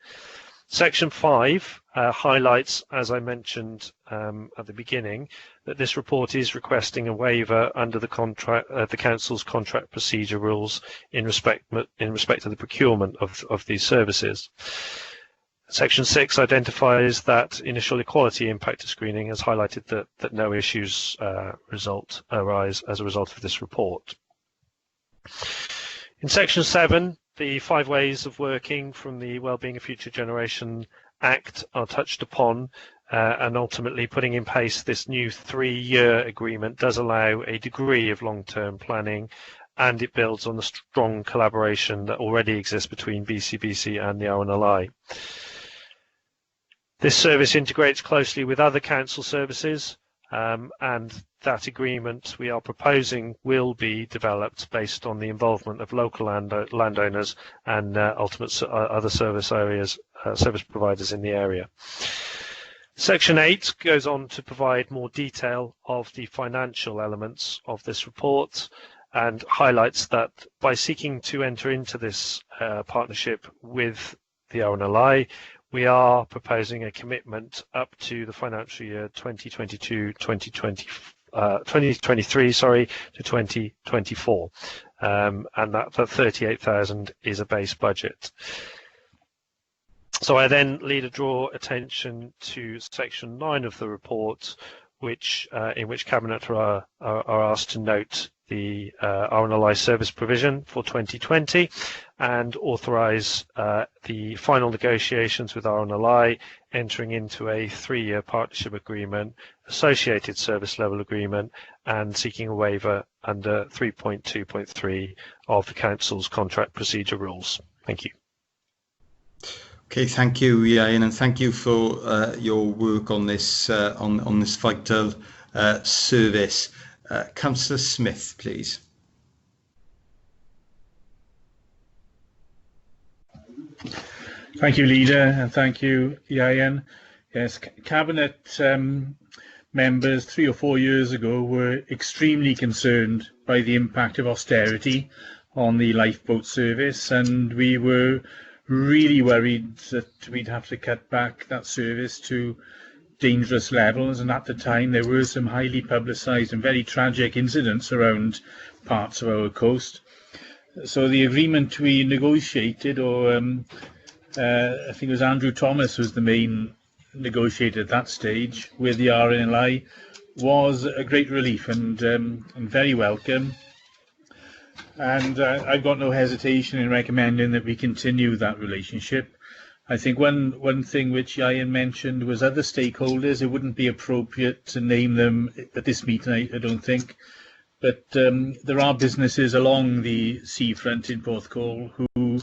Section 5 highlights, as I mentioned at the beginning, that this report is requesting a waiver under the Council's contract procedure rules in respect of the procurement of these services. Section 6 identifies that initial equality impact screening has highlighted that no issues arise as a result of this report. In Section 7, the 5 ways of working from the Wellbeing of Future Generation Act are touched upon, and ultimately putting in place this new 3-year agreement does allow a degree of long-term planning, and it builds on the strong collaboration that already exists between BCBC and the RNLI. This service integrates closely with other council services, and that agreement we are proposing will be developed based on the involvement of local landowners and other service providers in the area. Section 8 goes on to provide more detail of the financial elements of this report and highlights that by seeking to enter into this partnership with the RNLI, we are proposing a commitment up to the financial year 2023 to 2024, and that 38,000 is a base budget. So I then draw attention to section 9 of the report, in which Cabinet are asked to note the RNLI service provision for 2020 and authorise the final negotiations with RNLI, entering into a 3-year partnership agreement, associated service level agreement, and seeking a waiver under 3.2.3 of the Council's contract procedure rules. Thank you. Okay, thank you, Ian, and thank you for your work on this on this vital service. Councillor Smith, please. Thank you, Leader, and thank you, Ian. Yes, Cabinet members 3 or 4 years ago were extremely concerned by the impact of austerity on the lifeboat service, and we were really worried that we'd have to cut back that service to dangerous levels, and at the time there were some highly publicised and very tragic incidents around parts of our coast. So the agreement we negotiated, or I think it was Andrew Thomas who was the main negotiator at that stage with the RNLI, was a great relief and very welcome. And I've got no hesitation in recommending that we continue that relationship. I think one thing which Ian mentioned was other stakeholders. It wouldn't be appropriate to name them at this meeting, I don't think. But there are businesses along the seafront in Porthcawl who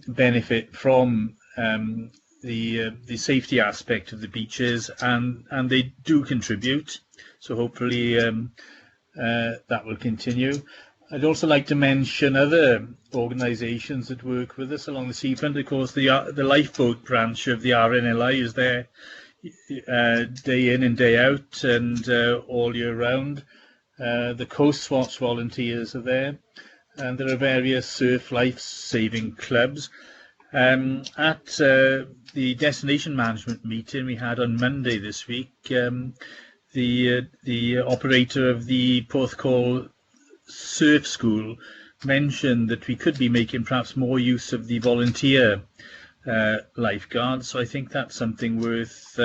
benefit from the safety aspect of the beaches, and they do contribute. So hopefully that will continue. I'd also like to mention other organisations that work with us along the seafront. Of course, the lifeboat branch of the RNLI is there day in and day out and all year round. The Coast Watch volunteers are there, and there are various surf life-saving clubs. At the destination management meeting we had on Monday this week, the operator of the Porthcawl Surf School mentioned that we could be making perhaps more use of the volunteer lifeguards. So I think that's something worth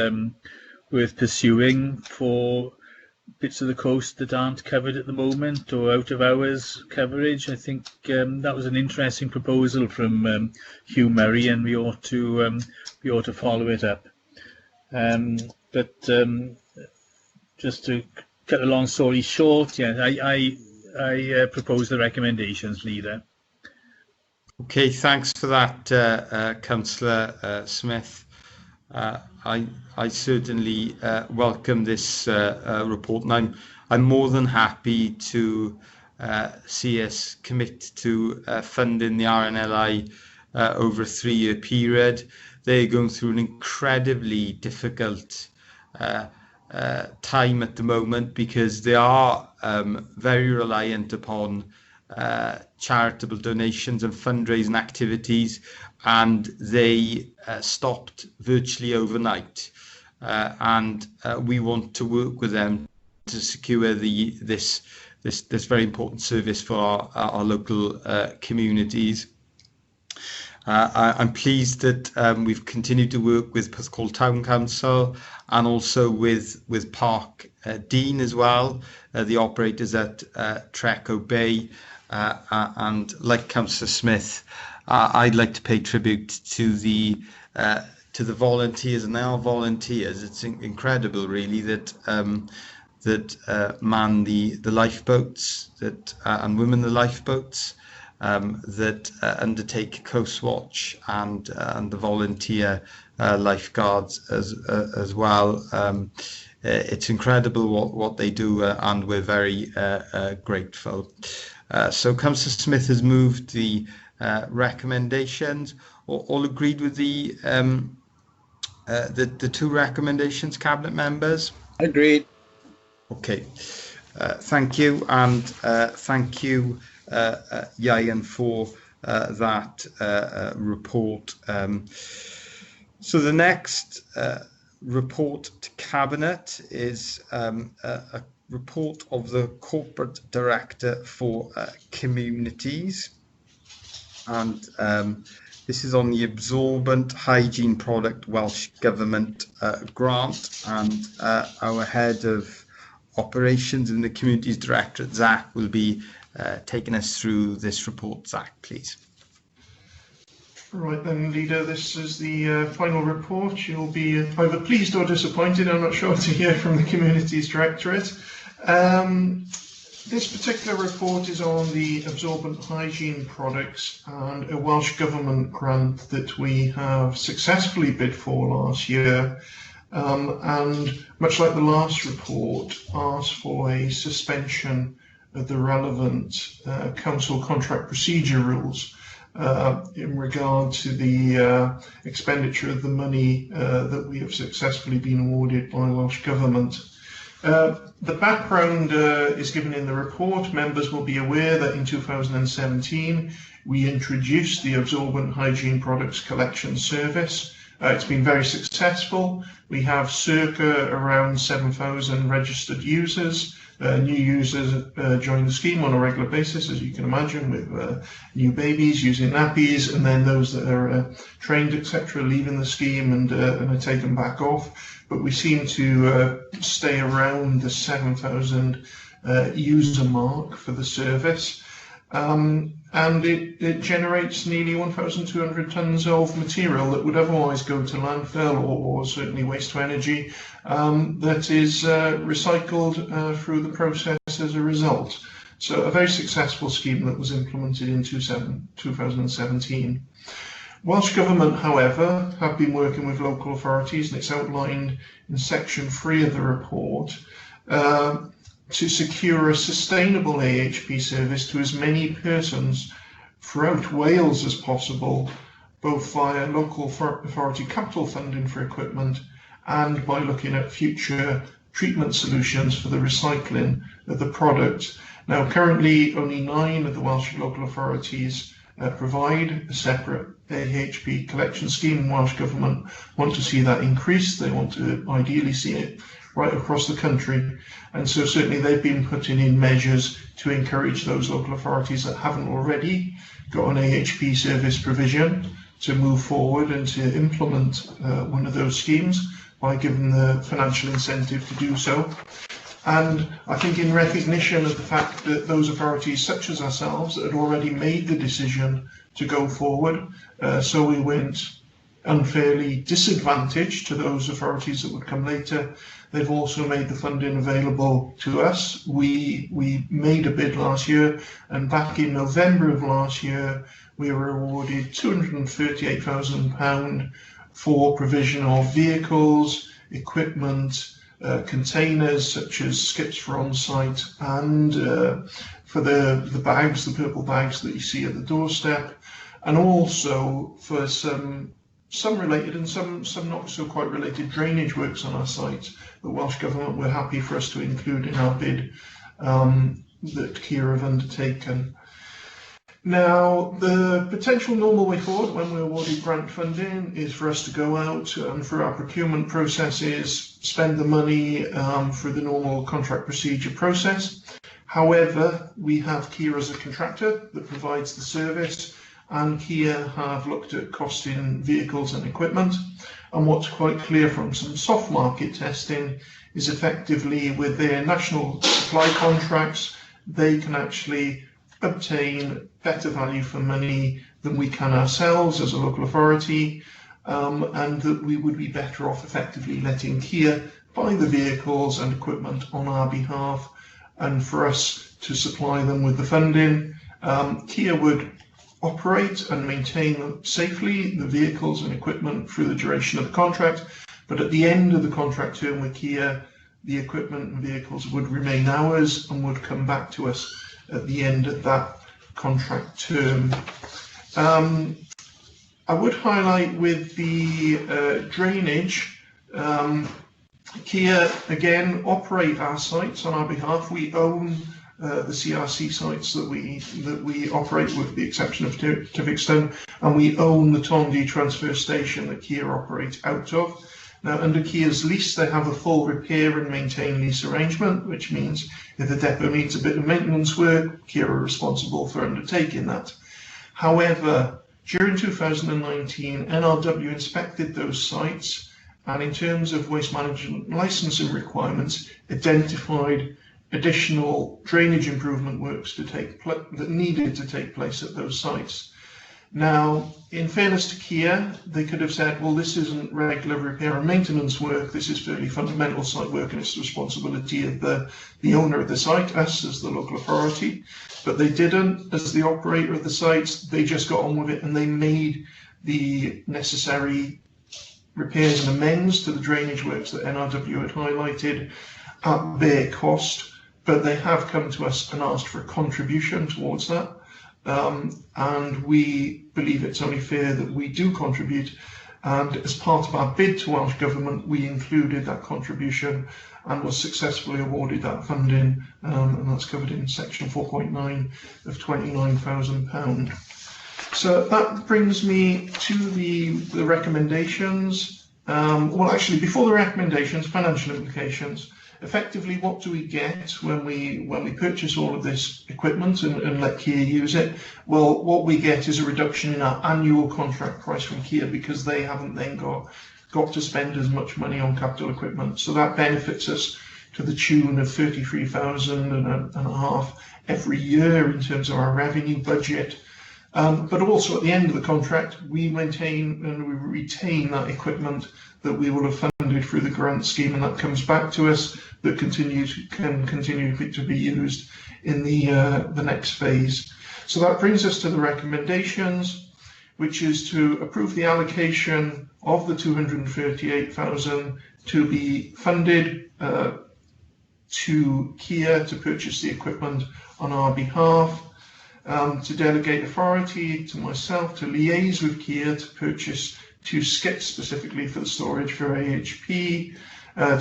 pursuing for bits of the coast that aren't covered at the moment, or out of hours coverage. I think that was an interesting proposal from Hugh Murray, and we ought to follow it up. Just to cut a long story short, yeah, I propose the recommendations, Leader. Okay, thanks for that, Councillor Smith. I certainly welcome this report, and I'm more than happy to see us commit to funding the RNLI over a 3-year period. They're going through an incredibly difficult time at the moment, because they are very reliant upon charitable donations and fundraising activities, and they stopped virtually overnight. And we want to work with them to secure this very important service for our local communities. I'm pleased that we've continued to work with Porthcawl Town Council and also with Park Dean as well, the operators at Treco Bay, and like Councillor Smith, I'd like to pay tribute to the volunteers and our volunteers. It's incredible, really, that man the lifeboats and women the lifeboats. That undertake Coast Watch and the volunteer lifeguards as well. It's incredible what they do, and we're very grateful. So Councillor Smith has moved the recommendations. All agreed with the 2 recommendations, Cabinet members? Agreed. Okay. Thank you, and thank you, Ieuan, for that report. So the next report to Cabinet is a report of the Corporate Director for Communities, and this is on the Absorbent Hygiene Product Welsh Government grant, and our Head of Operations in the Communities Directorate, Zach, will be taking us through this report. Zach, please. Right then, Leader, this is the final report. You'll be either pleased or disappointed, I'm not sure, to hear from the Communities Directorate. This particular report is on the absorbent hygiene products and a Welsh Government grant that we have successfully bid for last year. And much like the last report, asked for a suspension of the relevant council contract procedure rules in regard to the expenditure of the money that we have successfully been awarded by Welsh Government. The background is given in the report. Members will be aware that in 2017 we introduced the Absorbent Hygiene Products Collection Service. It's been very successful. We have circa around 7,000 registered users. New users join the scheme on a regular basis, as you can imagine, with new babies using nappies, and then those that are trained, etc., leaving the scheme and are taken back off. But we seem to stay around the 7,000 user mark for the service. And it generates nearly 1,200 tonnes of material that would otherwise go to landfill or certainly waste to energy that is recycled through the process as a result. So a very successful scheme that was implemented in 2017. Welsh Government, however, have been working with local authorities, and it's outlined in section 3 of the report, to secure a sustainable AHP service to as many persons throughout Wales as possible, both via local authority capital funding for equipment and by looking at future treatment solutions for the recycling of the product. Now, currently only 9 of the Welsh local authorities provide a separate AHP collection scheme. Welsh Government want to see that increased. They want to ideally see it right across the country. And so certainly they've been putting in measures to encourage those local authorities that haven't already got an AHP service provision to move forward and to implement one of those schemes by giving the financial incentive to do so. And I think in recognition of the fact that those authorities such as ourselves had already made the decision to go forward, so we weren't unfairly disadvantaged to those authorities that would come later, they've also made the funding available to us. We made a bid last year, and back in November of last year, we were awarded £238,000 for provision of vehicles, equipment, containers such as skips for on-site, and for the bags, the purple bags that you see at the doorstep, and also for some related and some not so quite related drainage works on our site. The Welsh Government were happy for us to include in our bid that Kia have undertaken. Now, the potential normal way forward when we're awarded grant funding is for us to go out and through our procurement processes, spend the money through the normal contract procedure process. However, we have Kia as a contractor that provides the service, and Kia have looked at costing vehicles and equipment. And what's quite clear from some soft market testing is effectively with their national supply contracts, they can actually obtain better value for money than we can ourselves as a local authority, and that we would be better off effectively letting Kia buy the vehicles and equipment on our behalf, and for us to supply them with the funding. Kia would operate and maintain safely the vehicles and equipment through the duration of the contract, but at the end of the contract term with Kia, the equipment and vehicles would remain ours and would come back to us at the end of that contract term. I would highlight with the drainage, Kia again operate our sites on our behalf. We own the CRC sites that we operate, with the exception of Tyvigstone, and we own the Tondy transfer station that Kia operate out of. Now, under Kia's lease, they have a full repair and maintain lease arrangement, which means if the depot needs a bit of maintenance work, Kia are responsible for undertaking that. However, during 2019, NRW inspected those sites, and in terms of waste management licensing requirements, identified additional drainage improvement works that needed to take place at those sites. Now, in fairness to Kia, they could have said, well, this isn't regular repair and maintenance work, this is fairly fundamental site work and it's the responsibility of the owner of the site, us as the local authority. But they didn't. As the operator of the sites, they just got on with it and they made the necessary repairs and amends to the drainage works that NRW had highlighted at their cost. But they have come to us and asked for a contribution towards that. And we believe it's only fair that we do contribute. And as part of our bid to Welsh Government, we included that contribution and was successfully awarded that funding. And that's covered in section 4.9 of £29,000. So that brings me to the recommendations. Well, actually, before the recommendations, financial implications. Effectively, what do we get when we purchase all of this equipment and let Kia use it? Well, what we get is a reduction in our annual contract price from Kia, because they haven't then got to spend as much money on capital equipment. So that benefits us to the tune of £33,500 every year in terms of our revenue budget. But also at the end of the contract, we maintain and we retain that equipment that we will have funded through the grant scheme, and that comes back to us, that can continue to be used in the next phase. So that brings us to the recommendations, which is to approve the allocation of the 238,000 to be funded to Kia to purchase the equipment on our behalf. To delegate authority to myself to liaise with Kia to purchase 2 skips specifically for the storage for AHP,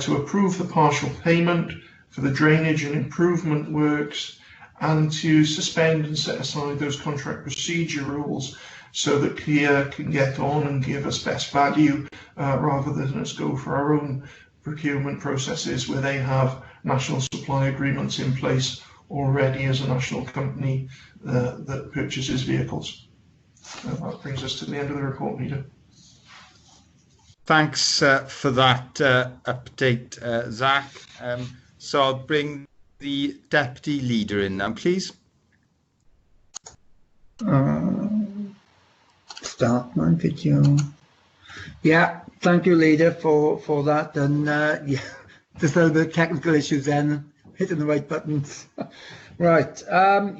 to approve the partial payment for the drainage and improvement works, and to suspend and set aside those contract procedure rules so that Kia can get on and give us best value rather than us go for our own procurement processes where they have national supply agreements in place already as a national company that purchases vehicles. That brings us to the end of the report, Leader. Thanks for that update, Zach. So I'll bring the Deputy Leader in now, please. Start my video. Yeah, thank you, Leader, for that. And yeah, just a little bit of technical issues then, hitting the right buttons. Right.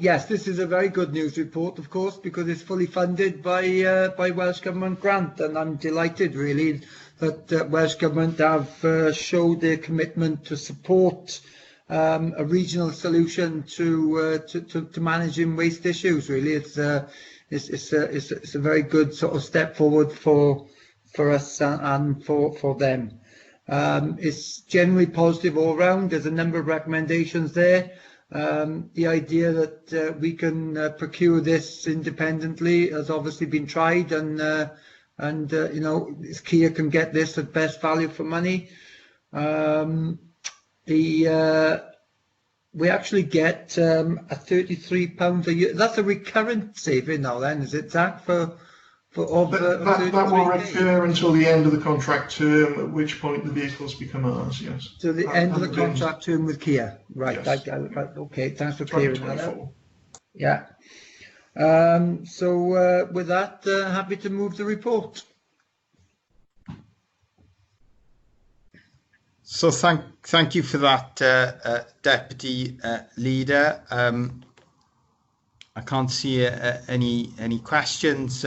Yes, this is a very good news report, of course, because it's fully funded by Welsh Government grant, and I'm delighted, really, that Welsh Government have showed their commitment to support a regional solution to managing waste issues. Really, it's a very good sort of step forward for us and for them. It's generally positive all round. There's a number of recommendations there. The idea that we can procure this independently has obviously been tried, and you know, Kia can get this at best value for money. We actually get a £33 a year. That's a recurrent saving now, then, is it, Zach? For that will recur until the end of the contract term, at which point the vehicles become ours. Yes. So the end of the contract term with Kia, right? Yes. Right. Okay. Thanks for clearing that up. Yeah. So with that, happy to move the report. So thank you for that, Deputy Leader. I can't see any questions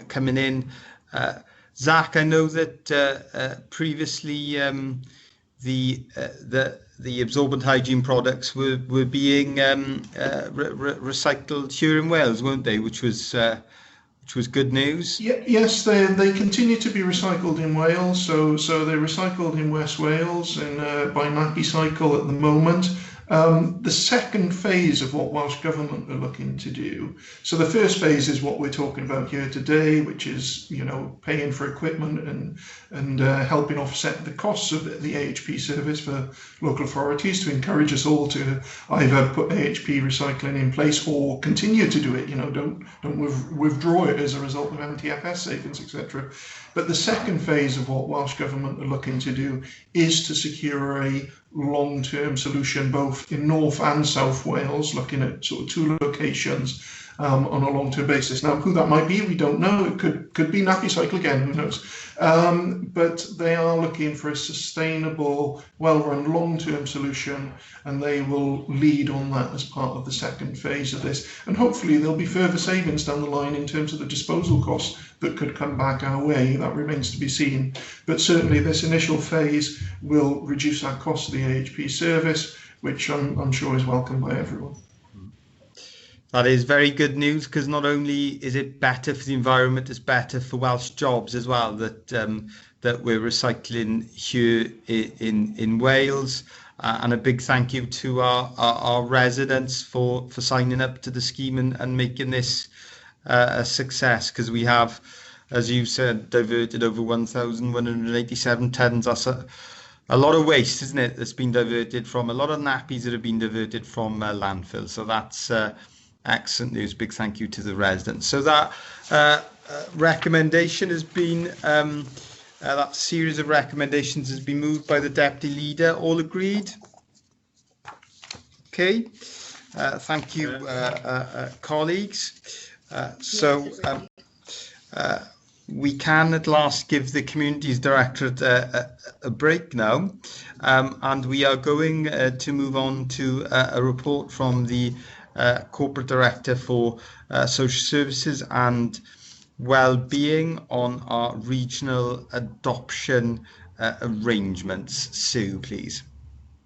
coming in. Zach, I know that previously the absorbent hygiene products were being recycled here in Wales, weren't they? Which was good news. Yes, they continue to be recycled in Wales. So they're recycled in West Wales by Napicycle at the moment. The second phase of what Welsh Government are looking to do. So the first phase is what we're talking about here today, which is, you know, paying for equipment and helping offset the costs of the AHP service for local authorities to encourage us all to either put AHP recycling in place or continue to do it. You know, don't withdraw it as a result of MTFS savings, etc. But the second phase of what Welsh Government are looking to do is to secure a long-term solution both in North and South Wales, looking at sort of 2 locations on a long-term basis. Now, who that might be, we don't know. It could be Napicycle again, who knows? But they are looking for a sustainable, well-run, long-term solution, and they will lead on that as part of the second phase of this. And hopefully there'll be further savings down the line in terms of the disposal costs that could come back our way. That remains to be seen. But certainly this initial phase will reduce our cost of the AHP service, which I'm sure is welcomed by everyone. That is very good news, because not only is it better for the environment, it's better for Welsh jobs as well, that we're recycling here in Wales. And a big thank you to our residents for signing up to the scheme and making this a success, because we have, as you said, diverted over 1,187 tonnes. That's a lot of waste, isn't it, that's been diverted from, a lot of nappies that have been diverted from landfill. So that's excellent news. Big thank you to the residents. So that recommendation has been, that series of recommendations has been moved by the Deputy Leader. All agreed? Okay. Thank you, colleagues. We can at last give the Communities Directorate a break now, and we are going to move on to a report from the Corporate Director for Social Services and Wellbeing on our regional adoption arrangements. Sue, please.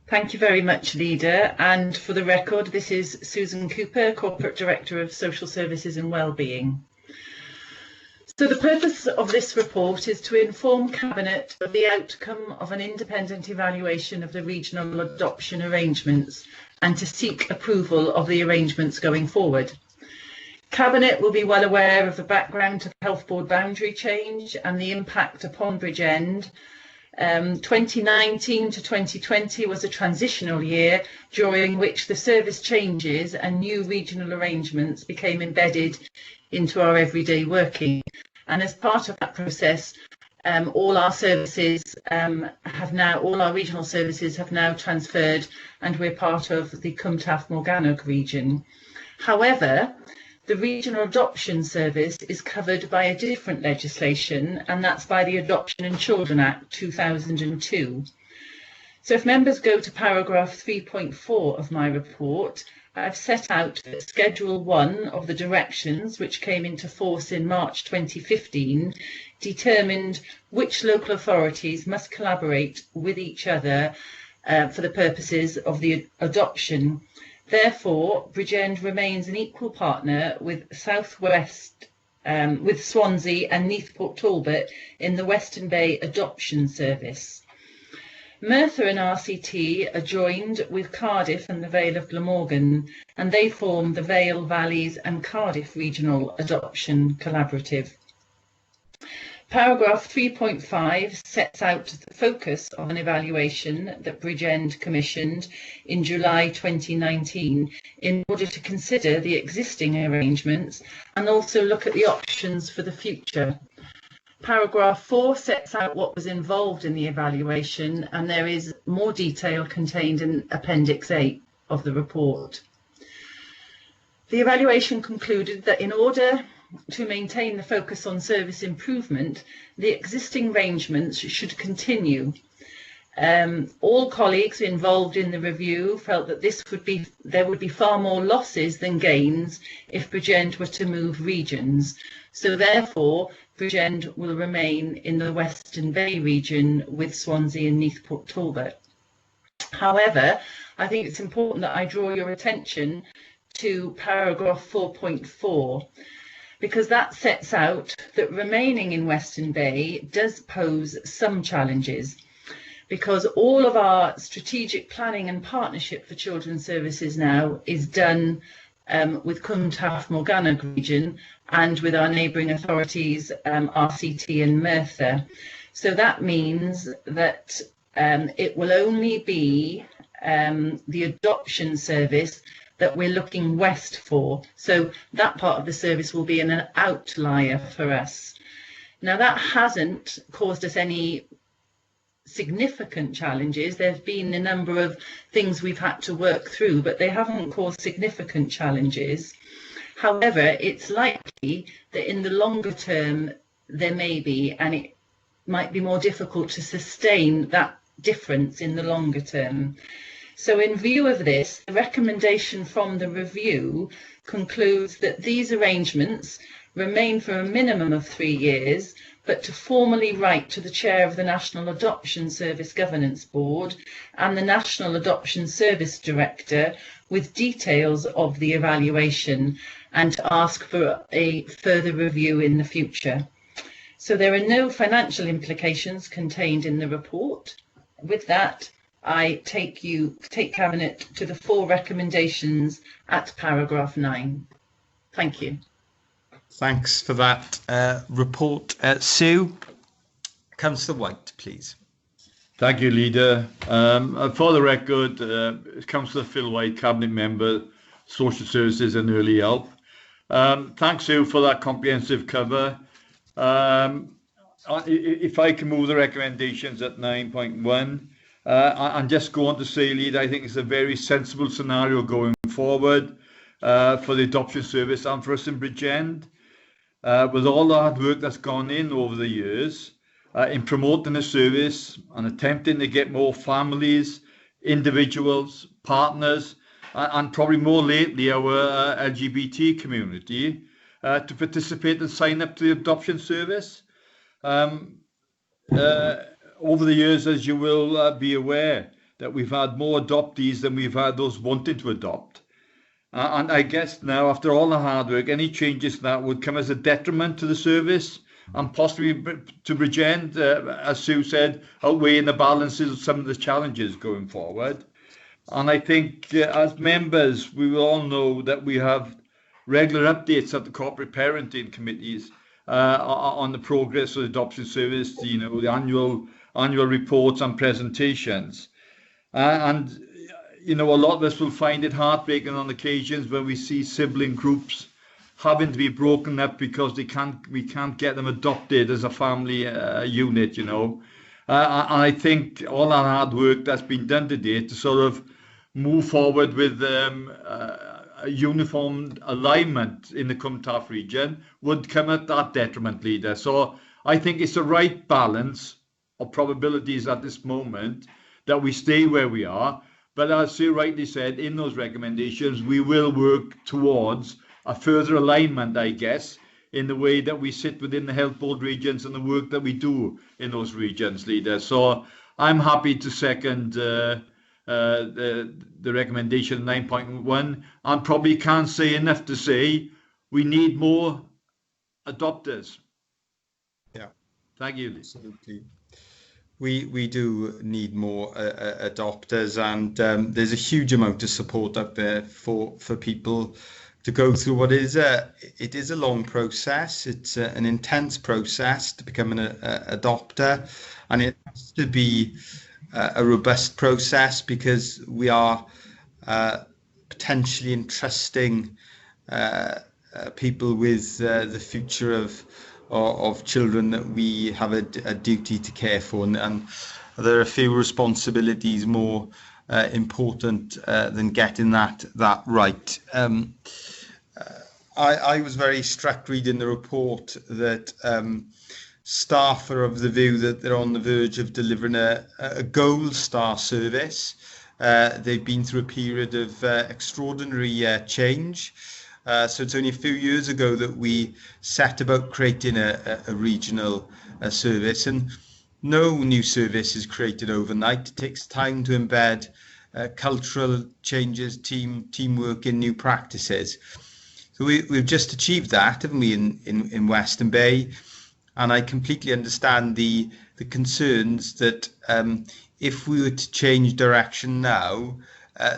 Thank you very much, Leader. And for the record, this is Susan Cooper, Corporate Director of Social Services and Wellbeing. So the purpose of this report is to inform Cabinet of the outcome of an independent evaluation of the regional adoption arrangements and to seek approval of the arrangements going forward. Cabinet will be well aware of the background to the Health Board boundary change and the impact upon Bridgend. 2019 to 2020 was a transitional year during which the service changes and new regional arrangements became embedded into our everyday working. And as part of that process, all our regional services have now transferred, and we're part of the Cwm Taf Morgannwg region. However, the Regional Adoption Service is covered by a different legislation, and that's by the Adoption and Children Act 2002. So if members go to paragraph 3.4 of my report, I've set out that Schedule 1 of the directions, which came into force in March 2015, determined which local authorities must collaborate with each other for the purposes of the adoption. Therefore, Bridgend remains an equal partner with with Swansea and Neath Port Talbot in the Western Bay Adoption Service. Merthyr and RCT are joined with Cardiff and the Vale of Glamorgan, and they form the Vale, Valleys and Cardiff Regional Adoption Collaborative. Paragraph 3.5 sets out the focus of an evaluation that Bridgend commissioned in July 2019 in order to consider the existing arrangements and also look at the options for the future. Paragraph 4 sets out what was involved in the evaluation, and there is more detail contained in Appendix 8 of the report. The evaluation concluded that in order to maintain the focus on service improvement, the existing arrangements should continue. All colleagues involved in the review felt that there would be far more losses than gains if Bridgend were to move regions. So therefore, Bridgend will remain in the Western Bay region with Swansea and Neath Port Talbot. However, I think it's important that I draw your attention to paragraph 4.4. because that sets out that remaining in Western Bay does pose some challenges, because all of our strategic planning and partnership for children's services now is done with Cwm Taf Morgannwg region and with our neighbouring authorities, RCT and Merthyr. So that means that it will only be the adoption service that we're looking west for. So that part of the service will be an outlier for us. Now, that hasn't caused us any significant challenges. There's been a number of things we've had to work through, but they haven't caused significant challenges. However, it's likely that in the longer term there may be, and it might be more difficult to sustain that difference in the longer term. So in view of this, the recommendation from the review concludes that these arrangements remain for a minimum of 3 years, but to formally write to the chair of the National Adoption Service Governance Board and the National Adoption Service Director with details of the evaluation and to ask for a further review in the future. So there are no financial implications contained in the report. With that, I take Cabinet to the 4 recommendations at paragraph 9. Thank you. Thanks for that report. Sue, Councillor White, please. Thank you, Leader. For the record, Councillor Phil White, Cabinet Member, Social Services and Early Help. Thanks, Sue, for that comprehensive cover. If I can move the recommendations at 9.1, and just go on to say, Leader, I think it's a very sensible scenario going forward for the adoption service and for us in Bridgend. With all the hard work that's gone in over the years in promoting the service and attempting to get more families, individuals, partners, and probably more lately our LGBT community to participate and sign up to the adoption service. Over the years, as you will be aware, that we've had more adoptees than we've had those wanting to adopt. And I guess now, after all the hard work, any changes to that would come as a detriment to the service and possibly to Bridgend, as Sue said, outweighing the balances of some of the challenges going forward. And I think as members, we will all know that we have regular updates at the corporate parenting committees on the progress of the adoption service, the annual reports and presentations. And a lot of us will find it heartbreaking on occasions when we see sibling groups having to be broken up because we can't get them adopted as a family unit, and I think all that hard work that's been done today to sort of move forward with a uniform alignment in the Cwm Taf region would come at that detriment, leader. So I think it's the right balance of probabilities at this moment that we stay where we are. But as Sue rightly said, in those recommendations, we will work towards a further alignment, I guess, in the way that we sit within the health board regions and the work that we do in those regions, leader. So I'm happy to second the recommendation 9.1, and probably can't say enough to say we need more adopters. Yeah. Thank you. Absolutely. We do need more adopters, and there's a huge amount of support up there for people to go through what is it is a long process. It's an intense process to become an adopter, and it has to be a robust process because we are potentially entrusting people with the future of children that we have a duty to care for, and there are a few responsibilities more important than getting that right. I was very struck reading the report that staff are of the view that they're on the verge of delivering a gold star service. They've been through a period of extraordinary change. So it's only a few years ago that we set about creating a regional service, and no new service is created overnight. It takes time to embed cultural changes, teamwork in new practices. So we've just achieved that, haven't we, in Western Bay? And I completely understand the concerns that if we were to change direction now,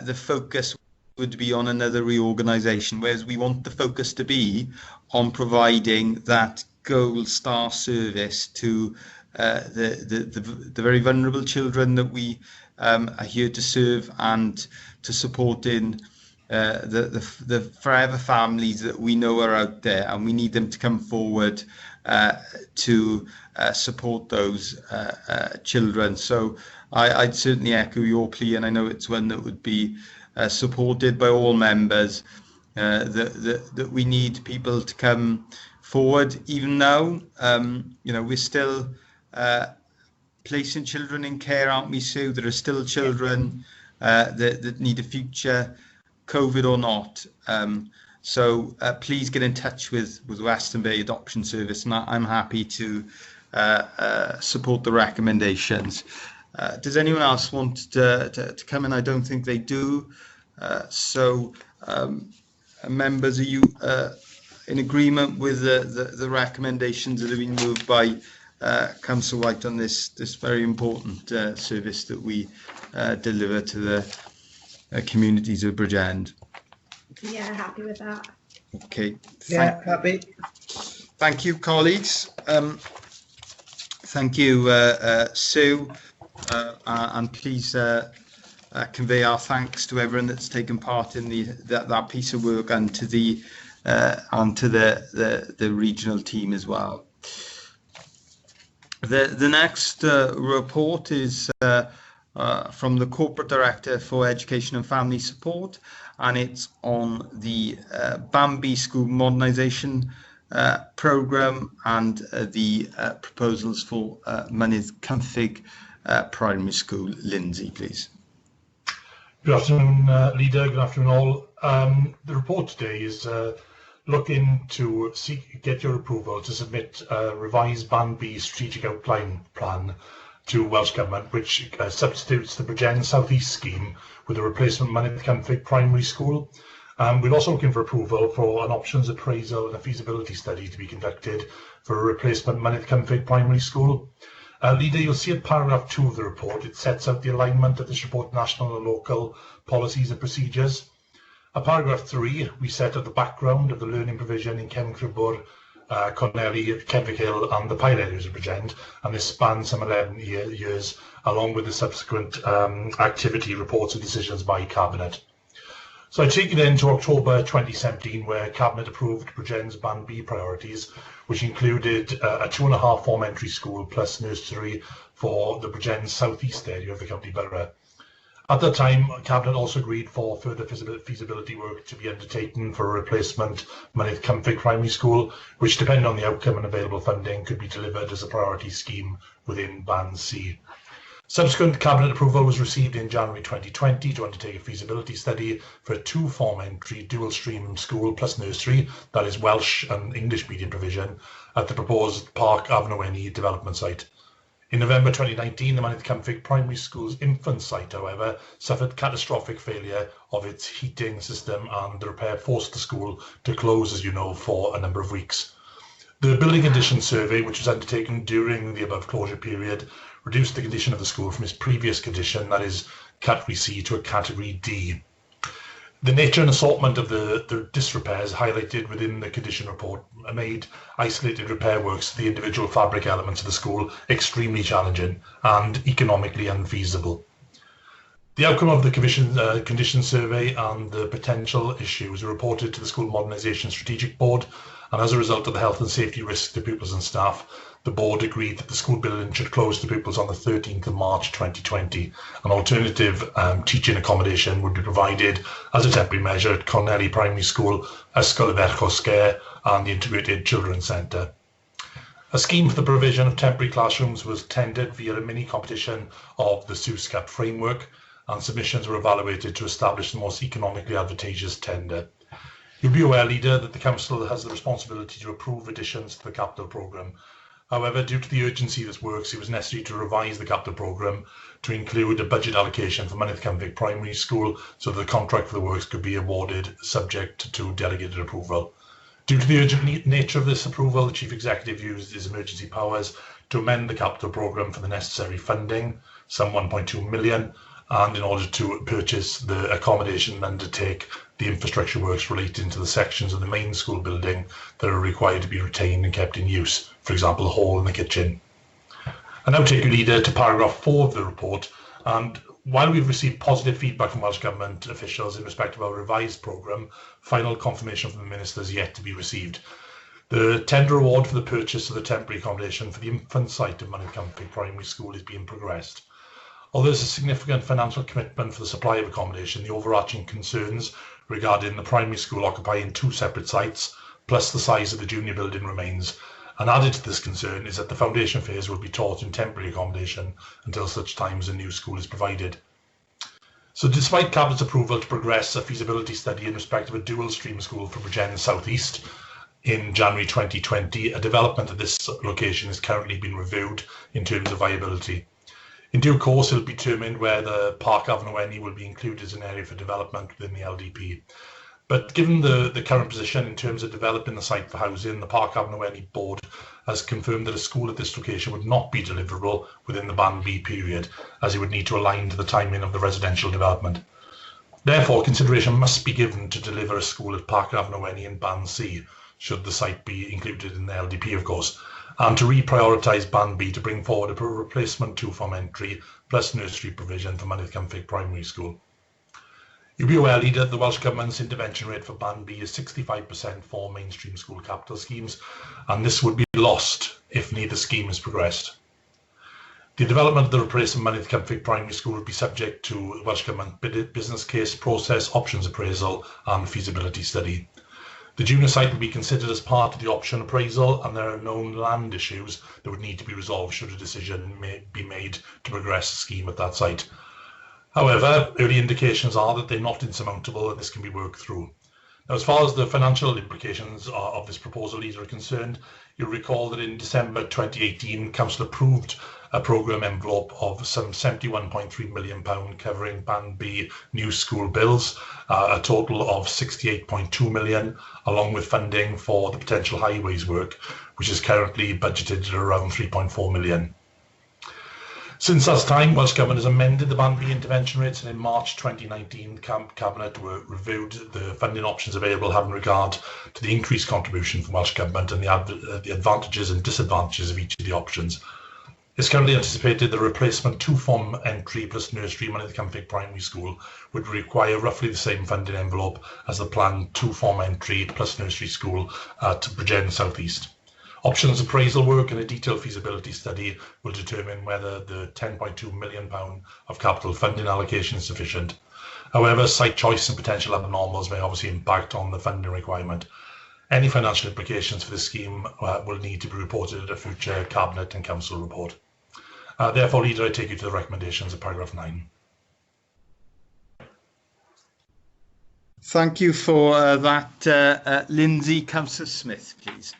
the focus would be on another reorganisation, whereas we want the focus to be on providing that gold star service to the very vulnerable children that we are here to serve, and to support in the forever families that we know are out there, and we need them to come forward to support those children. So I'd certainly echo your plea, and I know it's one that would be supported by all members, that we need people to come forward. Even now, we're still placing children in care, aren't we, Sue? There are still children that need a future, COVID or not. So please get in touch with Western Bay Adoption Service, and I'm happy to support the recommendations. Does anyone else want to come in? I don't think they do. So members, are you in agreement with the recommendations that have been moved by Councillor White on this very important service that we deliver to the communities of Bridgend? Yeah, happy with that. Okay. Yeah, happy. Thank you, colleagues. Thank you, Sue, and please convey our thanks to everyone that's taken part in that piece of work, and to the regional team as well. The next report is from the Corporate Director for Education and Family Support, and it's on the Bambi School Modernisation Programme and the proposals for Mynydd Cymthig Primary School. Lindsay, please. Good afternoon, Leader. Good afternoon, all. The report today is looking to get your approval to submit a revised Bambi strategic outline plan to Welsh Government, which substitutes the Bridgend South East scheme with a replacement Mynydd Cymthig Primary School. We're also looking for approval for an options appraisal and a feasibility study to be conducted for a replacement Mynydd Cymthig Primary School. Leader, you'll see in paragraph 2 of the report, it sets out the alignment of this report national and local policies and procedures. At paragraph 3, we set out the background of the learning provision in Cefn-Cribwr, Corneli, Kenfig Hill and the Pile areas of Bridgend, and this spans some 11 years, along with the subsequent activity reports and decisions by Cabinet. So I take you then to October 2017, where Cabinet approved Bridgend's Band B priorities, which included a 2.5 form entry school plus nursery for the Bridgend southeast area of the county borough. At that time, Cabinet also agreed for further feasibility work to be undertaken for a replacement Mynydd Comfig Primary School, which, depending on the outcome and available funding, could be delivered as a priority scheme within Band C. Subsequent Cabinet approval was received in January 2020 to undertake a feasibility study for a 2-form entry dual stream school plus nursery, that is Welsh and English medium provision, at the proposed Park Afnaweli development site. In November 2019, the Mynydd Comfig Primary School's infant site, however, suffered catastrophic failure of its heating system, and the repair forced the school to close, as you know, for a number of weeks. The building condition survey, which was undertaken during the above closure period, reduced the condition of the school from its previous condition, that is Category C, to a Category D. The nature and assortment of the disrepairs highlighted within the condition report made isolated repair works to the individual fabric elements of the school extremely challenging and economically unfeasible. The outcome of the condition survey and the potential issues were reported to the School Modernisation Strategic Board, and as a result of the health and safety risks to pupils and staff, the board agreed that the school building should close to pupils on the 13th of March 2020. An alternative teaching accommodation would be provided as a temporary measure at Corneli Primary School, Ysgol Ferch Osger and the Integrated Children's Centre. A scheme for the provision of temporary classrooms was tendered via a mini competition of the SUSCAP framework, and submissions were evaluated to establish the most economically advantageous tender. You'll be aware, Leader, that the Council has the responsibility to approve additions to the capital programme. However, due to the urgency of this works, it was necessary to revise the capital programme to include a budget allocation for Mynydd Comfig Primary School so that the contract for the works could be awarded subject to delegated approval. Due to the urgent nature of this approval, the Chief Executive used his emergency powers to amend the capital programme for the necessary funding, some 1.2 million, and in order to purchase the accommodation and undertake the infrastructure works relating to the sections of the main school building that are required to be retained and kept in use, for example, the hall and the kitchen. I now take you, Leader, to paragraph 4 of the report, and while we've received positive feedback from Welsh Government officials in respect of our revised programme, final confirmation from the Minister is yet to be received. The tender award for the purchase of the temporary accommodation for the infant site of Mynydd Comfig Primary School is being progressed. Although there's a significant financial commitment for the supply of accommodation, the overarching concerns regarding the primary school occupying 2 separate sites, plus the size of the junior building remains, and added to this concern is that the foundation phase will be taught in temporary accommodation until such time as a new school is provided. So despite Cabinet's approval to progress a feasibility study in respect of a dual stream school for Bridgend South East in January 2020, a development at this location is currently being reviewed in terms of viability. In due course, it will be determined whether Park Afnaweli will be included as an area for development within the LDP. But given the current position in terms of developing the site for housing, the Park Afnaweli board has confirmed that a school at this location would not be deliverable within the Band B period, as it would need to align to the timing of the residential development. Therefore, consideration must be given to deliver a school at Park Afnaweli in Band C, should the site be included in the LDP, of course, and to reprioritise Band B to bring forward a replacement 2-form entry plus nursery provision for Mynydd Comfig Primary School. You'll be aware, Leader, that the Welsh Government's intervention rate for Band B is 65% for mainstream school capital schemes, and this would be lost if neither scheme is progressed. The development of the replacement Mynydd Comfig Primary School would be subject to Welsh Government business case process, options appraisal and feasibility study. The junior site will be considered as part of the option appraisal, and there are known land issues that would need to be resolved should a decision be made to progress the scheme at that site. However, early indications are that they're not insurmountable and this can be worked through. Now, as far as the financial implications of this proposal are concerned, you'll recall that in December 2018, Council approved a programme envelope of some £71.3 million covering Band B new school bills, a total of £68.2 million, along with funding for the potential highways work, which is currently budgeted at around £3.4 million. Since that time, Welsh Government has amended the Band B intervention rates, and in March 2019, the Cabinet reviewed the funding options available, having regard to the increased contribution from Welsh Government and the advantages and disadvantages of each of the options. It's currently anticipated the replacement two-form entry plus nursery money at the Cynfig Primary School would require roughly the same funding envelope as the planned two-form entry plus nursery school at Bridgend South East. Options appraisal work and a detailed feasibility study will determine whether the £10.2 million of capital funding allocation is sufficient. However, site choice and potential abnormals may obviously impact on the funding requirement. Any financial implications for the scheme will need to be reported at a future Cabinet and Council report. Therefore, Leader, I take you to the recommendations of paragraph 9. Thank you for that, Lindsay. Councillor Smith, please.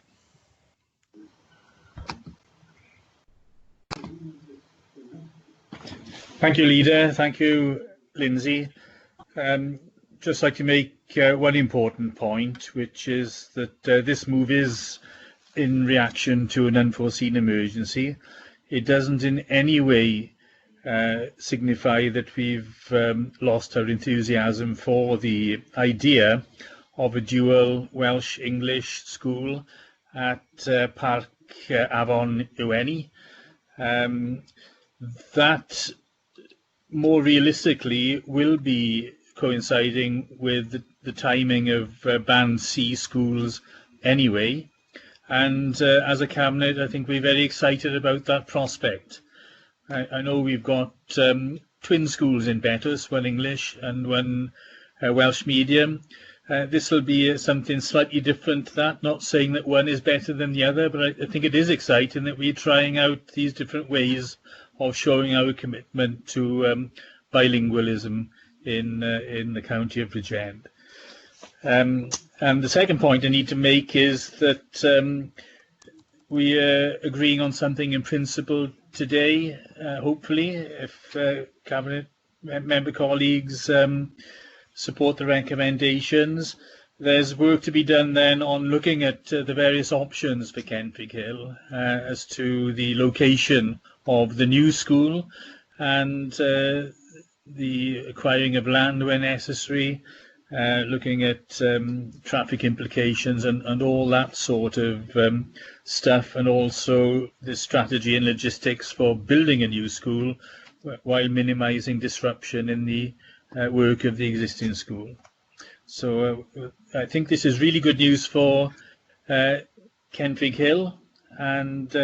Thank you, Leader. Thank you, Lindsay. Just like to make one important point, which is that this move is in reaction to an unforeseen emergency. It doesn't in any way signify that we've lost our enthusiasm for the idea of a dual Welsh-English school at Parc Afon Iwenny. That more realistically will be coinciding with the timing of Band C schools anyway, and as a Cabinet I think we're very excited about that prospect. I know we've got twin schools in Betws, one English and one Welsh medium. This will be something slightly different to that, not saying that one is better than the other, but I think it is exciting that we're trying out these different ways of showing our commitment to bilingualism in the county of Bridgend. And the second point I need to make is that we are agreeing on something in principle today, hopefully, if Cabinet member colleagues support the recommendations. There's work to be done then on looking at the various options for Cynfig Hill as to the location of the new school and the acquiring of land where necessary, looking at traffic implications and all that sort of stuff, and also the strategy and logistics for building a new school while minimising disruption in the work of the existing school. So I think this is really good news for Cynfig Hill, and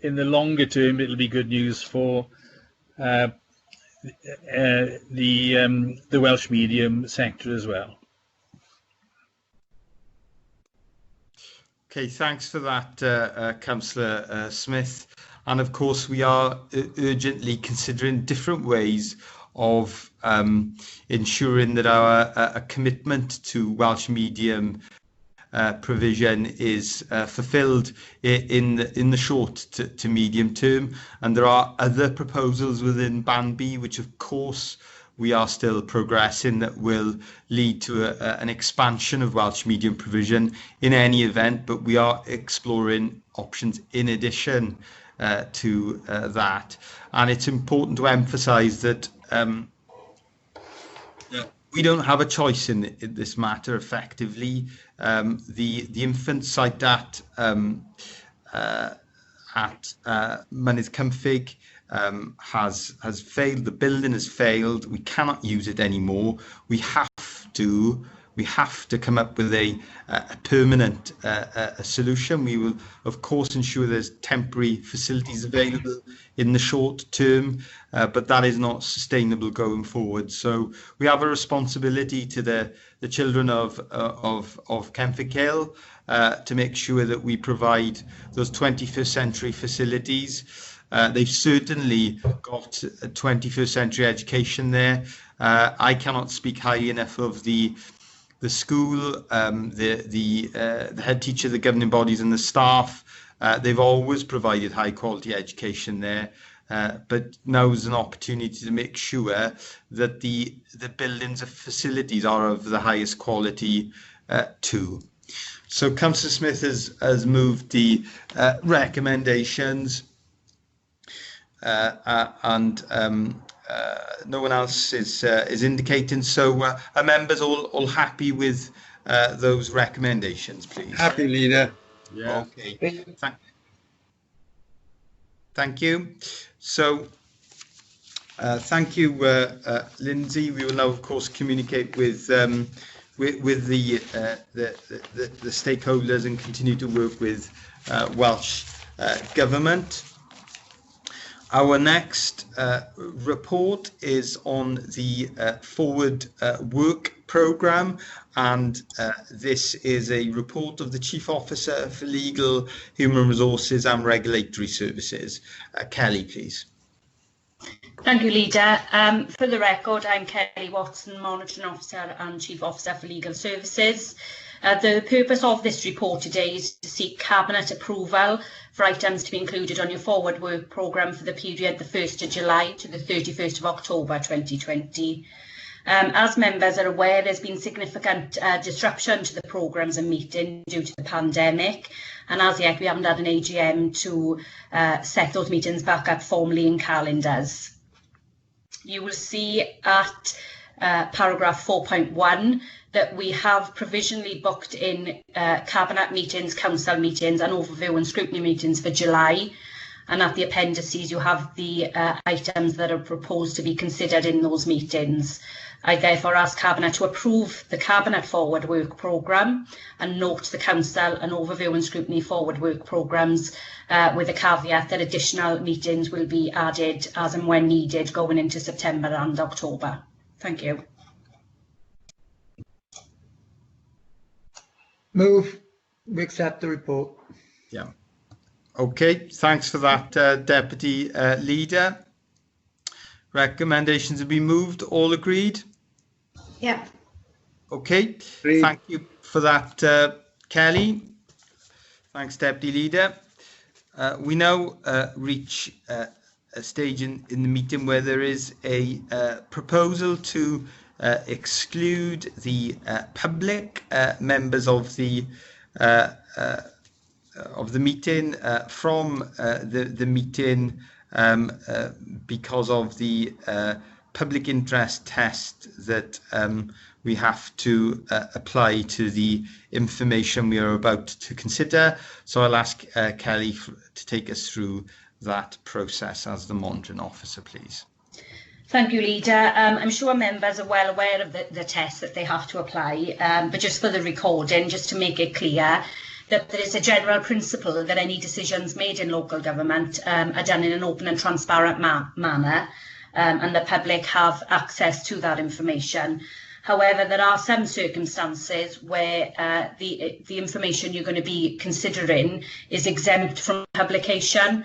in the longer term it'll be good news for the Welsh medium sector as well. Okay, thanks for that, Councillor Smith. And of course, we are urgently considering different ways of ensuring that our commitment to Welsh medium provision is fulfilled in the short to medium term. And there are other proposals within Band B, which of course we are still progressing, that will lead to an expansion of Welsh medium provision in any event, but we are exploring options in addition to that. And it's important to emphasise that we don't have a choice in this matter effectively. The infant site at Mynydd Cynfig has failed. The building has failed. We cannot use it anymore. We have to come up with a permanent solution. We will, of course, ensure there's temporary facilities available in the short term, but that is not sustainable going forward. So we have a responsibility to the children of Cynfig Hill to make sure that we provide those 21st century facilities. They've certainly got a 21st century education there. I cannot speak highly enough of the school, the head teacher, the governing bodies and the staff. They've always provided high quality education there, but now is an opportunity to make sure that the buildings and facilities are of the highest quality too. So Councillor Smith has moved the recommendations. and no one else is indicating. So are members all happy with those recommendations, please? Happy, Leader. Yeah. Okay. Thank you. So thank you, Lindsay. We will now, of course, communicate with the stakeholders and continue to work with Welsh Government. Our next report is on the Forward Work Programme, and this is a report of the Chief Officer for Legal, Human Resources and Regulatory Services. Kelly, please. Thank you, Leader. For the record, I'm Kelly Watson, Monitoring Officer and Chief Officer for Legal Services. The purpose of this report today is to seek Cabinet approval for items to be included on your Forward Work Programme for the period the 1st of July to the 31st of October 2020. As members are aware, there's been significant disruption to the programmes and meeting due to the pandemic, and as yet we haven't had an AGM to set those meetings back up formally in calendars. You will see at paragraph 4.1 that we have provisionally booked in Cabinet meetings, Council meetings and overview and scrutiny meetings for July, and at the appendices you have the items that are proposed to be considered in those meetings. I therefore ask Cabinet to approve the Cabinet Forward Work Programme and note the Council and Overview and Scrutiny Forward Work Programmes with a caveat that additional meetings will be added as and when needed going into September and October. Thank you. Move. We accept the report. Yeah. Okay, thanks for that, Deputy Leader. Recommendations have been moved. All agreed? Yeah. Okay, Agreed. Thank you for that, Kelly. Thanks, Deputy Leader. We now reach a stage in the meeting where there is a proposal to exclude the public members of the meeting from the meeting because of the public interest test that we have to apply to the information we are about to consider. So I'll ask Kelly to take us through that process as the monitoring officer, please. Thank you, Leader. I'm sure members are well aware of the test that they have to apply, but just for the recording, just to make it clear, that there is a general principle that any decisions made in local government are done in an open and transparent manner, and the public have access to that information. However, there are some circumstances where the information you're going to be considering is exempt from publication,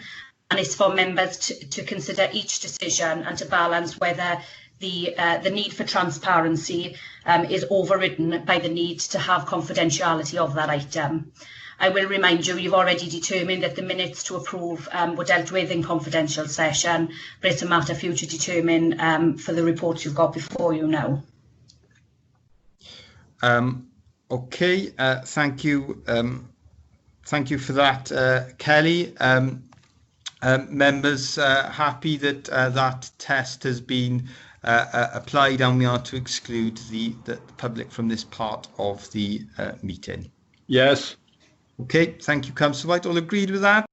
and it's for members to consider each decision and to balance whether the need for transparency is overridden by the need to have confidentiality of that item. I will remind you, you've already determined that the minutes to approve were dealt with in confidential session, but it's a matter for you to determine for the reports you've got before you now. Okay, thank you. Thank you for that, Kelly. Members happy that that test has been applied and we are to exclude the public from this part of the meeting? Yes. Okay, thank you, Councillor White. All agreed with that?